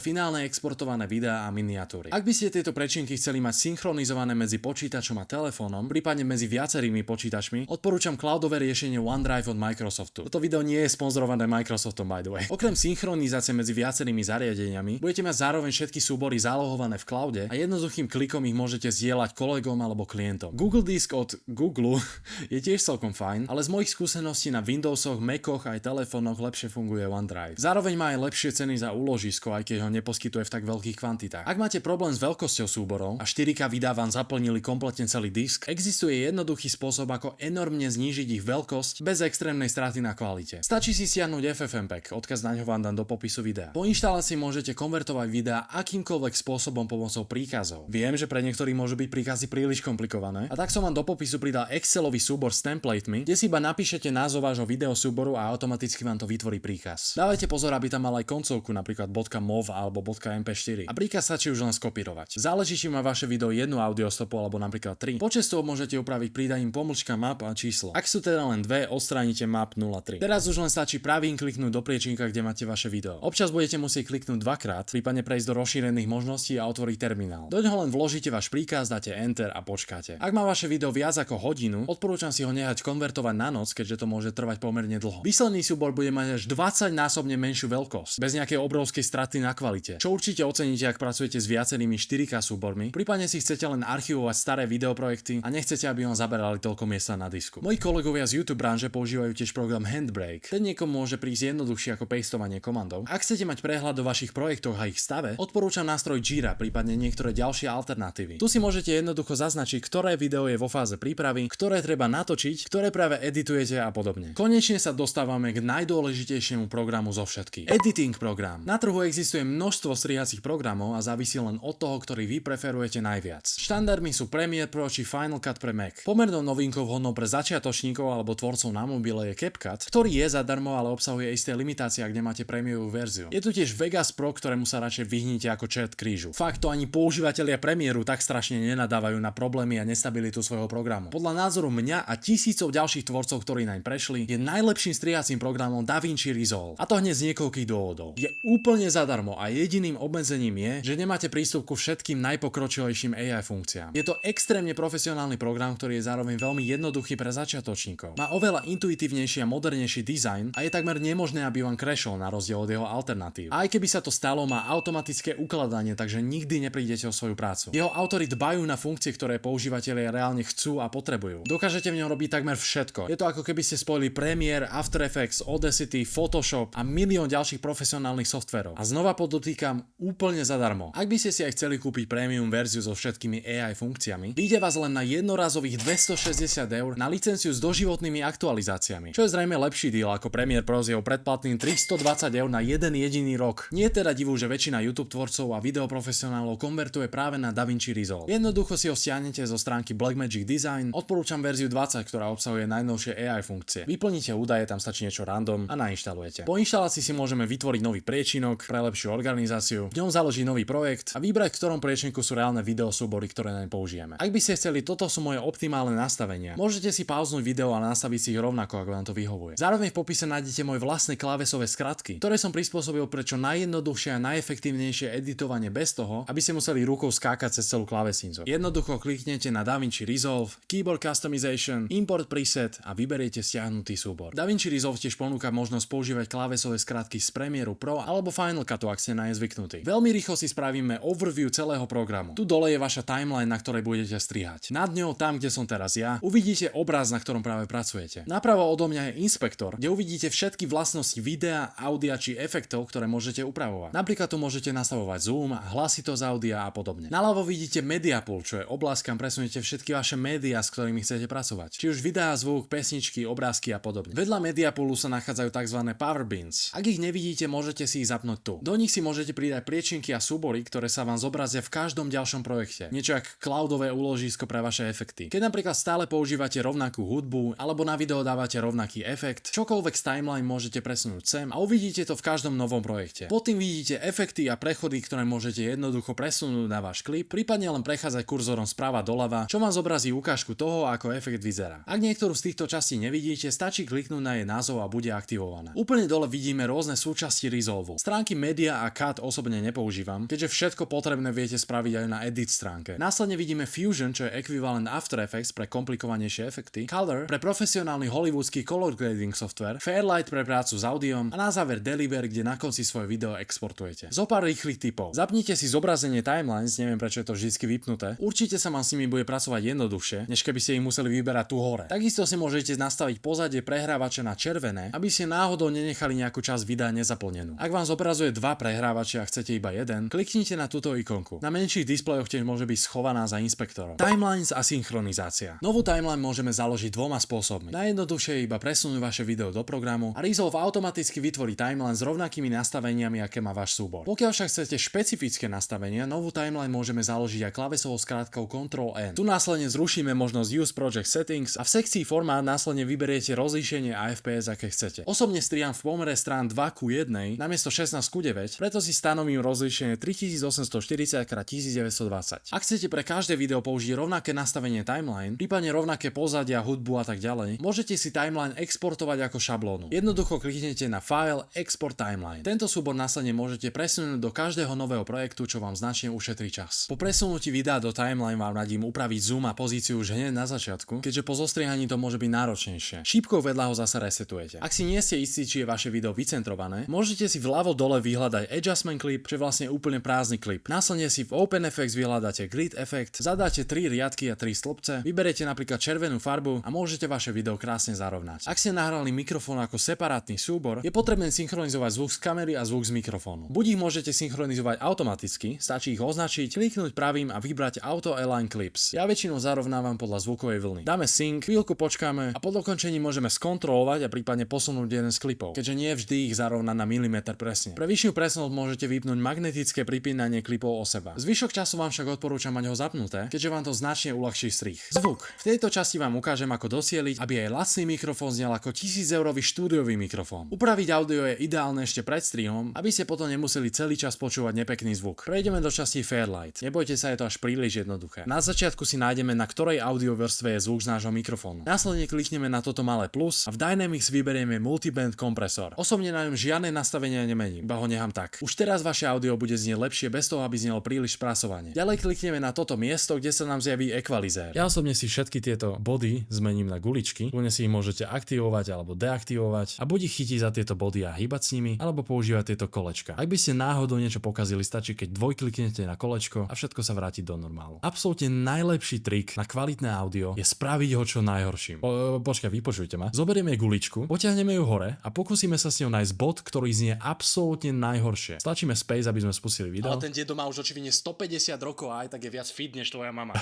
finálne exportované videá a miniatúry. Ak by ste tieto prečinky chceli mať synchronizované medzi počítačom a telefónom, prípadne medzi viacerými počítačmi, odporúčam cloudové riešenie OneDrive od Microsoftu. Toto video nie je sponzorované Microsoftom, by the way. Okrem synchronizácie medzi viacerými zariadeniami, budete mať zároveň všetky súbory zálohované v cloude a jednoduchým klikom ich môžete zdieľať kolegom alebo klientom. Google Disk od Google je tiež celkom fajn, ale z mojich skúseností na Windowsoch, Macoch aj telefónoch lepšie funguje OneDrive. Zároveň má aj lepšie ceny za úložisko, aj keď ho neposkytuje v tak veľkých kvantitách. Ak máte problém s veľkosťou súborov a 4K videá vám zaplnili kompletne celý disk, existuje jednoduchý spôsob, ako enormne znížiť ich veľkosť bez extrémnej straty na kvalite. Stačí si stiahnuť FFmpeg, odkaz na ňo vám dám do popisu videa. Po inštalácii môžete konvertovať videá akýmkoľvek spôsobom pomocou príkazov. Viem, že pre niektorých môžu byť príkazy príliš komplikované, a tak som vám do popisu pridal Excelový súbor s templatemi, kde si iba napíšete názov vášho videosúboru a automaticky vám to vytvorí príkaz. Dávajte pozor, aby tam mal aj koncovku, napríklad .mov alebo .mp4. A príkaz stačí už len skopírovať. Záleží, či má vaše video jednu audiostopu alebo napríklad 3. Počet stôp môžete upraviť pridaním pomlčka map a číslo. Ak sú teda len dve, odstránite map 03. Teraz už len stačí pravým kliknúť do priečinka, kde máte vaše video. Občas budete musieť kliknúť dvakrát, prípadne prejsť do rozšírených možností a otvoriť terminál. Doňho len vložíte váš príkaz, dáte enter a počkáte. Ak má vaše video viac ako hodinu, odporúčam si ho nehať konvertovať na noc, keďže to môže trvať pomerne dlho. Výsledný súbor bude mať až 20-násobne menšiu veľkosť, bez nejakej obrovskej straty na kvalite. Čo určite oceníte, ak pracujete s viacerými 4K súbormi, prípadne si chcete len archivovať staré videoprojekty a nechcete, aby vám zaberali toľko miesta na disku. Moji kolegovia z YouTube branže používajú tiež program Handbrake. Ten niekomu môže prísť jednoduchšie ako pastovanie komandov. Ak chcete mať prehľad o vašich projektoch a ich stave, odporúčam nástroj Jira, prípadne niektoré ďalšie alternatívy. Tu si môžete jednoducho zaznačiť, ktoré video je vo fáze prípravy, ktoré treba natočiť, ktoré práve editujete a podobne. Konečne sa dostávame k najdôležitejšiemu programu zo všetkých. Editing program. Na trhu existuje množstvo strihacích programov a závisí len od toho, ktorý vy preferujete najviac. Štandardmi sú Premiere Pro či Final Cut pre Mac. Pomernou novinkou vhodnou pre začiatočníkov alebo tvorcov na mobile je CapCut, ktorý je zadarmo, ale obsahuje isté limitácie, ak nemáte prémiovú verziu. Je tu tiež Vegas Pro, ktorému sa radšej vyhnite ako čert krížu. Fakt to ani používatelia Premiéru tak strašne nenadávajú na problémy a nestabilitu svojho programu. Podľa názoru mňa a tisícov ďalších tvorcov, ktorí naň prešli, je najlepším striehacím programom DaVinci Resolve. A to hneď z niekoľkých dôvodov. Je úplne zadarmo a jediným obmedzením je, že nemáte prístup ku všetkým najpokročilejším AI funkciám. Je to extrémne profesionálny program, ktorý je zároveň veľmi jednoduchý pre začiatočníkov. Má oveľa intuitívnejší a modernejší dizajn a je takmer nemožné, aby vám crashol na rozdiel od jeho alternatív. A aj keby sa to stalo, má automatické ukladanie, takže nikdy neprídete o svoju prácu. Jeho autori dbajú na funkcie, ktoré používatelia reálne chcú a potrebujú. Dokážete v ňom robiť takmer všetko. Je to ako keby ste spojili Premiere, After Effects, Audacity, Photoshop a milión ďalších profesionálnych softverov. A znova podotýkam, úplne zadarmo. Ak by ste si aj chceli kúpiť premium verziu so všetkými AI funkciami, vyjde vás len na jednorazových 260 € na licenciu s doživotnými aktualizáciami. Čo je zrejme lepší deal ako Premiere Pro s jeho predplatným 320 € na jeden jediný rok. Nie je teda divu, že väčšina YouTube tvorcov a videoprofesionálov konvertuje práve na DaVinci Resolve. Jednoducho si ho stiahnete zo stránky Blackmagic Design, odporúčam verziu 20, ktorá obsahuje najnovšie AI funkcie. Vyplníte údaje, tam stačí niečo random a nainštalujete. Po inštalácii si môžeme vytvoriť nový priečinok pre lepšiu organizáciu, v ňom založiť nový projekt a vybrať, v ktorom priečinku sú reálne videosúbory, ktoré naň použijeme. Ak by ste chceli, toto sú moje optimálne nastavenia. Môžete si pauznúť video a nastaviť si ich rovnako, ako vám to vyhovuje. Zároveň v popise nájdete moje vlastné klávesové skratky, ktoré som prispôsobil pre čo najjednoduchšie a najefektívnejšie editovanie bez toho, aby ste museli rukou skákať cez celú klávesnicu. Jednoducho kliknete na DaVinci Resolve, Keyboard Customization, Import Preset a vyberiete stiahnutý súbor. DaVinci Resolve tiež ponúka možnosť používať klávesové skratky z Premiéru Pro alebo Final Cutu, ak ste na ne zvyknutí. Veľmi rýchlo si spravíme overview celého programu. Tu dole je vaša timeline, na ktorej budete strihať. Nad ňou, tam kde som teraz ja, uvidíte obraz, na ktorom práve pracujete. Napravo odo mňa je inspektor, kde uvidíte všetky vlastnosti videa, audia či efektov, ktoré môžete upravovať. Napríklad tu môžete nastavovať zoom, hlasitosť audia a podobne. Naľavo vidíte Media Pool, čo je oblasť, kam presuniete všetky vaše médiá, s ktorými chcete pracovať. Či už videá, zvuk, pesničky, obrázky a podobne. Vedľa Media Poolu sa nachádzajú tzv. Power Bins. Ak ich nevidíte, môžete si ich zapnúť tu. Do nich si môžete pridať priečinky a súbory, ktoré sa vám zobrazia v každom ďalšom projekte. Niečo ako cloudové úložisko pre vaše efekty. Keď napríklad stále používate rovnakú hudbu alebo na video dávate rovnaký efekt, čokoľvek z timeline môžete presunúť sem a uvidíte to v každom novom projekte. Pod tým vidíte efekty a prechody, ktoré môžete jednoducho presunúť na váš klip, prípadne len prechádzať kurzorom sprava doľava, čo vám zobrazí ukážku toho, ako efekt vyzerá. Ak niektorú z týchto častí nevidíte, stačí kliknúť na jej názov a bude aktivovaná. Úplne dole vidíme rôzne súčasti Resolve. Stránky Media a Cut osobne nepoužívam, keďže všetko potrebné viete spraviť aj na edit stránke. Následne vidíme Fusion, čo je ekvivalent After Effects pre komplikovanejšie efekty, Color pre profesionálny hollywoodský color grading software, Fairlight pre prácu s audiom a na záver Deliver, kde na konci svoje video exportujete. Zopár rýchlych tipov. Zapnite si zobrazenie timelines, neviem prečo je to vždy vypnuté. Určite sa vám s nimi bude pracovať jednoduchšie, než keby ste ich museli vyberať tu hore. Takisto si môžete nastaviť pozadie prehrávača na červené, aby ste náhodou nenechali nejakú časť videa nezaplnenú. Ak vám zobrazuje dva prehrávače a chcete iba jeden, kliknite na túto ikonku. Na menších displejoch tiež môže byť schovaná za inspektorom. Timelines a synchronizácia. Novú timeline môžeme založiť dvoma spôsobmi. Najjednoduchšie je iba presunúť vaše video do programu a Resolve automaticky vytvorí timeline s rovnakými nastaveniami, aké má váš súbor. Pokiaľ však chcete špecifické nastavenia, novú timeline môžeme založiť aj klávesovou skrátkou Ctrl+N. Tu následne zrušíme možnosť Use Project Settings a v sekcii Formát následne vyberiete rozlíšenie a FPS, aké chcete. Osobne striham v pomere strán 2:1 namiesto 16:9, preto si stanovím rozlíšenie 3840x1920. Ak chcete pre každé video použiť rovnaké nastavenie timeline, prípadne rovnaké pozadia, hudbu a tak ďalej, môžete si timeline exportovať ako šablónu. Jednoducho kliknete na File, Export Timeline. Tento súbor následne môžete presunúť do každého nového projektu, čo vám značne ušetrí čas. Po presunutí videa do timeline vám radím upraviť zoom a pozíciu už hneď na začiatku, keďže po zostriehaní to môže byť náročnejšie. Šípkou vedľa ho zase resetujete. Ak si nie ste istí, či je vaše video vycentrované, môžete si vľavo dole vyhľadať Adjustment Clip, čo je vlastne úplne prázdny klip. Následne si v OpenFX vyhľadáte Grid Effect, zadáte 3 riadky a 3 stĺpce, vyberiete napríklad červenú farbu a môžete vaše video krásne zarovnať. Ak ste nahrali mikrofón ako separátny súbor, je potrebné synchronizovať zvuk z kamery a zvuk z mikrofónu. Buď ich môžete synchronizovať automaticky, stačí ich označiť, kliknúť pravým a vybrať Auto Align Clips. Ja väčšinou zarovnávam podľa zvukovej vlny. Dáme sync, chvíľku počkáme a po dokončení môžeme skontrolovať a prípadne posunúť jeden z klipov, keďže nie vždy ich zarovná na milimeter presne. Pre vyššiu presnosť môžete vypnúť magnetické pripínanie klipov o seba. Zvyšok času vám však odporúčam mať ho zapnuté, keďže vám to značne uľahčí strih. Zvuk. V tejto časti vám ukážem, ako dosieliť, aby aj lacný mikrofón znel ako 1000-eurový štúdiový mikrofón. Upraviť audio je ideálne ešte pred strihom, aby ste potom nemuseli celý čas počúvať nepekný zvuk. Prejdeme Prejdeme do časti Fairlight. Nebojte sa, je to až príliš jednoduché. Na začiatku si nájdeme, na ktorej audiovrstve je zvuk z nášho mikrofónu. Následne klikneme na toto malé plus a v Dynamics vyberieme multiband kompresor. Osobne na ňom žiadne nastavenia nemením, iba ho nechám tak. Už teraz vaše audio bude znieť lepšie bez toho, aby znelo príliš spracovanie. Ďalej klikneme na toto miesto, kde sa nám zjaví equalizer. Ja osobne si všetky tieto body zmením na guličky. Kľudne si ich môžete aktivovať alebo deaktivovať a buď ich chytí za tieto body a hýbať s nimi, alebo používať tieto kolečka. Ak by ste náhodou niečo pokazili, stačí keď dvojkliknete na kolečko a všetko sa vráti do normálu. Absolútne najlepší trik na kvalitné audio je spraviť ho čo najhorším. Počkaj, vypočujte ma. Zoberieme guličku, potiahneme ju hore a pokúsime sa s ňou nájsť bod, ktorý znie absolútne najhoršie. Stlačíme space, aby sme spustili video. Ale ten dedo má už očividne 150 rokov a aj tak je viac fit než tvoja mama.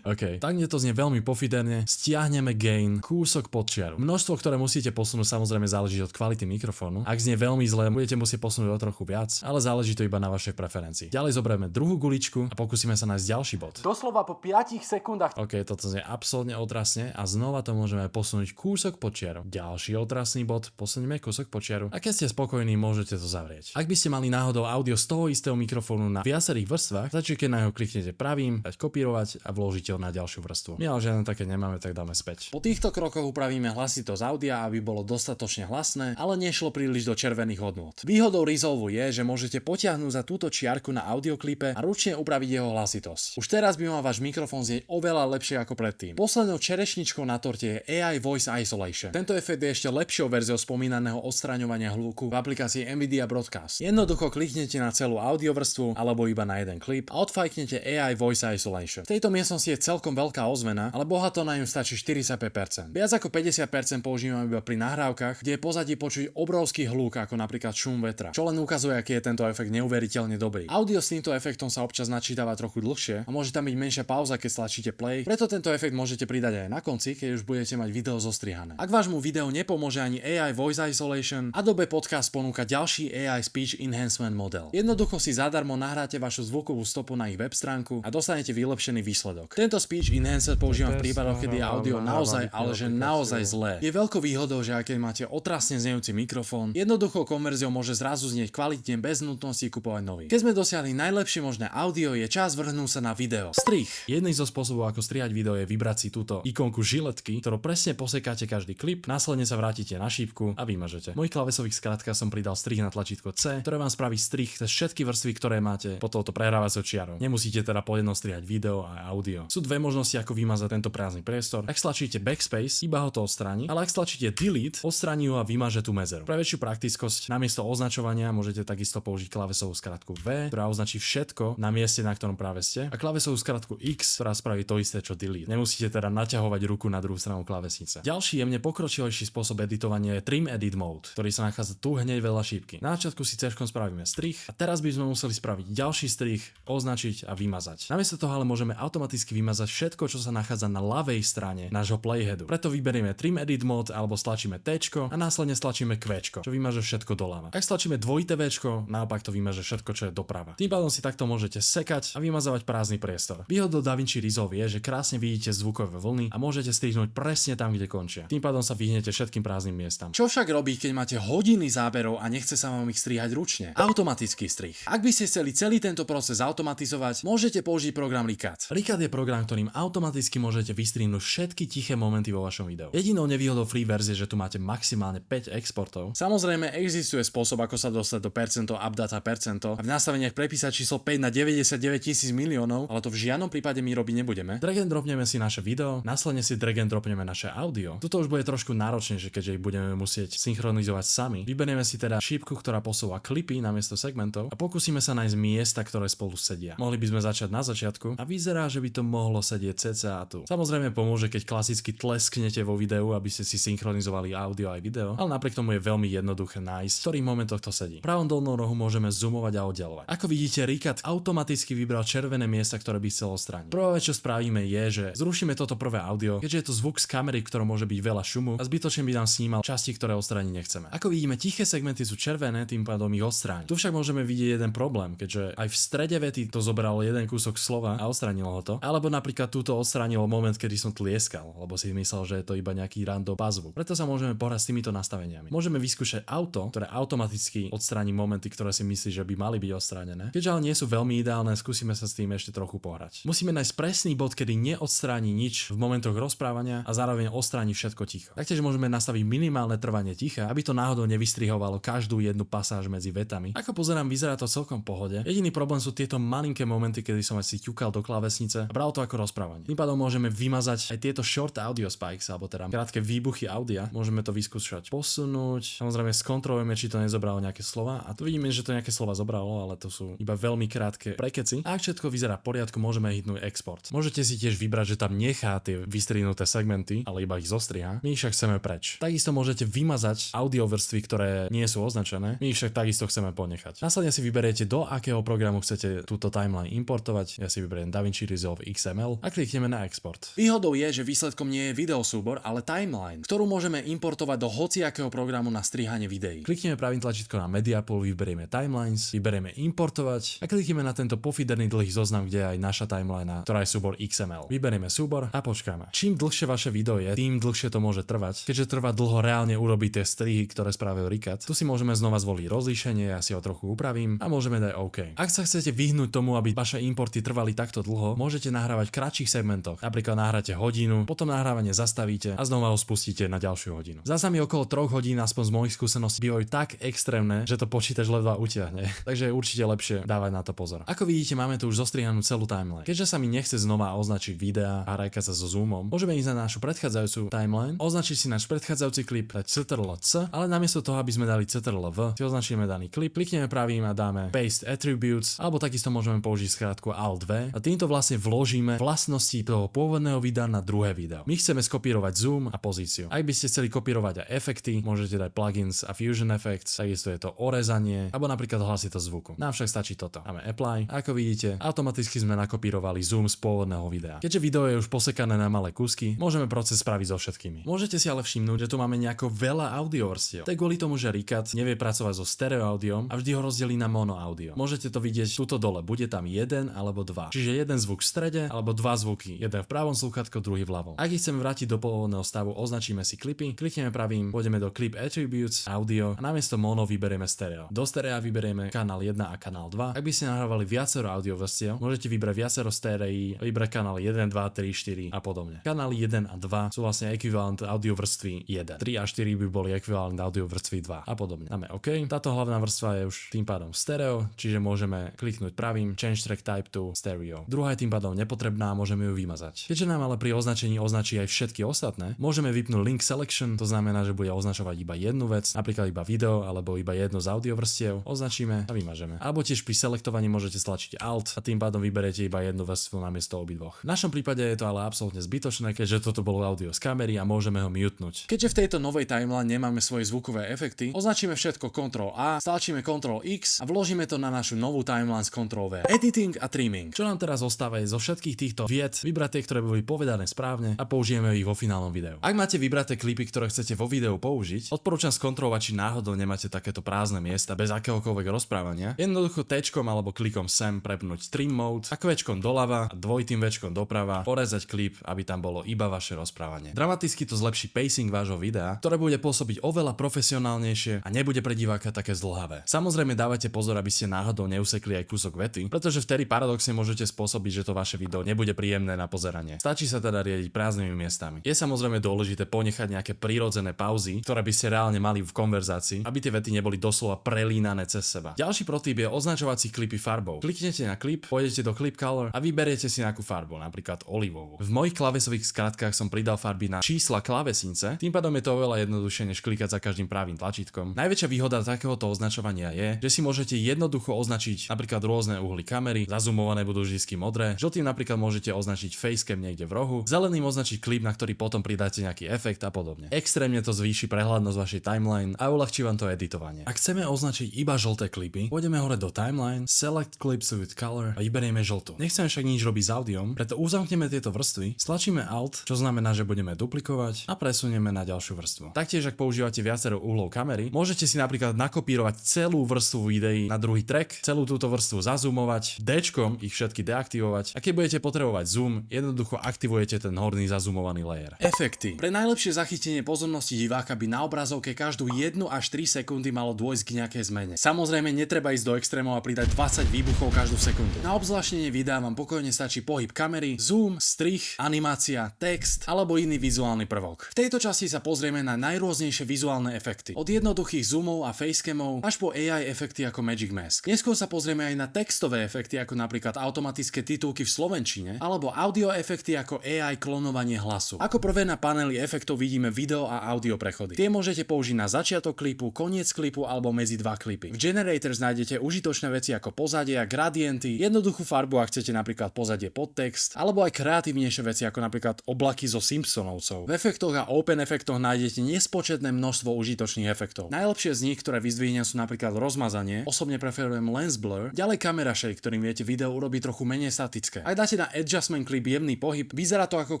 OK. Tak to znie veľmi pofiderne. Stiahneme gain, kúsok pod čiaru. Množstvo, ktoré musíte posunúť, samozrejme záleží od kvality mikrofónu. Ak znie veľmi zle, budete musieť posunúť o trochu viac, ale záleží to iba na vašej preferencii. Ďalej zoberieme druhú guličku a pokúsime sa nájsť ďalší bod. Doslova po 5 sekundách. OK, toto znie absolútne otrasne a znova to môžeme posunúť kúsok pod čiaru. Ďalší otrasný bod, posunieme kúsok pod čiaru. A keď ste spokojní, môžete to zavrieť. Ak by ste mali náhodou audio z toho istého mikrofónu na viacerých vrstvách, stačí keď na neho kliknete pravým, dať kopírovať a vložíte ho na ďalšiu vrstvu. My ale žiadne také nemáme, tak dáme späť. Po týchto krokoch upravíme hlasitosť audia, aby bolo dostatočne hlasné, ale nešlo príliš do červených hodnôt. Výhodou Resolve je, že môžete potiahnuť za túto čiarku na audioklipe a ručne upraviť jeho hlasitosť. Už teraz by mal váš mikrofón znieť oveľa lepšie ako predtým. Poslednou čerešničkou na torte je AI Voice Isolation. Tento efekt je ešte lepšou verziou spomínaného odstraňovania hluku v aplikácii Nvidia Broadcast. Jednoducho kliknete na celú audiovrstvu alebo iba na jeden klip a odfajknete AI Voice Isolation. V tejto miestnosti je celkom veľká ozvena, ale bohato na ňu stačí 45%. Viac ako 50% používam iba pri nahrávkach, kde je pozadí počuť obrovský hluk ako napríklad šum vetra, čo len ukazuje, aký je tento efekt neuveriteľne dobrý. Audio s týmto efektom sa občas načítava trochu dlhšie a môže tam byť menšia pauza, keď stlačíte play, preto tento efekt môžete pridať aj na konci, keď už budete mať video zostrihané. Ak vášmu videu nepomôže ani AI Voice Isolation, Adobe Podcast ponúka ďalší AI Speech Enhancement model. Jednoducho si zadarmo nahráte vašu zvukovú stopu na ich web stránku a dostanete vylepšený výsledok. Tento Speech Enhancer používam v prípadoch, kedy je audio naozaj, ale že naozaj zlé. Je veľkou výhodou, že aj keď máte otrasne znejúci mikrofón, jednoduchou konverziou môže zrazu znieť kvalitne bez nutnosti kupovať nový. Keď sme dosiahli najlepšie možné audio, je čas vrhnúť sa na video. Strih. Jedný zo spôsobov, ako strihať video, je vybrať si túto ikonku žiletky, ktorú presne posekáte každý klip, následne sa vrátite na šípku a vymažete. V mojich klávesových skratkách som pridal strih na tlačítko C, ktoré vám spraví strih cez všetky vrstvy, ktoré máte pod touto prehrávacou čiarou. Nemusíte teda po jednom strihať video a audio. Sú dve možnosti, ako vymazať tento prázdny priestor. Ak stlačíte backspace, iba ho to odstráni, ale ak stlačíte delete, odstráni ho a vymaže tú medzeru. Pre väčšiu praktickosť namiesto označovania môžete takisto použiť klávesovú skratku V, ktorá označí všetko na mieste, na ktorom práve ste, a klávesovú skratku X, ktorá spraví to isté čo delete. Nemusíte teda naťahovať ruku na druhú stranu klávesnice. Ďalší jemne pokročilejší spôsob editovania je Trim Edit Mode, ktorý sa nachádza tu hneď vedľa šípky. Na začiatku si C-škom spravíme strih a teraz by sme museli spraviť ďalší strih, označiť a vymazať. Namiesto toho ale môžeme automaticky vymazať všetko, čo sa nachádza na ľavej strane nášho playheadu. Preto vyberieme Trim Edit Mode alebo stlačíme T a následne stlačíme Q, čo vymaže všetko doľava. Ak stlačíme dvojité V, naopak to vymaže všetko, čo je doprava. Tým pádom si takto môžete sekať a vymazávať prázdny priestor. Výhodou DaVinci Resolve je, že krásne vidíte zvukové vlny a môžete strihnúť presne tam, kde končia. Tým pádom sa vyhnete všetkým prázdnym miestam. Čo však robí, keď máte hodiny záberov a nechce sa vám ich strihať ručne? Automatický strih. Ak by ste chceli celý tento proces automatizovať, môžete použiť program Ricat. Ricat je program, ktorým automaticky môžete vystrihnúť všetky tiché momenty vo vašom videu. Jedinou nevýhodou free verzie je, že tu máte maximálne 5 exportov. Samozrejme existuje spôsob, ako sa dostať do percento, updata percento a v nastaveniach prepísať číslo 5 na 99 000 miliónov, ale to v žiadnom prípade my robiť nebudeme. Drag and dropneme si naše video, následne si drag and dropneme naše audio. Tuto už bude trošku náročnejšie, keďže ich budeme musieť synchronizovať sami. Vyberieme si teda šípku, ktorá posúva klipy namiesto segmentov a pokúsime sa nájsť miesta, ktoré spolu sedia. Mohli by sme začať na začiatku a vyzerá, že by to mohlo sedieť cca tu. Samozrejme pomôže, keď klasicky tlesknete vo videu, aby ste si synchronizovali audio aj video, ale napriek tomu je veľmi jednoduché nájsť, v ktorých momentoch to sedí. V pravom dolnom rohu môžeme zoomovať a oddelovať. Ako vidíte, Ricat automaticky vybral červené miesta, ktoré by chcel odstrániť. Prvá vec, čo spravíme, je, že zrušíme toto prvé audio, keďže je to zvuk z kamery, v ktorom môže byť veľa šumu a zbytočne by nám snímal časti, ktoré odstrániť nechceme. Ako vidíme, tiché segmenty sú červené, tým pádom ich odstrániť. Tu však môžeme vidieť jeden problém, keďže aj v strede vety to zobralo jeden kúsok slova a odstránilo ho to, alebo napríklad túto odstránilo moment, kedy som tlieskal, lebo si myslel, že je to iba nejaký random pazvuk. Preto sa môžeme pohrať s týmito nastaveniami. Môžeme vyskúšať auto, ktoré automaticky odstráni momenty, ktoré si myslí, že by mali byť odstránené. naladené. Keďže ale nie sú veľmi ideálne, skúsime sa s tým ešte trochu pohrať. Musíme nájsť presný bod, kedy neodstráni nič v momentoch rozprávania a zároveň odstráni všetko ticho. Taktiež môžeme nastaviť minimálne trvanie ticha, aby to náhodou nevystrihovalo každú jednu pasáž medzi vetami. Ako pozerám, vyzerá to celkom v pohode. Jediný problém sú tieto malinké momenty, kedy som asi ťukal do klávesnice a bral to ako rozprávanie. Tým pádom môžeme vymazať aj tieto short audio spikes, alebo teda krátke výbuchy audia. Môžeme to vyskúšať posunúť. Samozrejme skontrolujeme, či to nezobralo nejaké slova. A tu vidíme, že to nejaké slova zobralo, ale to sú iba veľmi krátke prekeci. A ak všetko vyzerá v poriadku, môžeme hitnúť export. Môžete si tiež vybrať, že tam nechá tie vystrihnuté segmenty, ale iba ich zostriha. My ich však chceme preč. Takisto môžete vymazať audio vrstvy, ktoré nie sú označené. My ich však takisto chceme ponechať. Následne si vyberiete, do akého programu chcete túto timeline importovať. Ja si vyberiem DaVinci Resolve XML a klikneme na export. Výhodou je, že výsledkom nie je videosúbor, ale timeline, ktorú môžeme importovať do hociakého programu na strihanie videí. Klikneme pravým tlačítkom na Media Pool, vyberieme Timelines, vyberieme Importovať a klikneme na tento pofidérny dlhý zoznam, kde je aj naša timeline, ktorá je súbor XML. Vyberieme súbor a počkáme. Čím dlhšie vaše video je, tým dlhšie to môže trvať. Keďže trvá dlho reálne urobiť tie strihy, ktoré spravil Rikat, tu si môžeme znova zvoliť rozlíšenie, ja si ho trochu upravím a môžeme dať OK. Ak sa chcete vyhnúť tomu, aby vaše importy trvali takto dlho, môžete nahrávať v kratších segmentoch. Napríklad nahráte hodinu, potom nahrávanie zastavíte a znova ho spustíte na ďalšiu hodinu. Zasa mi okolo 3 hodín, aspoň z mojich skúseností, bývajú tak extrémne, že to počítač ledva utiahne. Takže je určite lepšie dávať na to pozor. Ako vidíte, máme tu už zostrihanú celú timeline. Keďže sa mi nechce znova označiť videá a hrajkať sa so zoomom, môžeme ísť na našu predchádzajúcu timeline, označiť si náš predchádzajúci klip, dať Ctrl+C, ale namiesto toho, aby sme dali Ctrl+V, si označíme daný klip, klikneme pravým a dáme Paste Attributes, alebo takisto môžeme použiť skrátku Alt+V a týmto vlastne vložíme vlastnosti toho pôvodného videa na druhé video. My chceme skopírovať zoom a pozíciu. Ak by ste chceli kopírovať aj efekty, môžete dať plugins a Fusion Effects, takisto je to orezanie, alebo napríklad hlasitosť zvuku. Nám však stačí toto. Dáme Apply. A ako vidíte, automaticky sme nakopírovali zoom z pôvodného videa. Keďže video je už posekané na malé kúsky, môžeme proces spraviť so všetkými. Môžete si ale všimnúť, že tu máme nejako veľa audiovrstiev. To je kvôli tomu, že Rikat nevie pracovať so stereo audiom a vždy ho rozdelí na mono audio. Môžete to vidieť tuto dole, bude tam jeden alebo dva. Čiže jeden zvuk v strede alebo dva zvuky, jeden v pravom slúchadku, druhý v ľavom. Ak ich chceme vrátiť do pôvodného stavu, označíme si klipy, klikneme pravým, pôjdeme do Clip Attributes, Audio a namiesto mono vyberieme stereo. Do stereo vyberieme kanál 1 a kanál 2. Ak by ste nahrávali viacero audio vrstiev, môžete vybrať viacero stéreí, vybrať kanál 1, 2, 3, 4 a podobne. Kanály 1 a 2 sú vlastne ekvivalent audio vrstvy 1. 3 a 4 by boli ekvivalent audio vrstvy 2 a podobne. Dáme OK. Táto hlavná vrstva je už tým pádom stereo, čiže môžeme kliknúť pravým Change Track Type to Stereo. Druhá je tým pádom nepotrebná, môžeme ju vymazať. Keďže nám ale pri označení označí aj všetky ostatné, môžeme vypnúť Link Selection, to znamená, že bude označovať iba jednu vec, napríklad iba video alebo iba jedno z audio vrstiev, označíme a vymažeme. Alebo tiež pri selektovaní môžete stlačiť Alt a tým pádom vyberiete iba jednu vrstvu namiesto obidvoch. V našom prípade je to ale absolútne zbytočné, keďže toto bolo audio z kamery a môžeme ho mutenúť. Keďže v tejto novej timeline nemáme svoje zvukové efekty, označíme všetko Ctrl A, stlačíme Ctrl X a vložíme to na našu novú timeline s Ctrl V. Editing a trimming. Čo nám teraz zostáva je zo všetkých týchto vied vybrať tie, ktoré boli povedané správne a použijeme ich vo finálnom videu. Ak máte vybraté klipy, ktoré chcete vo videu použiť, odporúčam skontrolovať, či náhodou nemáte takéto prázdne miesta bez akéhokoľvek rozprávania. Jednoducho T-čkom alebo klikom sem prepnúť trim mode a Q-čkom doľava a dvojitým V-čkom doprava porezať klip, aby tam bolo iba vaše rozprávanie. Dramaticky to zlepší pacing vášho videa, ktoré bude pôsobiť oveľa profesionálnejšie a nebude pre diváka také zdĺhavé. Samozrejme dávajte pozor, aby ste náhodou neusekli aj kúsok vety, pretože vtedy paradoxne môžete spôsobiť, že to vaše video nebude príjemné na pozeranie. Stačí sa teda riadiť prázdnymi miestami. Je samozrejme dôležité ponechať nejaké prírodzené pauzy, ktoré by ste reálne mali v konverzácii, aby tie vety neboli doslova prelínané cez seba. Ďalší protip je označovať si klipy farbou. Kliknete na klip, pôjdete do Clip Color a vyberiete si nejakú farbu, napríklad olivovú. V mojich klávesových skratkách som pridal farby na čísla klávesnice, tým pádom je to oveľa jednoduchšie než klikať za každým pravým tlačítkom. Najväčšia výhoda takéhoto označovania je, že si môžete jednoducho označiť napríklad rôzne uhly kamery, zazumované budú vždy modré, žltým napríklad môžete označiť facecam niekde v rohu, zeleným označiť klip, na ktorý potom pridáte nejaký efekt a podobne. Extrémne to zvýši prehľadnosť vašej timeline a uľahčí vám to editovanie. Ak chceme označiť iba žlté klipy, pôjdeme hore do timeline, select clips with color a vyberieme žltú. Nechceme však nič robiť s audiom, preto uzamkneme tieto vrstvy, stlačíme Alt, čo znamená, že budeme duplikovať a presunieme na ďalšiu vrstvu. Taktiež ak používate viacero uhlov kamery, môžete si napríklad nakopírovať celú vrstvu videí na druhý track, celú túto vrstvu zazoomovať, D-čkom ich všetky deaktivovať a keď budete potrebovať zoom, jednoducho aktivujete ten horný zazumovaný layer. Efekty. Pre najlepšie zachytenie pozornosti diváka by na obrazovke každú 1 až 3 sekundy malo dôjsť k nejakej zmene. Samozrejme netreba ísť do extrémov a pridať 20 výbuchov každú sekundu. Na obzvláštnenie videa vám pokojne stačí pohyb kamery, zoom, strih, animácia, text alebo iný vizuálny prvok. V tejto časti sa pozrieme na najrôznejšie vizuálne efekty. Od jednoduchých zoomov a facecamov až po AI efekty ako Magic Mask. Neskôr sa pozrieme aj na textové efekty ako napríklad automatické titulky v slovenčine alebo audio efekty ako AI klonovanie hlasu. Ako prvé na paneli efektov vidíme video a audio prechody. Tie môžete použiť na začiatok klipu, koniec klipu alebo medzi dva klipy. V Generators nájdete užitočné veci ako pozadia, gradienty, jednoduchú farbu, ak chcete napríklad pozadie podtext, alebo aj kreatívnejšie veci ako napríklad oblaky zo Simpsonovcov. V efektoch a open efektoch nájdete nespočetné množstvo užitočných efektov. Najlepšie z nich, ktoré vyzdvihnem, sú napríklad rozmazanie, osobne preferujem lens blur, ďalej camera shake, ktorým viete video urobiť trochu menej statické. Aj dáte na adjustment clip jemný pohyb, vyzerá to ako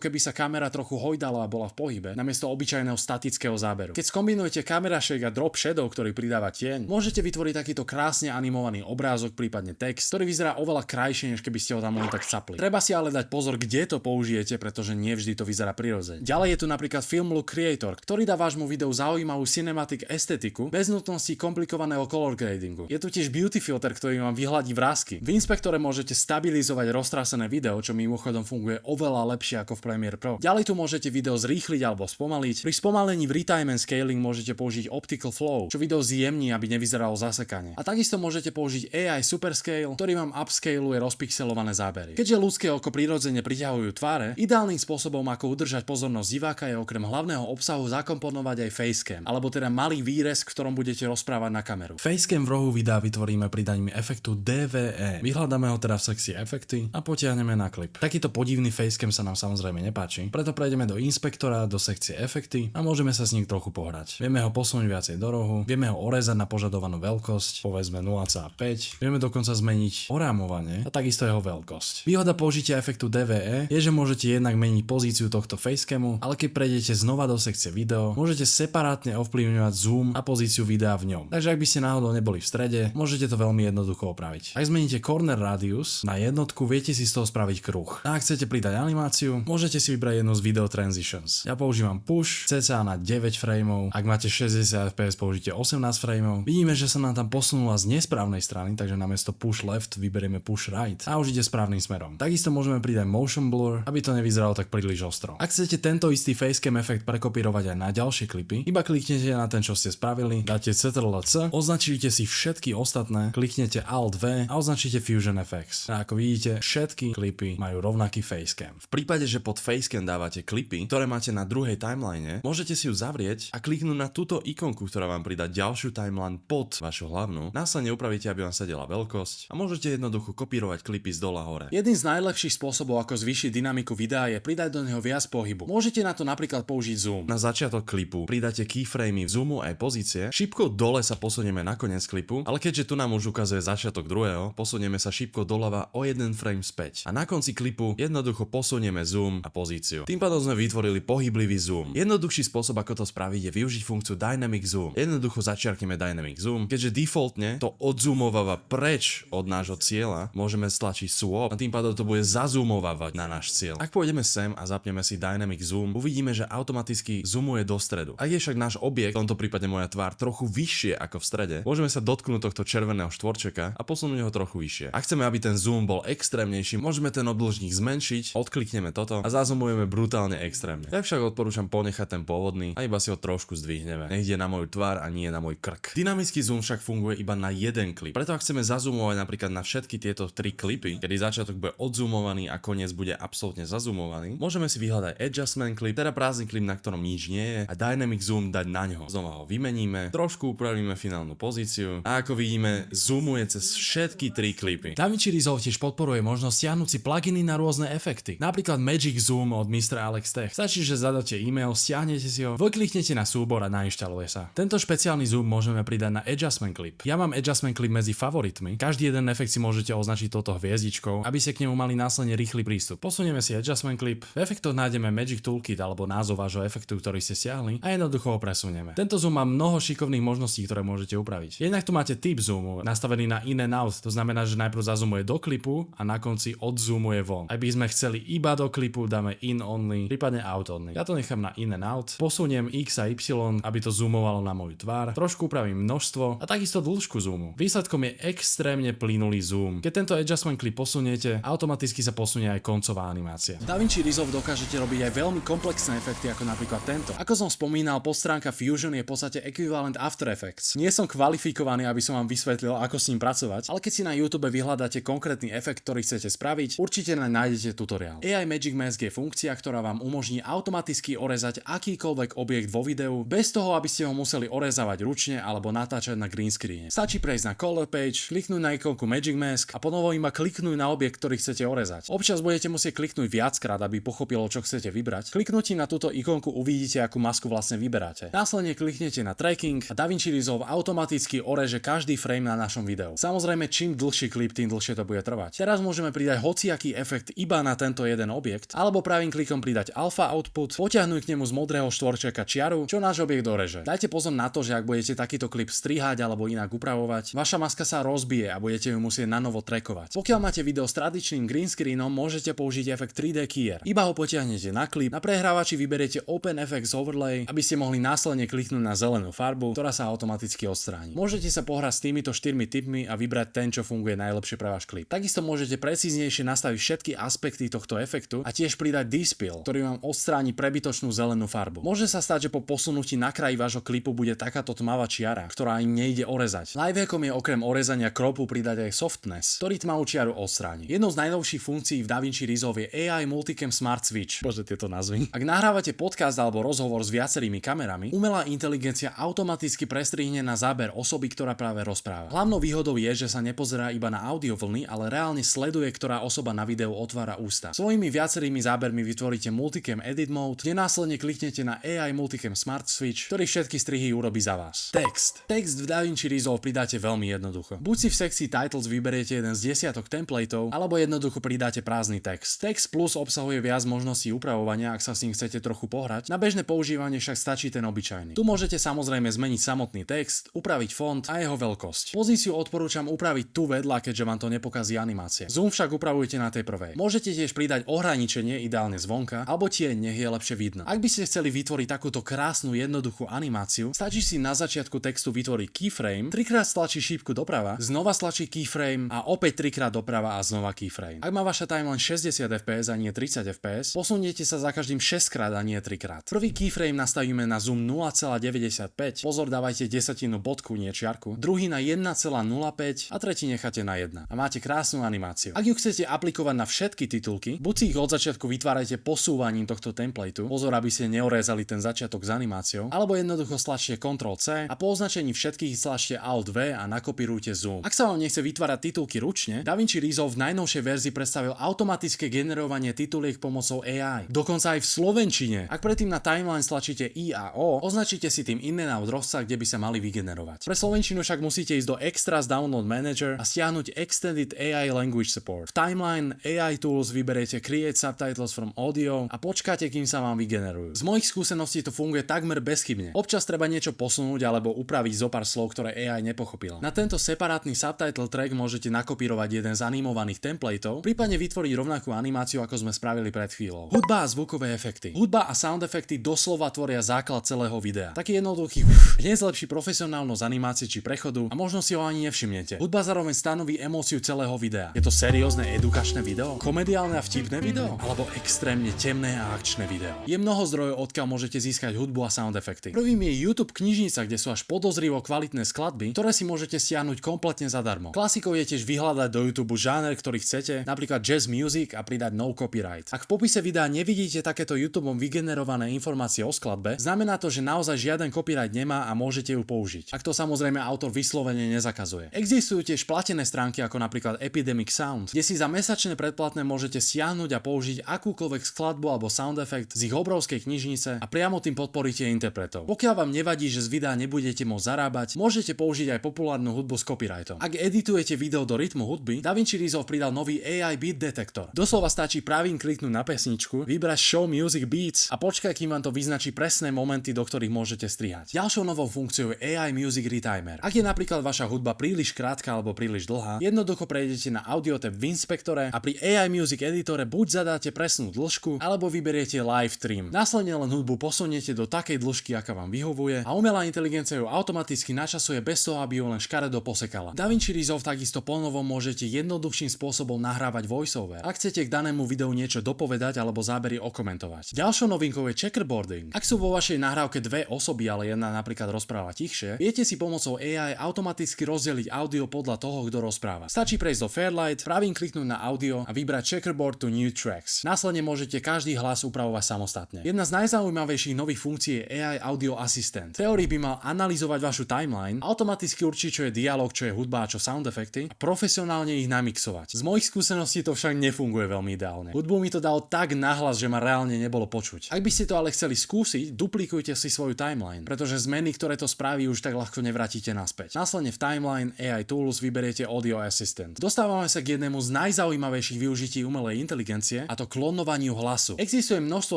keby sa kamera trochu hojdala a bola v pohybe, namiesto obyčajného statického záberu. Keď skombinujete camera shake a drop shadow, ktorý pridáva tieň, môžete vytvoriť takýto krásne animovaný obrázok, prípadne text, ktorý vyzerá oveľa krajšie, než keby ste ho tam len tak capli. Treba si ale dať pozor, kde to použijete, pretože nie vždy to vyzerá prirodzene. Ďalej je tu napríklad Film Look Creator, ktorý dá vášmu videu zaujímavú cinematic estetiku bez nutnosti komplikovaného color gradingu. Je tu tiež beauty filter, ktorý vám vyhladí vrásky. V Inspektore môžete stabilizovať roztrasené video, čo mimochodom funguje oveľa lepšie ako v Premiere Pro. Ďalej tu môžete video zrýchliť alebo spomaliť. Pri spomalení v retime and scaling môžete použiť optical flow, čo video zjemní, aby nevyzeralo zasekane. A takisto môžete použiť AI Superscale, ktorý vám upscaluje rozpixelované zábery. Keďže ľudské oko prirodzene priťahujú tváre, ideálnym spôsobom ako udržať pozornosť diváka je okrem hlavného obsahu zakomponovať aj facecam, alebo teda malý výrez, v ktorom budete rozprávať na kameru. Facecam v rohu videa vytvoríme pridaním efektu DVE. Vyhľadáme ho teda v sekcii efekty a potiahneme na klip. Takýto podivný facecam sa nám samozrejme nepáči, preto prejdeme do Inspektora, do sekcie efekty a môžeme sa s ním trochu pohrať. Vieme ho posunúť viacej do rohu, vieme ho orezať na požadovanú veľkosť, povedzme 0,5. Vieme dokonca zmeniť orámovanie a takisto jeho veľkosť. Výhoda použitia efektu DVE je, že môžete jednak meniť pozíciu tohto facecamu, ale keď prejdete znova do sekcie video, môžete separátne ovplyvňovať zoom a pozíciu videa v ňom. Takže ak by ste náhodou neboli v strede, môžete to veľmi jednoducho opraviť. Ak zmeníte corner radius na jednotku, viete si z toho spraviť kruh. A ak chcete pridať animáciu, môžete si vybrať jednu z video transitions. Ja používam push cca na 9 frameov, ak máte 60 fps použite 18 frameov. Vidíme, že sa nám tam posunula z nesprávnej strany, takže namiesto push left vyberieme push right a už ide správnym smerom. Takisto môžeme pridať motion blur, aby to nevyzeralo tak príliš ostro. Ak chcete tento istý facecam efekt prekopírovať aj na ďalšie klipy, iba kliknete na ten, čo ste spravili, dáte Ctrl+C, označíte si všetky ostatné, kliknete Alt+V a označíte Fusion FX. A ako vidíte, všetky klipy majú rovnaký facecam. V prípade, že pod facecam dávate klipy, ktoré máte na druhej timeline, môžete si ju zavrieť a kliknúť na túto ikonku, ktorá vám pridá ďalšiu timeline pod vašu hlavnú. Následne upravíte, aby vám sedela veľkosť a môžete jednoducho kopírovať klipy z dola hore. Jeden z najlepších spôsobov, ako zvýšiť dynamiku videa, je pridať do neho viac pohybu. Môžete na to napríklad použiť zoom. Na začiatok klipu pridáte keyframey v zoomu aj pozície. Šipkou dole sa posunieme na koniec klipu, ale keďže tu nám už ukazuje začiatok druhého, posunieme sa šipkou doľava o jeden frame späť. A na konci klipu jednoducho posunieme zoom a pozíciu. Tým pádom sme vytvorili pohyblivý zoom. Jednoduchší spôsob, ako to spraviť, je využiť funkciu Dynamic Zoom. Jednoducho začiarkneme Dynamic Zoom. Keďže defaultne to odzoomováva preč od nášho cieľa, môžeme stlačiť swap a tým pádom to bude zazoomovávať na náš cieľ. Ak pôjdeme sem a zapneme si Dynamic Zoom, uvidíme, že automaticky zoomuje do stredu. Ak je však náš objekt, v tomto prípade moja tvár, trochu vyššie ako v strede, môžeme sa dotknúť tohto červeného štvorčeka a posunúť ho trochu vyššie. Ak chceme, aby ten zoom bol extrémnejší, môžeme ten obdĺžnik zmenšiť, odklikneme toto a zazoomujeme brutálne extrémne. Ja však odporúčam ponechať ten pôvodný a iba si ho trošku zdvihneme. Nech ide na moju tvár a nie na môj krk. Dynamický zoom však funguje iba na jeden klip. Preto ak chceme zazoomovať napríklad na všetky tieto 3 klipy, kedy začiatok bude odzoomovaný a koniec bude absolútne zazoomovaný, môžeme si vyhľadať adjustment klip, teda prázdny klip, na ktorom nič nie je, a dynamic zoom dať na ňo. Znova ho vymeníme, trošku upravíme finálnu pozíciu a ako vidíme, zoomuje cez všetky 3 klipy. DaVinci Resolve tiež podporuje možnosť stiahnuť si pluginy na rôzne efekty. Napríklad Magic Zoom od Mr. Alex Tech. Stačí, že zadáte e-mail, stiahnete si ho, vykliknete na súbor a nainštaluje sa. Tento špeciálny zoom môžeme pridať na adjustment clip. Ja mám adjustment clip medzi favoritmi. Každý jeden efekt si môžete označiť touto hviezdičkou, aby ste k nemu mali následne rýchly prístup. Posunieme si adjustment clip. V efektoch nájdeme Magic Toolkit alebo názov vášho efektu, ktorý ste stiahli, a jednoducho ho presunieme. Tento zoom má mnoho šikovných možností, ktoré môžete upraviť. Jednak tu máte typ zoomu, nastavený na in and out. To znamená, že najprv zazoomuje do klipu a na konci odzoomuje von. Ak by sme chceli iba do klipu, dáme in only, prípadne out only. Ja to nechám na in and out. Posuniem X a Y, aby to zoomovalo na moju tvár. Trošku upravím množstvo a takisto dĺžku zoomu. Výsledkom je extrémne plynulý zoom. Keď tento adjustment klip posuniete, automaticky sa posunie aj koncová animácia. V DaVinci Resolve dokážete robiť aj veľmi komplexné efekty ako napríklad tento. Ako som spomínal, podstránka Fusion je v podstate ekvivalent After Effects. Nie som kvalifikovaný, aby som vám vysvetlil, ako s ním pracovať, ale keď si na YouTube vyhľadáte konkrétny efekt, ktorý chcete spraviť, určite nájdete tutoriál. AI Magic Mask je funkcia, ktorá vám umožní automaticky orezať akýkoľvek objekt vo videu, bez toho, aby ste ho museli orezávať ručne alebo natáčať na green screene. Stačí prejsť na Color Page, kliknúť na ikonku Magic Mask a ponovo iba kliknúť na objekt, ktorý chcete orezať. Občas budete musieť kliknúť viackrát, aby pochopilo, čo chcete vybrať. Kliknutím na túto ikonku uvidíte, akú masku vlastne vyberáte. Následne kliknete na Tracking a DaVinci Resolve automaticky oreže každý frame na našom videu. Samozrejme, čím dlhší klip, tým dlhšie to bude trvať. Teraz môžeme pridať hociaký efekt iba na tento jeden objekt, alebo pravým klikom pridať alpha output, potiahnuť k nemu z modrého štvorčeka čiaru, čo náš objekt doreže. Dajte pozor na to, že ak budete takýto klip strihať alebo inak upravovať, vaša maska sa rozbije a budete ju musieť na novo trackovať. Pokiaľ máte video s tradičným green screenom, môžete použiť efekt 3D keyer. Iba ho potiahnete na klip, na prehrávači vyberiete Open FX Overlay, aby ste mohli následne kliknúť na zelenú farbu, ktorá sa automaticky odstráni. Môžete sa pohrať s týmito 4 tipmi a vybrať ten, čo funguje najlepšie pre váš klip. Takisto môžete precíznejšie nastaviť všetky aspekty tohto efektu a tiež pridať Despill, ktorý vám odstráni prebytočnú zelenú farbu. Môže sa stať, že po posunutí na kraji vášho klipu bude takáto tmavá čiara, ktorá im nejde orezať. Lifehackom je okrem orezania kropu pridať aj softness, ktorý tmavú čiaru odstráni. Jednou z najnovších funkcií v DaVinci Resolve je AI Multicam Smart Switch. Bože, tieto názvy. Ak nahrávate podcast alebo rozhovor s viacerými kamerami, umelá inteligencia automaticky prestrihne na záber osoby, ktorá práve rozpráva. Hlavnou výhodou je, že sa nepozerá iba na audio vlny, ale reálne sleduje, ktorá osoba na videu otvára ústa. Svojimi viacerými zábermi vytvoríte Multicam Edit Mode, kde následne kliknete na AI Multicam Smart Switch, ktorý všetky strihy urobí za vás. Text v DaVinci Resolve pridáte veľmi jednoducho. Buď si v sekcii Titles vyberiete jeden z desiatok templateov, alebo jednoducho pridáte prázdny text. Text Plus obsahuje viac možností upravovania, ak sa s ním chcete trochu pohrať. Na bežné používanie však stačí ten obyčajný. Tu môžete samozrejme zmeniť samotný text, upraviť font a jeho veľkosť. Pozíciu odporúčam upraviť tu vedľa, keďže vám to nepokazí animácie. Zoom však upravujte na tej prvej. Môžete tiež pridať ohraničenie, ideálne zvonka, alebo tieň, nech je lepšie vidno. Ak by ste chceli vytvoriť takúto krásnu jednoduchú animáciu, stačí si na začiatku textu vytvoriť keyframe, trikrát stlačí šípku doprava, znova stlačí keyframe a opäť trikrát doprava a znova keyframe. Ak má vaša timeline 60 fps a nie 30 fps, posuniete sa za každým 6 krát a nie 3 krát. Prvý keyframe nastavíme na zoom 0,95, pozor, dávajte desatinu bodku, nie čiarku, druhý na 1,05 a tretí necháte na 1. A máte krásnu animáciu. Ak ju chcete aplikovať na všetky titulky, buď si ich od začiatku vytvárajte posúvaním tohto templateu, pozor, aby ste neorezali ten začiatok s animáciou, alebo jednoducho stlačte Ctrl+C a po označení všetkých stlačte Alt+V a nakopírujte zoom. Ak sa vám nechce vytvárať titulky ručne, DaVinci Resolve v najnovšej verzii predstavil automatické generovanie tituliek pomocou AI. Dokonca aj v slovenčine. Ak predtým na timeline stlačíte I a O, označíte si tým in-and-out rozsah, kde by sa mali vygenerovať. Pre slovenčinu však musíte ísť do Extras Download Manager a stiahnuť Extended AI Language Support. V timeline AI Tools vyberiete Create Subtitles from Audio a počkáte, kým sa vám vygenerujú. Z mojich skúseností to funguje takmer bezchybne. Občas treba niečo posunúť alebo upraviť zo pár slov, ktoré AI nepochopila. Na tento separátny subtitle track môžete nakopírovať jeden z animovaných templateov, prípadne vytvoriť rovnakú animáciu, ako sme spravili pred chvíľou. Hudba a zvukové efekty. Hudba a sound efekty doslova tvoria základ celého videa. Taký jednoduchý hneď zlepší profesionálnosť animácie či prechodu a možno si ho ani nevšimnete. Hudba zároveň stanoví emóciu celého videa. Je to seriózne edukačné video, komediálne a vtipné video, alebo extrémne temné a akčné video. Je mnoho zdrojov, odkiaľ môžete získať hudbu a sound efekty. Prvým je YouTube knižnica, kde sú až podozrivo kvalitné skladby, ktoré si môžete stiahnuť kompletne zadarmo. Klasikou je tiež vyhľadať do YouTube žáner, ktorý chcete, napríklad jazz music a pridať no copyright. Ak v popise videa nevidíte takéto YouTubeom vygenerované informácie o skladbe, znamená to, že naozaj žiaden copyright nemá a môžete ju použiť. Ak to samozrejme autor vyslovene nezakazuje. Existujú tiež platené stránky ako napríklad Epidemic Sound, kde si za mesačné predplatné môžete stiahnuť a použiť akúkoľvek skladbu alebo sound effect z ich obrovskej knižnice a priamo tým podporíte interpretov. Pokiaľ vám nevadí, že z videa nebudete môcť zarábať, môžete použiť aj populárnu hudbu s copyrightom. Ak editujete video do rytmu hudby, DaVinci Resolve pridal nový AI Beat Detector. Doslova stačí pravým kliknúť na pesničku, vybrať Show Music Beats a počkaj, kým vám to vyznačí presné momenty, do ktorých môžete strihať. Ďalšou novou funkciou je AI Music Retimer. Ak je napríklad vaša hudba príliš krátka alebo príliš dlhá, jednoducho prejdete na Audio tab v Inspektore a pri AI Music Editore buď zadáte presnú dĺžku, alebo vyberiete Live Trim. Následne len hudbu posuniete do takej dĺžky, aká vám vyhovuje a umelá inteligencia ju automaticky načasuje bez toho, aby ju len škaredo posekala. DaVinci Resolve takisto ponovom môžete jednoduchším spôsobom nahrávať voiceover, ak chcete k danému videu niečo dopovedať alebo zábery okomentovať. Ďalšou novinkou je checkerboarding. Ak sú vo vašej nahrávke dve osoby, ale jedna napríklad rozpráva tichšie, viete si pomocou AI automaticky rozdeliť audio podľa toho, kto rozpráva. Stačí prejsť do Fairlight, pravým kliknúť na audio a vybrať checkerboard to new tracks. Následne môžete každý hlas upravovať samostatne. Jedna z najzaujímavejších nových funkcií je AI Audio Assistant. V teórii by mal analyzovať vašu timeline, automaticky určiť, čo je dialog, čo je hudba a čo sound efekty a profesionálne ich namixovať. Z mojich skúseností to však nefunguje veľmi ideálne. Hudbu mi to dalo tak nahlas, že ma reálne nebolo počuť. Ak by ste to ale chceli skúsiť, duplikujte si svoju timeline, pretože zmeny, ktoré to spraví, už tak ľahko nevrátíte naspäť. Následne v timeline AI Tools vyberiete Audio Assistant. Dostávame sa k jednému z najzaujímavejších využití umelej inteligencie, a to klonovaniu hlasu. Existuje množstvo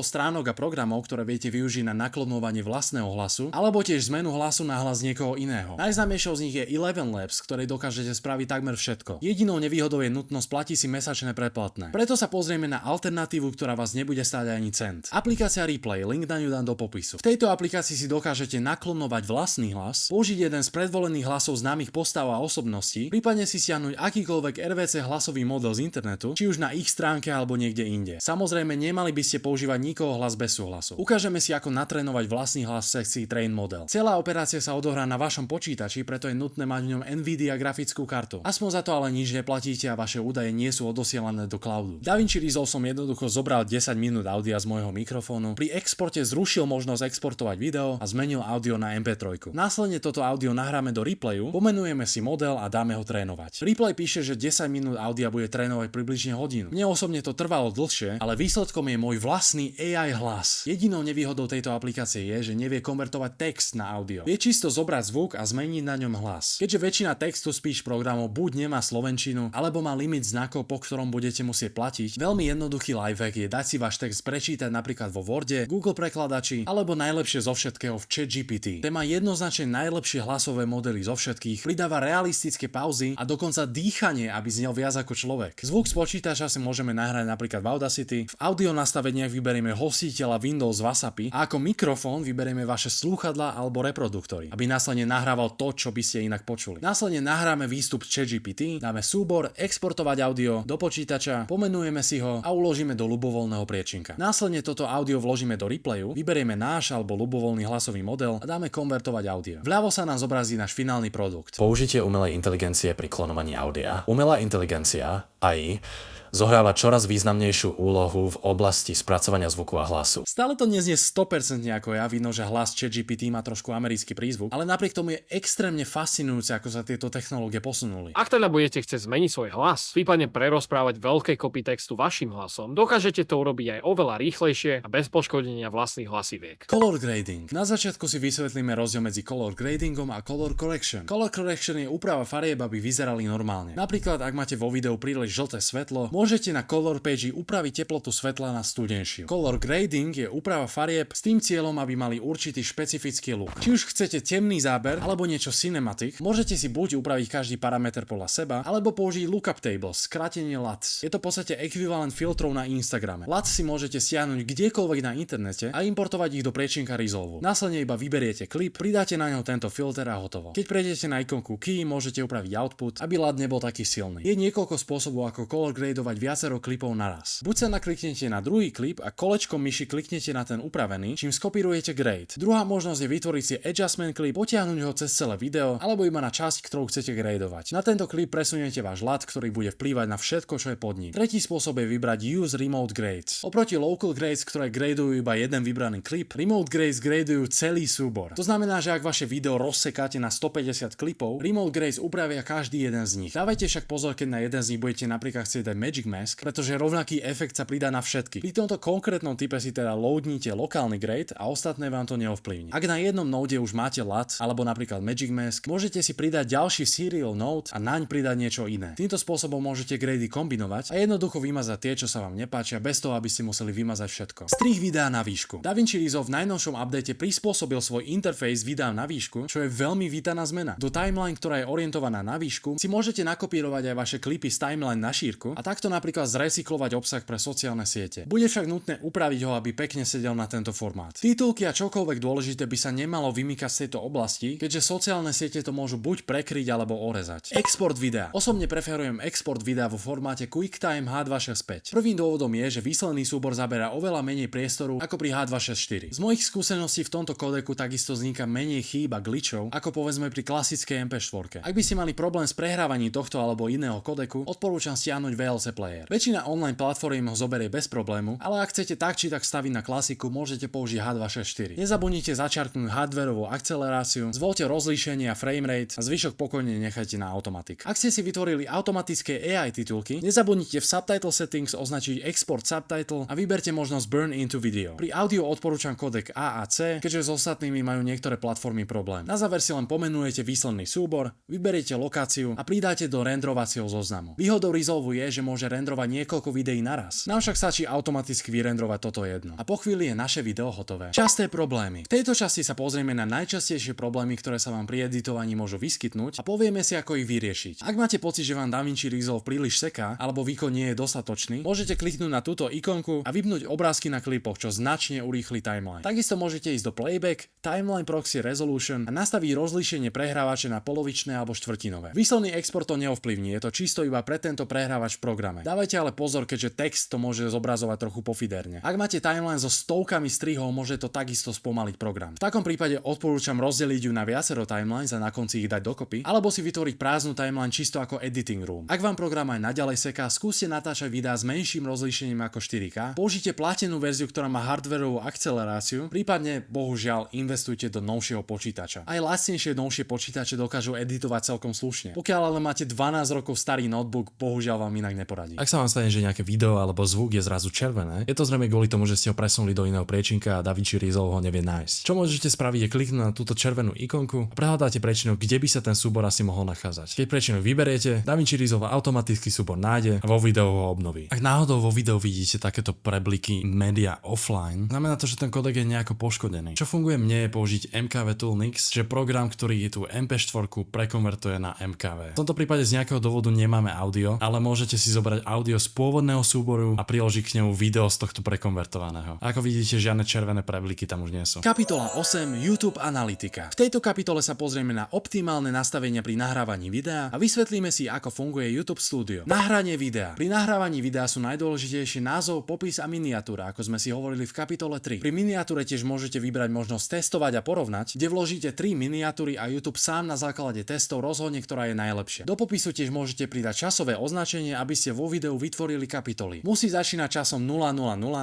stránok a programov, ktoré viete využiť na naklonovanie vlastného hlasu, alebo tiež zmenu hlasu na hlas niekoho iného. Najznámejšou z nich je Eleven Labs, ktorej dokážete spraviť takmer všetko. Jedinou nevýhodou je nutnosť platiť si mesačné predplatné. Preto sa pozrieme na alternatívu, ktorá vás nebude stáť ani cent. Aplikácia Replay, link na ňu dám do popisu. V tejto aplikácii si dokážete naklonovať vlastný hlas, použiť jeden z predvolených hlasov známych postav a osobností, prípadne si stiahnuť akýkoľvek RVC hlasový model z internetu, či už na ich stránke alebo niekde inde. Samozrejme, nemali by ste používať nikoho hlas bez súhlasu. Ukážeme si, ako natrénovať vlastný hlas v sekcii Train Model. Celá operácia sa odohrá na vašom počítači, preto je nutné mať v ňom Nvidia grafickú kartu. Aspoň za to ale nič neplatíte a vaše údaje nie sú odosielané do cloudu. DaVinci Resolve som jednoducho zobral 10 minút audia z môjho mikrofónu, pri exporte zrušil možnosť exportovať video a zmenil audio na MP3. Následne toto audio nahráme do Replayu, pomenujeme si model a dáme ho trénovať. Replay píše, že 10 minút audia bude trénovať približne hodinu. Mne osobne to trvalo dlhšie, ale výsledkom je môj vlastný AI hlas. Jedinou nevýhodou tejto aplikácie je, že nevie konvertovať text na audio. Vie čisto zobrať zvuk a zmeniť na ňom hlas. Keďže väčšina textu speech programov buď nemá slovenčinu, alebo má limit znakov, po ktorom budete musieť platiť, veľmi jednoduchý lifehack je dať si váš text prečítať napríklad vo Worde, Google prekladači, alebo najlepšie zo všetkého v ChatGPT. Ten má jednoznačne najlepšie hlasové modely zo všetkých, pridáva realistické pauzy a dokonca dýchanie, aby znel viac ako človek. Zvuk z počítača si môžeme nahrať napríklad v Audacity, v audio nastaveniach vyberieme hostiteľa Windows WhatsAppy a ako mikrofón vyberieme vaše slúchadlá alebo reproduktory, aby následne nahrával to, čo by ste inak počuli. Následne nahráme výstup z ChatGPT, dáme súbor, exportovať audio do počítača, pomenujeme si ho a uložíme do ľubovoľného priečinka. Následne toto audio vložíme do Replayu, vyberieme náš alebo ľubovoľný hlasový model a dáme konvertovať audio. Vľavo sa nám zobrazí náš finálny produkt. Použitie umelej inteligencie pri klonovaní audia. Umelá inteligencia, AI, zohráva čoraz významnejšiu úlohu v oblasti spracovania zvuku a hlasu. Stále to neznie 100% ako ja, vidno, že hlas ChatGPT má trošku americký prízvuk, ale napriek tomu je extrémne fascinujúce, ako sa tieto technológie posunuli. Ak teda budete chcieť zmeniť svoj hlas, prípadne prerozprávať veľké kopy textu vašim hlasom, dokážete to urobiť aj oveľa rýchlejšie a bez poškodenia vlastných hlasiviek. Color grading. Na začiatku si vysvetlíme rozdiel medzi color gradingom a color correction. Color correction je úprava farieb, aby vyzerali normálne. Napríklad, ak máte vo videu príliš žlté svetlo, môžete na color page upraviť teplotu svetla na studenšiu. Color grading je úprava farieb s tým cieľom, aby mali určitý špecifický look. Či už chcete temný záber alebo niečo cinematic, môžete si buď upraviť každý parameter podľa seba, alebo použiť lookup tables, skrátenie LUTs. Je to v podstate ekvivalent filtrov na Instagrame. LUTs si môžete stiahnuť kdekoľvek na internete a importovať ich do priečinka Resolve. Následne iba vyberiete klip, pridáte na ňo tento filter a hotovo. Keď prejdete na ikonku key, môžete upraviť output, aby LUT nebol taký silný. Je niekoľko spôsobov, ako color gradovať viacero klipov naraz. Buď sa nakliknete na druhý klip a kolečkom myši kliknete na ten upravený, čím skopírujete grade. Druhá možnosť je vytvoriť si adjustment klip, potiahnuť ho cez celé video alebo iba na časť, ktorú chcete gradovať. Na tento klip presuniete váš LUT, ktorý bude vplývať na všetko, čo je pod ním. Tretí spôsob je vybrať Use Remote Grades. Oproti Local Grades, ktoré gradujú iba jeden vybraný klip, Remote Grades gradujú celý súbor. To znamená, že ak vaše video rozsekáte na 150 klipov, Remote Grades upravia každý jeden z nich. Dávajte však pozor, keď na jeden z nich budete napríklad chcieť dať Magic Mask, pretože rovnaký efekt sa pridá na všetky. Pri tomto konkrétnom type si teda loadnite lokálny grade a ostatné vám to neovplyvní. Ak na jednom node už máte LUT alebo napríklad Magic Mask, môžete si pridať ďalší serial node a naň pridať niečo iné. Týmto spôsobom môžete grady kombinovať a jednoducho vymazať tie, čo sa vám nepáčia, bez toho, aby ste museli vymazať všetko. Strih videa na výšku. DaVinci Resolve v najnovšom update prispôsobil svoj interfejs videa na výšku, čo je veľmi vítaná zmena. Do timeline, ktorá je orientovaná na výšku, si môžete nakopírovať aj vaše klipy z timeline na šírku a takto ako napríklad zrecyklovať obsah pre sociálne siete. Bude však nutné upraviť ho, aby pekne sedel na tento formát. Titulky a čokoľvek dôležité by sa nemalo vymykať z tejto oblasti, keďže sociálne siete to môžu buď prekryť alebo orezať. Export videa. Osobne preferujem export videa vo formáte QuickTime H265. Prvým dôvodom je, že výsledný súbor zaberá oveľa menej priestoru ako pri H264. Z mojich skúseností v tomto kodeku takisto vzniká menej chýb a glitchov ako povedzme pri klasickej MP4. Ak by ste mali problém s prehrávaním tohto alebo iného kodeku, odporúčam stiahnuť VLC player. Väčšina online platform ho zoberie bez problému, ale ak chcete tak či tak staviť na klasiku, môžete použiť H264. Nezabudnite začarknúť hardwareovú akceleráciu, zvoľte rozlíšenie a framerate a zvyšok pokojne nechajte na automatik. Ak ste si vytvorili automatické AI titulky, nezabudnite v subtitle settings označiť export subtitle a vyberte možnosť burn into video. Pri audio odporúčam kodek A a C, keďže s ostatnými majú niektoré platformy problém. Na záver si len pomenujete výsledný súbor, vyberiete lokáciu a pridáte do renderovacieho zoznamu. Výhodou Resolve je, že môže rendrovať niekoľko videí naraz. Nám však stačí automaticky vyrendrovať toto jedno. A po chvíli je naše video hotové. Časté problémy. V tejto časti sa pozrieme na najčastejšie problémy, ktoré sa vám pri editovaní môžu vyskytnúť a povieme si, ako ich vyriešiť. Ak máte pocit, že vám DaVinci Resolve príliš seká alebo výkon nie je dostatočný, môžete kliknúť na túto ikonku a vypnúť obrázky na klipoch, čo značne urýchli timeline. Takisto môžete ísť do Playback, Timeline Proxy Resolution a nastaviť rozlíšenie prehrávače na polovičné alebo štvrtinové. Výsledný export to neovplyvní, je to čisto iba pre tento prehrávač v programe. Dávajte ale pozor, keďže text to môže zobrazovať trochu pofiderne. Ak máte timeline so stovkami strihov, môže to takisto spomaliť program. V takom prípade odporúčam rozdeliť ju na viacero timelines a na konci ich dať dokopy, alebo si vytvoriť prázdnu timeline čisto ako editing room. Ak vám program aj naďalej seká, skúste natáčať videá s menším rozlíšením ako 4K. Použite platenú verziu, ktorá má hardwareovú akceleráciu, prípadne bohužiaľ investujte do novšieho počítača. Aj lacnejšie novšie počítače dokážu editovať celkom slušne. Pokiaľ ale máte 12 rokov starý notebook, bohužiaľ vám inak neporadí. Ak sa vám stane, že nejaké video alebo zvuk je zrazu červené, je to zrejme kvôli tomu, že ste ho presunuli do iného priečinka a DaVinci Resolve ho nevie nájsť. Čo môžete spraviť je kliknúť na túto červenú ikonku a prehľadáte priečinok, kde by sa ten súbor asi mohol nachádzať. Keď priečinok vyberiete, DaVinci Resolve automaticky súbor nájde a vo videu ho obnoví. Ak náhodou vo videu vidíte takéto prebliky media offline, znamená to, že ten kodek je nejako poškodený. Čo funguje mne je použiť MKV Tool Nix, že program, ktorý je tú MP4 prekonvertuje na MKV. V tomto prípade z nejakého dôvodu nemáme audio, ale môžete si zobrať audio z pôvodného súboru a priložiť k nemu video z tohto prekonvertovaného. A ako vidíte, žiadne červené prebliky tam už nie sú. Kapitola 8. YouTube analytika. V tejto kapitole sa pozrieme na optimálne nastavenia pri nahrávaní videa a vysvetlíme si, ako funguje YouTube Studio. Nahranie videa. Pri nahrávaní videa sú najdôležitejšie názov, popis a miniatúra, ako sme si hovorili v kapitole 3. Pri miniatúre tiež môžete vybrať možnosť testovať a porovnať, kde vložíte 3 miniatúry a YouTube sám na základe testov rozhodne, ktorá je najlepšia. Do popisu tiež môžete pridať časové označenie, aby ste vo videu vytvorili kapitoly. Musí začínať časom 000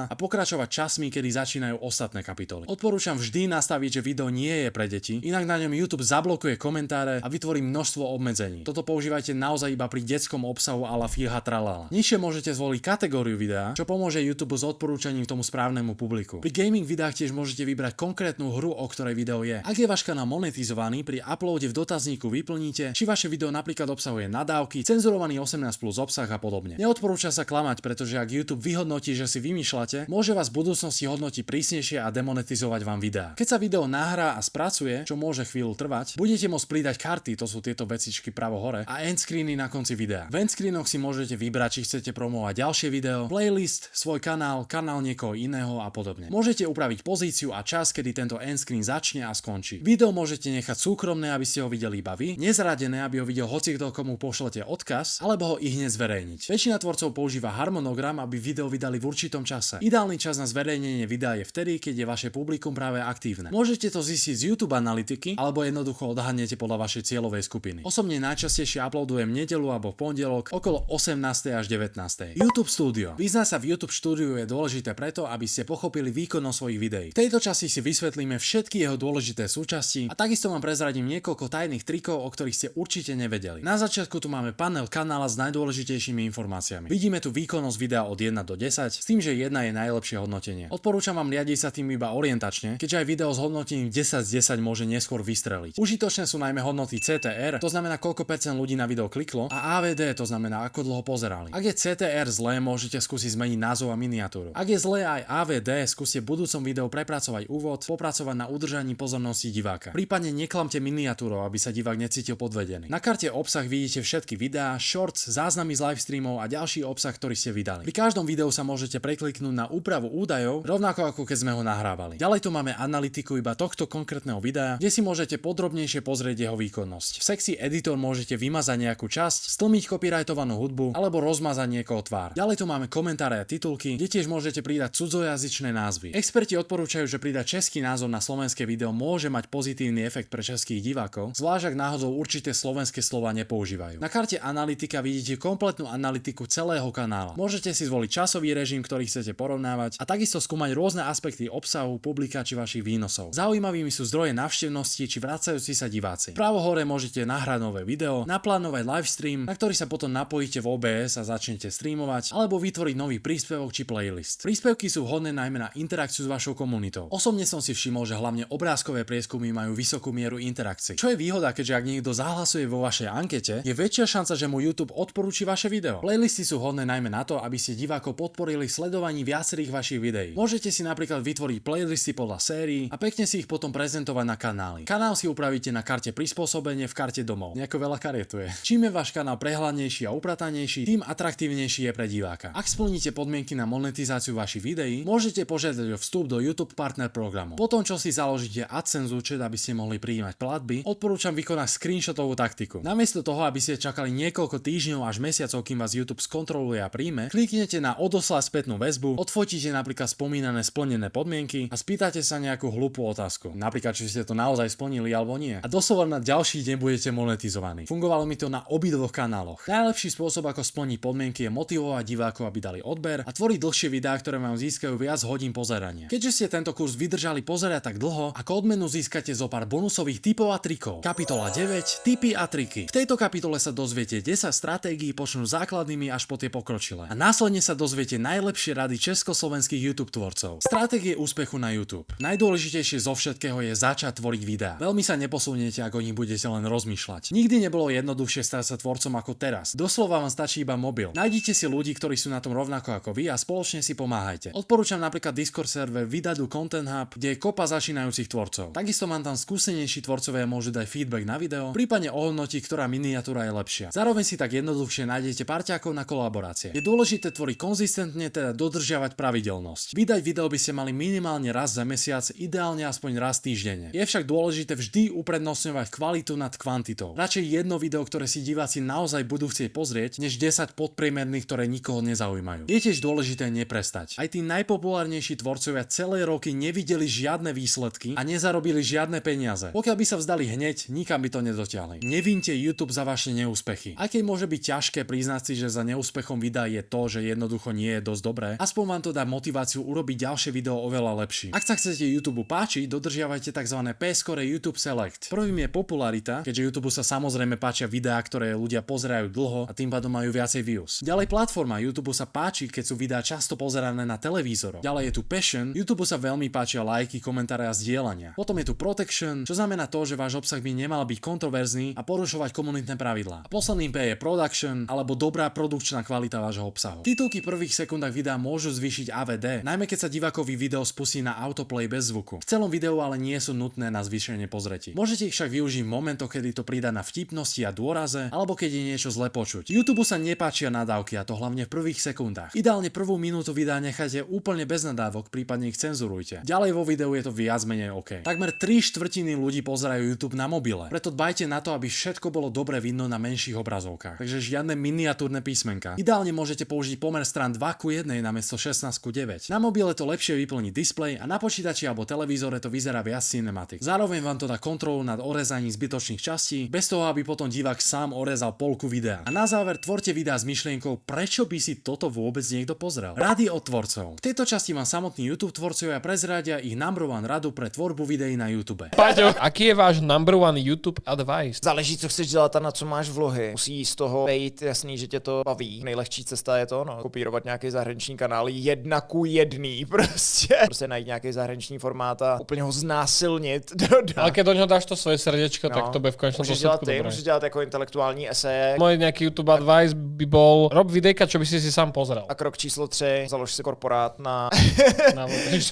a pokračovať časmi, kedy začínajú ostatné kapitoly. Odporúčam vždy nastaviť, že video nie je pre deti, inak na ňom YouTube zablokuje komentáre a vytvorí množstvo obmedzení. Toto používajte naozaj iba pri detskom obsahu a la fiha tralala. Nižšie môžete zvoliť kategóriu videa, čo pomôže YouTube s odporúčaním tomu správnemu publiku. Pri gaming videách tiež môžete vybrať konkrétnu hru, o ktorej video je. Ak je váš kanál monetizovaný, pri uploade v dotazníku vyplníte, či vaše video napríklad obsahuje nadávky, cenzurovaný 18+ obsah a podobne. Neodporúča sa klamať, pretože ak YouTube vyhodnotí, že si vymýšľate, môže vás v budúcnosti hodnotiť prísnejšie a demonetizovať vám videá. Keď sa video nahrá a spracuje, čo môže chvíľu trvať, budete môcť pridať karty, to sú tieto vecičky pravo hore, a endscreeny na konci videa. V endscreenoch si môžete vybrať, či chcete promovať ďalšie video, playlist, svoj kanál, kanál niekoho iného a podobne. Môžete upraviť pozíciu a čas, kedy tento endscreen začne a skončí. Video môžete nechať súkromné, aby ste ho videli iba vy, nezradené, aby ho videl hocikto, komu pošlete odkaz, alebo ho i hneď zverejniť. Väčšina tvorcov používa harmonogram, aby video vydali v určitom čase. Ideálny čas na zverejnenie videa je vtedy, keď je vaše publikum práve aktívne. Môžete to zistiť z YouTube analytiky, alebo jednoducho odhadnete podľa vašej cieľovej skupiny. Osobne najčastejšie uploadujem nedeľu alebo v pondelok okolo 18. až 19. YouTube Studio. Vyznať sa v YouTube Studiu je dôležité preto, aby ste pochopili výkonnosť svojich videí. V tejto časti si vysvetlíme všetky jeho dôležité súčasti a takisto vám prezradím niekoľko tajných trikov, o ktorých ste určite nevedeli. Na začiatku tu máme panel kanála s najdôležitejšími informáciami. Vidíme tu výkonnosť videa od 1 do 10, s tým, že 1 je najlepšie hodnotenie. Odporúčam vám riadiť sa tým iba orientačne, keďže aj video s hodnotením 10 z 10 môže neskôr vystreliť. Užitočné sú najmä hodnoty CTR, to znamená koľko percent ľudí na video kliklo, a AVD, to znamená ako dlho pozerali. Ak je CTR zlé, môžete skúsiť zmeniť názov a miniatúru. Ak je zlé aj AVD, skúste v budúcom videu prepracovať úvod, popracovať na udržaní pozornosti diváka. Prípadne neklamte miniatúrou, aby sa divák necítil podvedený. Na karte obsah vidíte všetky videá, shorts, záznamy z livestreamov a ďalší obsah, ktorý ste vydali. Pri každom videu sa môžete prekliknúť na úpravu údajov, rovnako ako keď sme ho nahrávali. Ďalej tu máme analytiku iba tohto konkrétneho videa, kde si môžete podrobnejšie pozrieť jeho výkonnosť. V sekcii editor môžete vymazať nejakú časť, stlmiť copyrightovanú hudbu alebo rozmazať niekoho tvár. Ďalej tu máme komentáre a titulky, kde tiež môžete pridať cudzojazyčné názvy. Experti odporúčajú, že pridať český názov na slovenské video môže mať pozitívny efekt pre českých divákov, zvlášť ak náhodou určité slovenské slova nepoužívajú. Na karte analytika vidíte kompletnú analytiku celého kanála. Môžete si zvoliť časový režim, ktorý chcete porovnávať a takisto skúmať rôzne aspekty obsahu, publika či vašich výnosov. Zaujímavými sú zdroje návštevnosti či vracajúci sa diváci. Pravo hore môžete nahrať nové video, naplánovať livestream, na ktorý sa potom napojíte v OBS a začnete streamovať, alebo vytvoriť nový príspevok či playlist. Príspevky sú vhodné najmä na interakciu s vašou komunitou. Osobne som si všimol, že hlavne obrázkové prieskumy majú vysokú mieru interakcií. Čo je výhoda, keďže ak niekto zahlasuje vo vašej ankete, je väčšia šanca, že mu YouTube odporúči vaše video. Playlisty sú vhodné najmä na to, aby ste divákov podporili sledovaní viacerých vašich videí. Môžete si napríklad vytvoriť playlisty podľa sérií a pekne si ich potom prezentovať na kanály. Kanál si upravíte na karte prispôsobenie v karte domov. Nejako veľa kariet tu je. Čím je váš kanál prehľadnejší a upratanejší, tým atraktívnejší je pre diváka. Ak splníte podmienky na monetizáciu vašich videí, môžete požiadať o vstup do YouTube Partner programu. Potom, čo si založíte AdSense účet, aby ste mohli prijímať platby, odporúčam vykonať screenshotovú taktiku. Namiesto toho, aby ste čakali niekoľko týždňov až mesiacov, kým vás YouTube skontroluje a príjme, kliknete na odoslať spätnú väzbu, odfotíte napríklad spomínané splnené podmienky a spýtate sa nejakú hlúpu otázku. Napríklad, či ste to naozaj splnili alebo nie. A doslova na ďalší deň budete monetizovaní. Fungovalo mi to na obidvoch kanáloch. Najlepší spôsob, ako splniť podmienky, je motivovať divákov, aby dali odber a tvoriť dlhšie videá, ktoré vám získajú viac hodín pozerania. Keďže ste tento kurz vydržali pozerať tak dlho, ako odmenu získate zo pár bonusových tipov a trikov. Kapitola 9. Tipy a triky. V tejto kapitole sa dozviete 10 stratégií počnú základnými až po tie pokročilé. A následne sa dozviete najlepšie rady československých YouTube tvorcov. Stratégie úspechu na YouTube. Najdôležitejšie zo všetkého je začať tvoriť videá. Veľmi sa neposuniete, ak o nich budete len rozmýšľať. Nikdy nebolo jednoduchšie stať sa tvorcom ako teraz. Doslova vám stačí iba mobil. Nájdite si ľudí, ktorí sú na tom rovnako ako vy a spoločne si pomáhajte. Odporúčam napríklad Discord server Vydadu Content Hub, kde je kopa začínajúcich tvorcov. Takisto vám tam skúsenejší tvorcovia môžu dať feedback na video, prípadne ohodnotiť, ktorá miniatúra je lepšia. Zároveň si tak jednoduchšie nájdete parťákov na kolaborácie. Je dôležité tvoriť konzistentne, teda dodržiavať pravidelnosť. Vydať video by ste mali minimálne raz za mesiac, ideálne aspoň raz týždenne. Je však dôležité vždy uprednostňovať kvalitu nad kvantitou. Radšej jedno video, ktoré si diváci naozaj budú chcieť pozrieť, než 10 podpriemerných, ktoré nikoho nezaujímajú. Je tiež dôležité neprestať. Aj tí najpopulárnejší tvorcovia celé roky nevideli žiadne výsledky a nezarobili žiadne peniaze. Pokiaľ by sa vzdali hneď, nikam by to nedotiahli. Nevínte YouTube za vaše neúspechy. Aj keď môže byť ťažké priznať si, že za neúspechom videa je to, že jednoducho nie je dosť dobré, aspoň vám to dá motiváciu urobiť ďalšie video oveľa lepšie. Ak sa chcete YouTube páčiť, dodržiavajte tzv. P-score YouTube Select. Prvým je popularita, keďže YouTube sa samozrejme páčia videá, ktoré ľudia pozerajú dlho a tým pádom majú viacej views. Ďalej platforma. YouTube sa páči, keď sú videá často pozerané na televízoroch. Ďalej je tu passion. YouTube sa veľmi páčia lajky, komentáre a zdieľania. Potom je tu protection, čo znamená to, že váš obsah by nemal byť kontroverzný a porušovať komunitné pravidlá. A posledným P je production alebo dobrá produkčná kvalita vášho obsahu. Titulky v prvých sekundách videa môžu zvýšiť AVD, najmä keď sa divákovi video spustí na autoplay bez zvuku. V celom videu ale nie sú nutné na zvýšenie pozretí. Môžete ich však využiť v momentoch, kedy to pridá na vtipnosti a dôraze, alebo keď je niečo zle počuť. YouTube sa nepáčia nadávky, a to hlavne v prvých sekundách. Ideálne prvú minútu videa nechajte úplne bez nadávok, prípadne ich cenzurujte. Ďalej vo videu je to viac menej OK. Takmer 3/4 ľudí pozerajú YouTube na mobile. Preto dbajte na to, aby všetko bolo dobre vidno na menších obrazovkách. Takže žiadne miniatúrne písmenka. Ideálne môžete použiť pomer strán 2:1 namiesto 16:9. Na mobile to lepšie vyplní displej a na počítači alebo televízore to vyzerá viac cinematic. Zároveň vám to dá kontrolu nad orezaním zbytočných častí, bez toho, aby potom divák sám orezal polku videa. A na záver tvorte videá s myšlienkou, prečo by si toto vôbec niekto pozrel. Rady od tvorcov. V tejto časti vám samotní YouTube tvorcovia prezradia ich number one radu pre tvorbu videí na YouTube. Paťo, aký je váš number one YouTube advice? Záleží, co chceš dělat a na co máš vlohy. Musí z toho být jasný, že tě to baví. Nejlehčí cesta je to, kopírovat nějaký zahraniční kanál 1:1 prostě. Prostě najít nějaký zahraniční formát a úplně ho znásilnit. Ale keď do něho dáš to svoje srdečko, tak to bude v konečnom dôsledku dobré. Můžeš dělat jako intelektuální eseje. Môj nejaký YouTube advice by bol rob videjka, čo by si sám pozrel. A krok číslo 3, založ si korporát na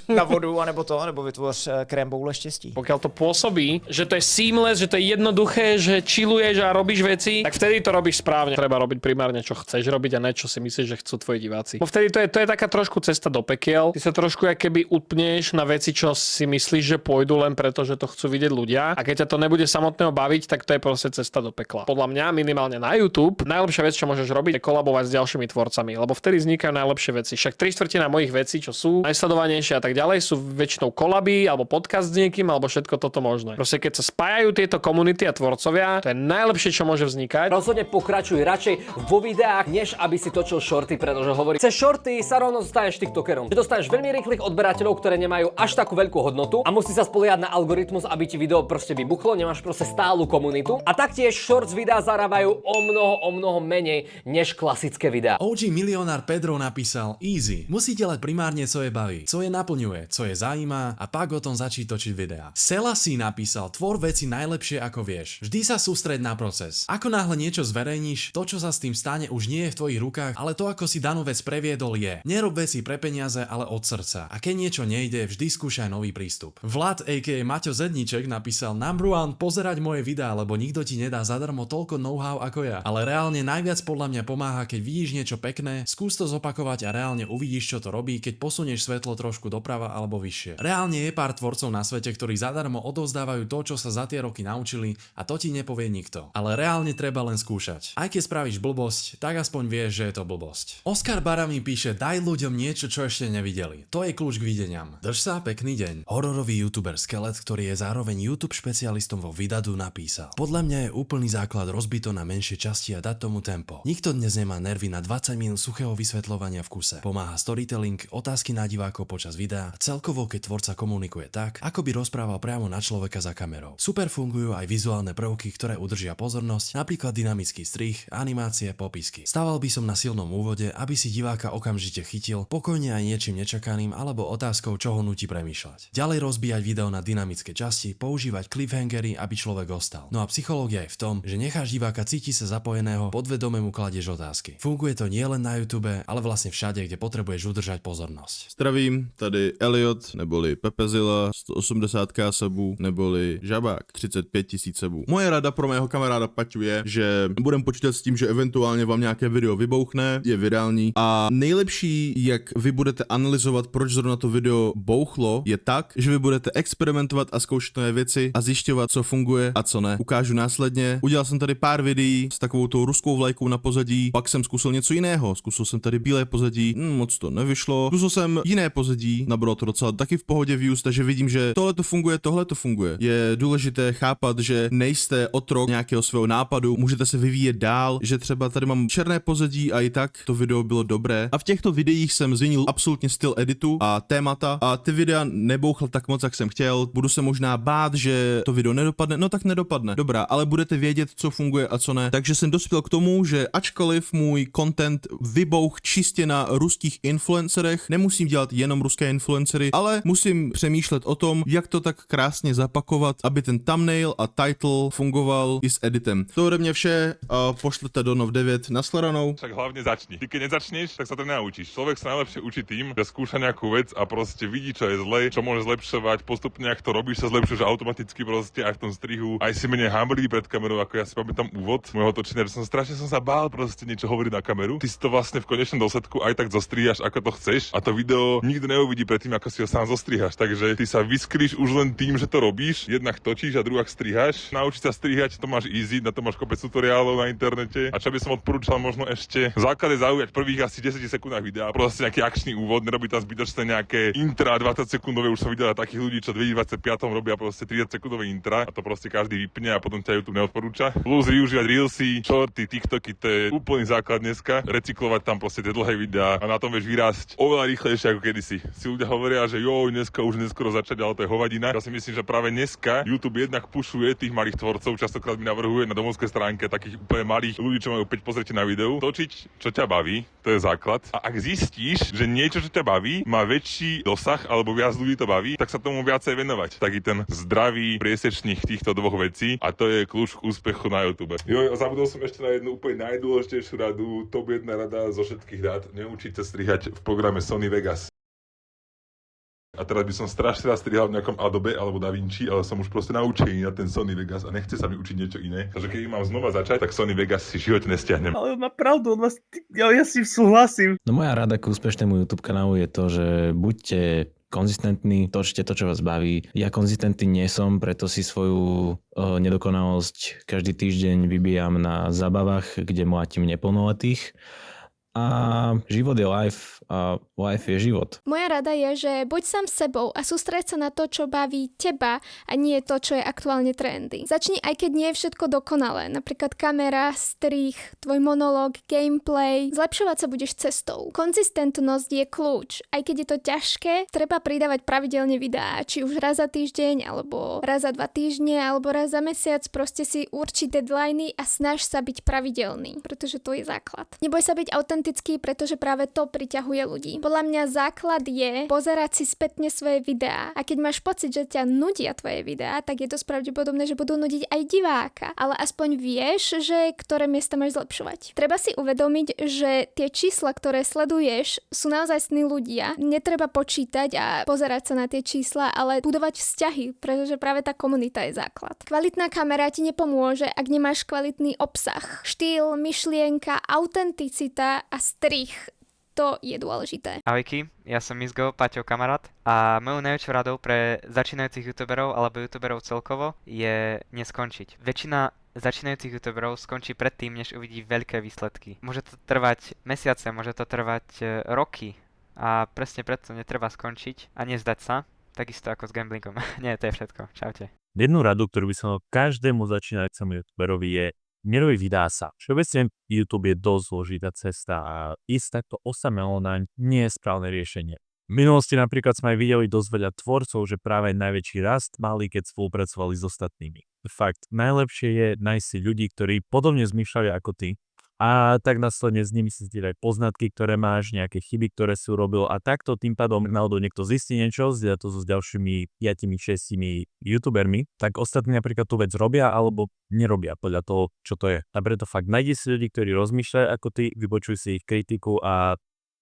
na vodu, anebo vytvoř krém boule štěstí. Pokiaľ to pôsobí, že to je seamless, že to je jednoduché, že chilluješ a robíš veci, tak vtedy to robíš správne. Treba robiť primárne, čo čo chceš robiť a ne čo si myslíš, že chcú tvoji diváci. Bo vtedy to je taká trošku cesta do pekiel. Ty sa trošku keby utneš na veci, čo si myslíš, že pôjdu len preto, že to chcú vidieť ľudia. A keď ťa to nebude samotného baviť, tak to je proste cesta do pekla. Podľa mňa minimálne na YouTube najlepšia vec, čo môžeš robiť, je kolabovať s ďalšími tvorcami, lebo vtedy vznikajú najlepšie veci. Však 3/4 mojich vecí, čo sú najsledovanejšie a tak ďalej, sú väčšinou kolaby alebo podcast s niekým alebo všetko toto možné. Proste keď sa spájajú tieto komunity a tvorcovia, to je najlepšie, čo môže vznikať. Rozhodne pokračuj radšej vo videách, než aby si točil shorty, pretože hovorí, cez shorty sa rovno zostaneš tiktokerom. Že dostaneš veľmi rýchlych odberateľov, ktoré nemajú až takú veľkú hodnotu a musí sa spoliehať na algoritmus, aby ti video proste vybuchlo, nemáš proste stálu komunitu. A taktiež shorts videá zarábajú o mnoho menej než klasické videá. OG milionár Pedro napísal easy. Musíte len primárne, co je baví, co je naplňuje, co je zaujíma a pak o tom začít točiť videá. Selasi napísal, tvor veci najlepšie ako vieš. Vždy sa sústreď na proces. Ako náhle niečo zverejníš, to čo sa s tým stane už nie je v tvojich rukách, ale to ako si danú vec previedol je. Nerob veci pre peniaze, ale od srdca. A keď niečo nejde, vždy skúšaj nový prístup. Vlad aka Maťo Zedníček napísal number one, pozerať moje videá, lebo nikto ti nedá zadarmo toľko know-how ako ja. Ale reálne najviac podľa mňa pomáha, keď vidíš niečo pekné, skús to zopakovať a reálne uvidíš, čo to robí, keď posunieš svetlo trošku doprava alebo vyššie. Reálne je pár tvorcov na svete, ktorí zadarmo odovzdávajú to, čo sa za tie roky naučili a to ti nepovie nikto. Ale reálne treba len skúšať. Aj keď spravíš blbosť, tak aspoň vieš, že je to blbosť. Oskar Bara mi píše, daj ľuďom niečo, čo ešte nevideli. To je kľúč k videniam. Drž sa, pekný deň. Hororový youtuber Skelet, ktorý je zároveň YouTube špecialistom vo Vidadu, napísal: podľa mňa je úplný základ rozbito na menšie časti a dať tomu tempo. Nikto dnes nemá nervy na 20 minút suchého vysvetľovania v kuse. Pomáha storytelling, otázky na divákov počas videa a celkovo keď tvorca komunikuje tak, ako by rozprával priamo na človeka za kamerou. Super fungujú aj vizuálne prvky, ktoré udržia pozornosť, napríklad dynamický strih, animácie, popisky. Stával by som na silnom úvode, aby si diváka okamžite chytil, pokojne aj niečím nečakaným alebo otázkou, čo ho nutí premýšľať. Ďalej rozbíjať video na dynamické časti, používať cliffhangery, aby človek ostal. No a psychológia je v tom, že necháš diváka cítiť sa zapojeného, podvedome mu kladieš otázky. Funguje to nielen na YouTube, ale vlastne všade, kde potrebuješ udržať pozornosť. Zdravím, tady Elliot, neboli Pepezilla, 180k sebů, neboli Žabák, 35 000 sebů. Moje rada pro mého kamaráda Paťu je, že budem počítat s tím, že eventuálně vám nějaké video vybouchne, je virální a nejlepší, jak vy budete analyzovat, proč zrovna to video bouchlo, je tak, že vy budete experimentovat a zkoušet nové věci a zjišťovat, co funguje a co ne. Ukážu následně. Udělal jsem tady pár videí s takovou tou ruskou vlajkou na pozadí, pak jsem zkusil něco jiného. Zkusil jsem tady bílé pozadí, moc to nevyšlo. Zkusil jsem jiné pozadí, nabralo to docela taky v pohodě views, takže vidím, že tohle to funguje. Je důležité chápat, že nejste otrok nějakého svého nápadu, můžete se vyvíjet dál, že třeba tady mám černé pozadí a i tak to video bylo dobré. A v těchto videích jsem změnil absolutně styl editu a témata a ty videa nebouchl tak moc, jak jsem chtěl. Budu se možná bát, že to video nedopadne, no tak nedopadne. Dobrá, ale budete vědět, co funguje a co ne. Takže jsem dospěl k tomu, že ačkoliv můj content vybouch čistě na ruských influencerech, nemusím dělat jenom ruské influencery, ale musím přemýšlet o tom, jak to tak krásně zapakovat, aby ten thumbnail a title fungoval i s editem. To ode mě vše a pošlete do Nov 9 nashledanou. Však hlavne začni. Ty keď nezačneš, tak sa to nenaučíš. Človek sa najlepšie učí tým, že skúša nejakú vec a proste vidí, čo je zle, čo môže zlepšovať, postupne ak to robíš, sa zlepšuješ automaticky proste aj v tom strihu. Aj si menej hamblí pred kamerou, ako ja si pamätám úvod môjho točenia, že strašne som sa bál proste niečo hovoriť na kameru. Ty si to vlastne v konečnom dôsledku aj tak zostrihaš, ako to chceš a to video nikto neuvidí predtým, ako si ho sám zostrihaš. Takže ty sa vysklíš už len tým, že to robíš, jednak točíš a druhák strihaš. Naučiť sa strihať, to máš easy, na to máš kopec tutoriálov na internete. A čo by som odporúčal možno ešte základ je zaujať prvých asi 10 sekundách videa, proste nejaký akčný úvod, nerobiť tam zbytočné nejaké intra 20 sekundové, už som videl takých ľudí, čo v 2025 robia proste 30 sekundové intra a to proste každý vypne a potom ťa YouTube neodporúča. Plus využívať reelsy, shorty, TikToky, to je úplný základ dneska. Recyklovať tam proste tie dlhé videá a na tom vieš vyrásť oveľa rýchlejšie ako kedysi. Si ľudia hovoria, že dneska už neskoro začať, ale to je hovadina. Ja si myslím, že práve dneska YouTube jednak pušuje tých malých tvorcov, častokrát mi navrhuje na domovskej stránke takých úplne malých ľudí, čo majú 5 pozretí na videu. Točiť, čo ťa baví, to je základ. A ak zistíš, že niečo, čo ťa baví, má väčší dosah alebo viac ľudí to baví, tak sa tomu viacej venovať. Taký ten zdravý priesečník týchto dvoch vecí a to je kľúč k úspechu na YouTube. Zabudol som ešte na jednu úplne najdôležitejšiu radu, top 1 rada zo všetkých rád, neučiť sa strihať v programe Sony Vegas. A teraz by som strašne rád strihal v nejakom Adobe alebo DaVinci, ale som už proste naučený na ten Sony Vegas a nechce sa mi učiť niečo iné. Takže keď mám znova začať, tak Sony Vegas si v živote nestiahnem. Ale on má pravdu, ja s tým súhlasím. No moja rada k úspešnému YouTube kanálu je to, že buďte konzistentní, točte to, čo vás baví. Ja konzistentný nie som, preto si svoju nedokonalosť každý týždeň vybíjam na zábavách, kde mlátim neplnoletých. A život je life a life je život. Moja rada je, že buď sám sebou a sústreď sa na to, čo baví teba a nie to, čo je aktuálne trendy. Začni, aj keď nie je všetko dokonalé, napríklad kamera, strih, tvoj monológ, gameplay. Zlepšovať sa budeš cestou. Konzistentnosť je kľúč. Aj keď je to ťažké, treba pridávať pravidelne videá, či už raz za týždeň, alebo raz za 2 týždne, alebo raz za mesiac. Proste si urči deadliny a snaž sa byť pravidelný, pretože to je základ. Neboj sa byť autentický, pretože práve to priťahuje ľudí. Podľa mňa základ je pozerať si spätne svoje videá. A keď máš pocit, že ťa nudia tvoje videá, tak je dosť pravdepodobné, že budú nudiť aj diváka. Ale aspoň vieš, že ktoré miesta máš zlepšovať. Treba si uvedomiť, že tie čísla, ktoré sleduješ, sú naozaj ľudia. Netreba počítať a pozerať sa na tie čísla, ale budovať vzťahy, pretože práve tá komunita je základ. Kvalitná kamera ti nepomôže, ak nemáš kvalitný obsah. Štýl, myšlienka, autenticita a strih. To je dôležité. Ahojky, ja som Mizgo, Paťov kamarát a mojou najväčšou radou pre začínajúcich youtuberov alebo youtuberov celkovo je neskončiť. Väčšina začínajúcich youtuberov skončí predtým, než uvidí veľké výsledky. Môže to trvať mesiace, môže to trvať roky a presne preto netreba skončiť a nezdať sa, takisto ako s gamblingom. Nie, to je všetko. Čaute. Jednu radu, ktorú by som dal každému začínajúcemu youtuberovi je nerobiť videá sa. Všeobecne YouTube je dosť zložitá cesta a ísť takto osamelo naň nie je správne riešenie. V minulosti napríklad sme aj videli dosť veľa tvorcov, že práve najväčší rast mali, keď spolupracovali s ostatnými. Fakt, najlepšie je nájsť si ľudí, ktorí podobne zmýšľajú ako ty a tak následne s nimi si zdieľať poznatky, ktoré máš, nejaké chyby, ktoré si urobil a takto tým pádom náhodou niekto zistí niečo, zdieľa to so ďalšími 5-6 youtubermi, tak ostatní napríklad tú vec robia alebo nerobia podľa toho, čo to je. A preto fakt nájdi si ľudí, ktorí rozmýšľajú ako ty, vypočuj si ich kritiku a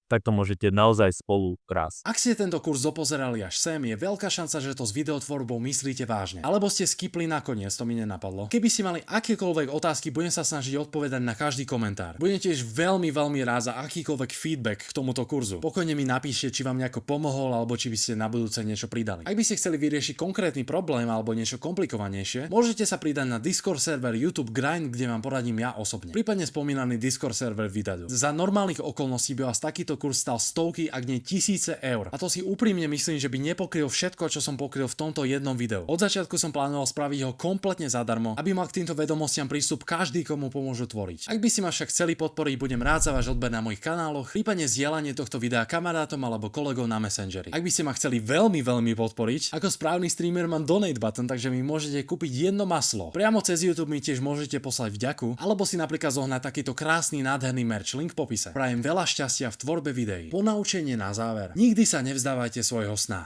takto môžete naozaj spolu rásť. Ak ste tento kurz dopozerali až sem, je veľká šanca, že to s videotvorbou myslíte vážne. Alebo ste skipli nakoniec, to mi nenapadlo. Keby ste mali akékoľvek otázky, budem sa snažiť odpovedať na každý komentár. Budem tiež veľmi rád za akýkoľvek feedback k tomuto kurzu. Pokojne mi napíšte, či vám nejako pomohol, alebo či by ste na budúce niečo pridali. Ak by ste chceli vyriešiť konkrétny problém alebo niečo komplikovanejšie, môžete sa pridať na Discord server YouTube Grind, kde vám poradím ja osobne. Prípadne spomínaný Discord server vydadu. Za normálnych okolností by vás takýto kurz stal stovky, ak nie tisíce eur. A to si úprimne myslím, že by nepokryl všetko, čo som pokryl v tomto jednom videu. Od začiatku som plánoval spraviť ho kompletne zadarmo, aby mal k týmto vedomostiam prístup každý, komu pomôžu tvoriť. Ak by si ma však chceli podporiť, budem rád za váš odber na mojich kanáloch, prípadne zdieľanie tohto videa kamarátom alebo kolegom na Messengeri. Ak by ste ma chceli veľmi podporiť, ako správny streamer mám donate button, takže mi môžete kúpiť jedno maslo. Priamo cez YouTube mi tiež môžete poslať vďaku, alebo si napríklad zohnať takýto krásny nádherný merch, link v popise. Prajem veľa šťastia v tvorbe videí. Ponaučenie na záver. Nikdy sa nevzdávajte svojho sna.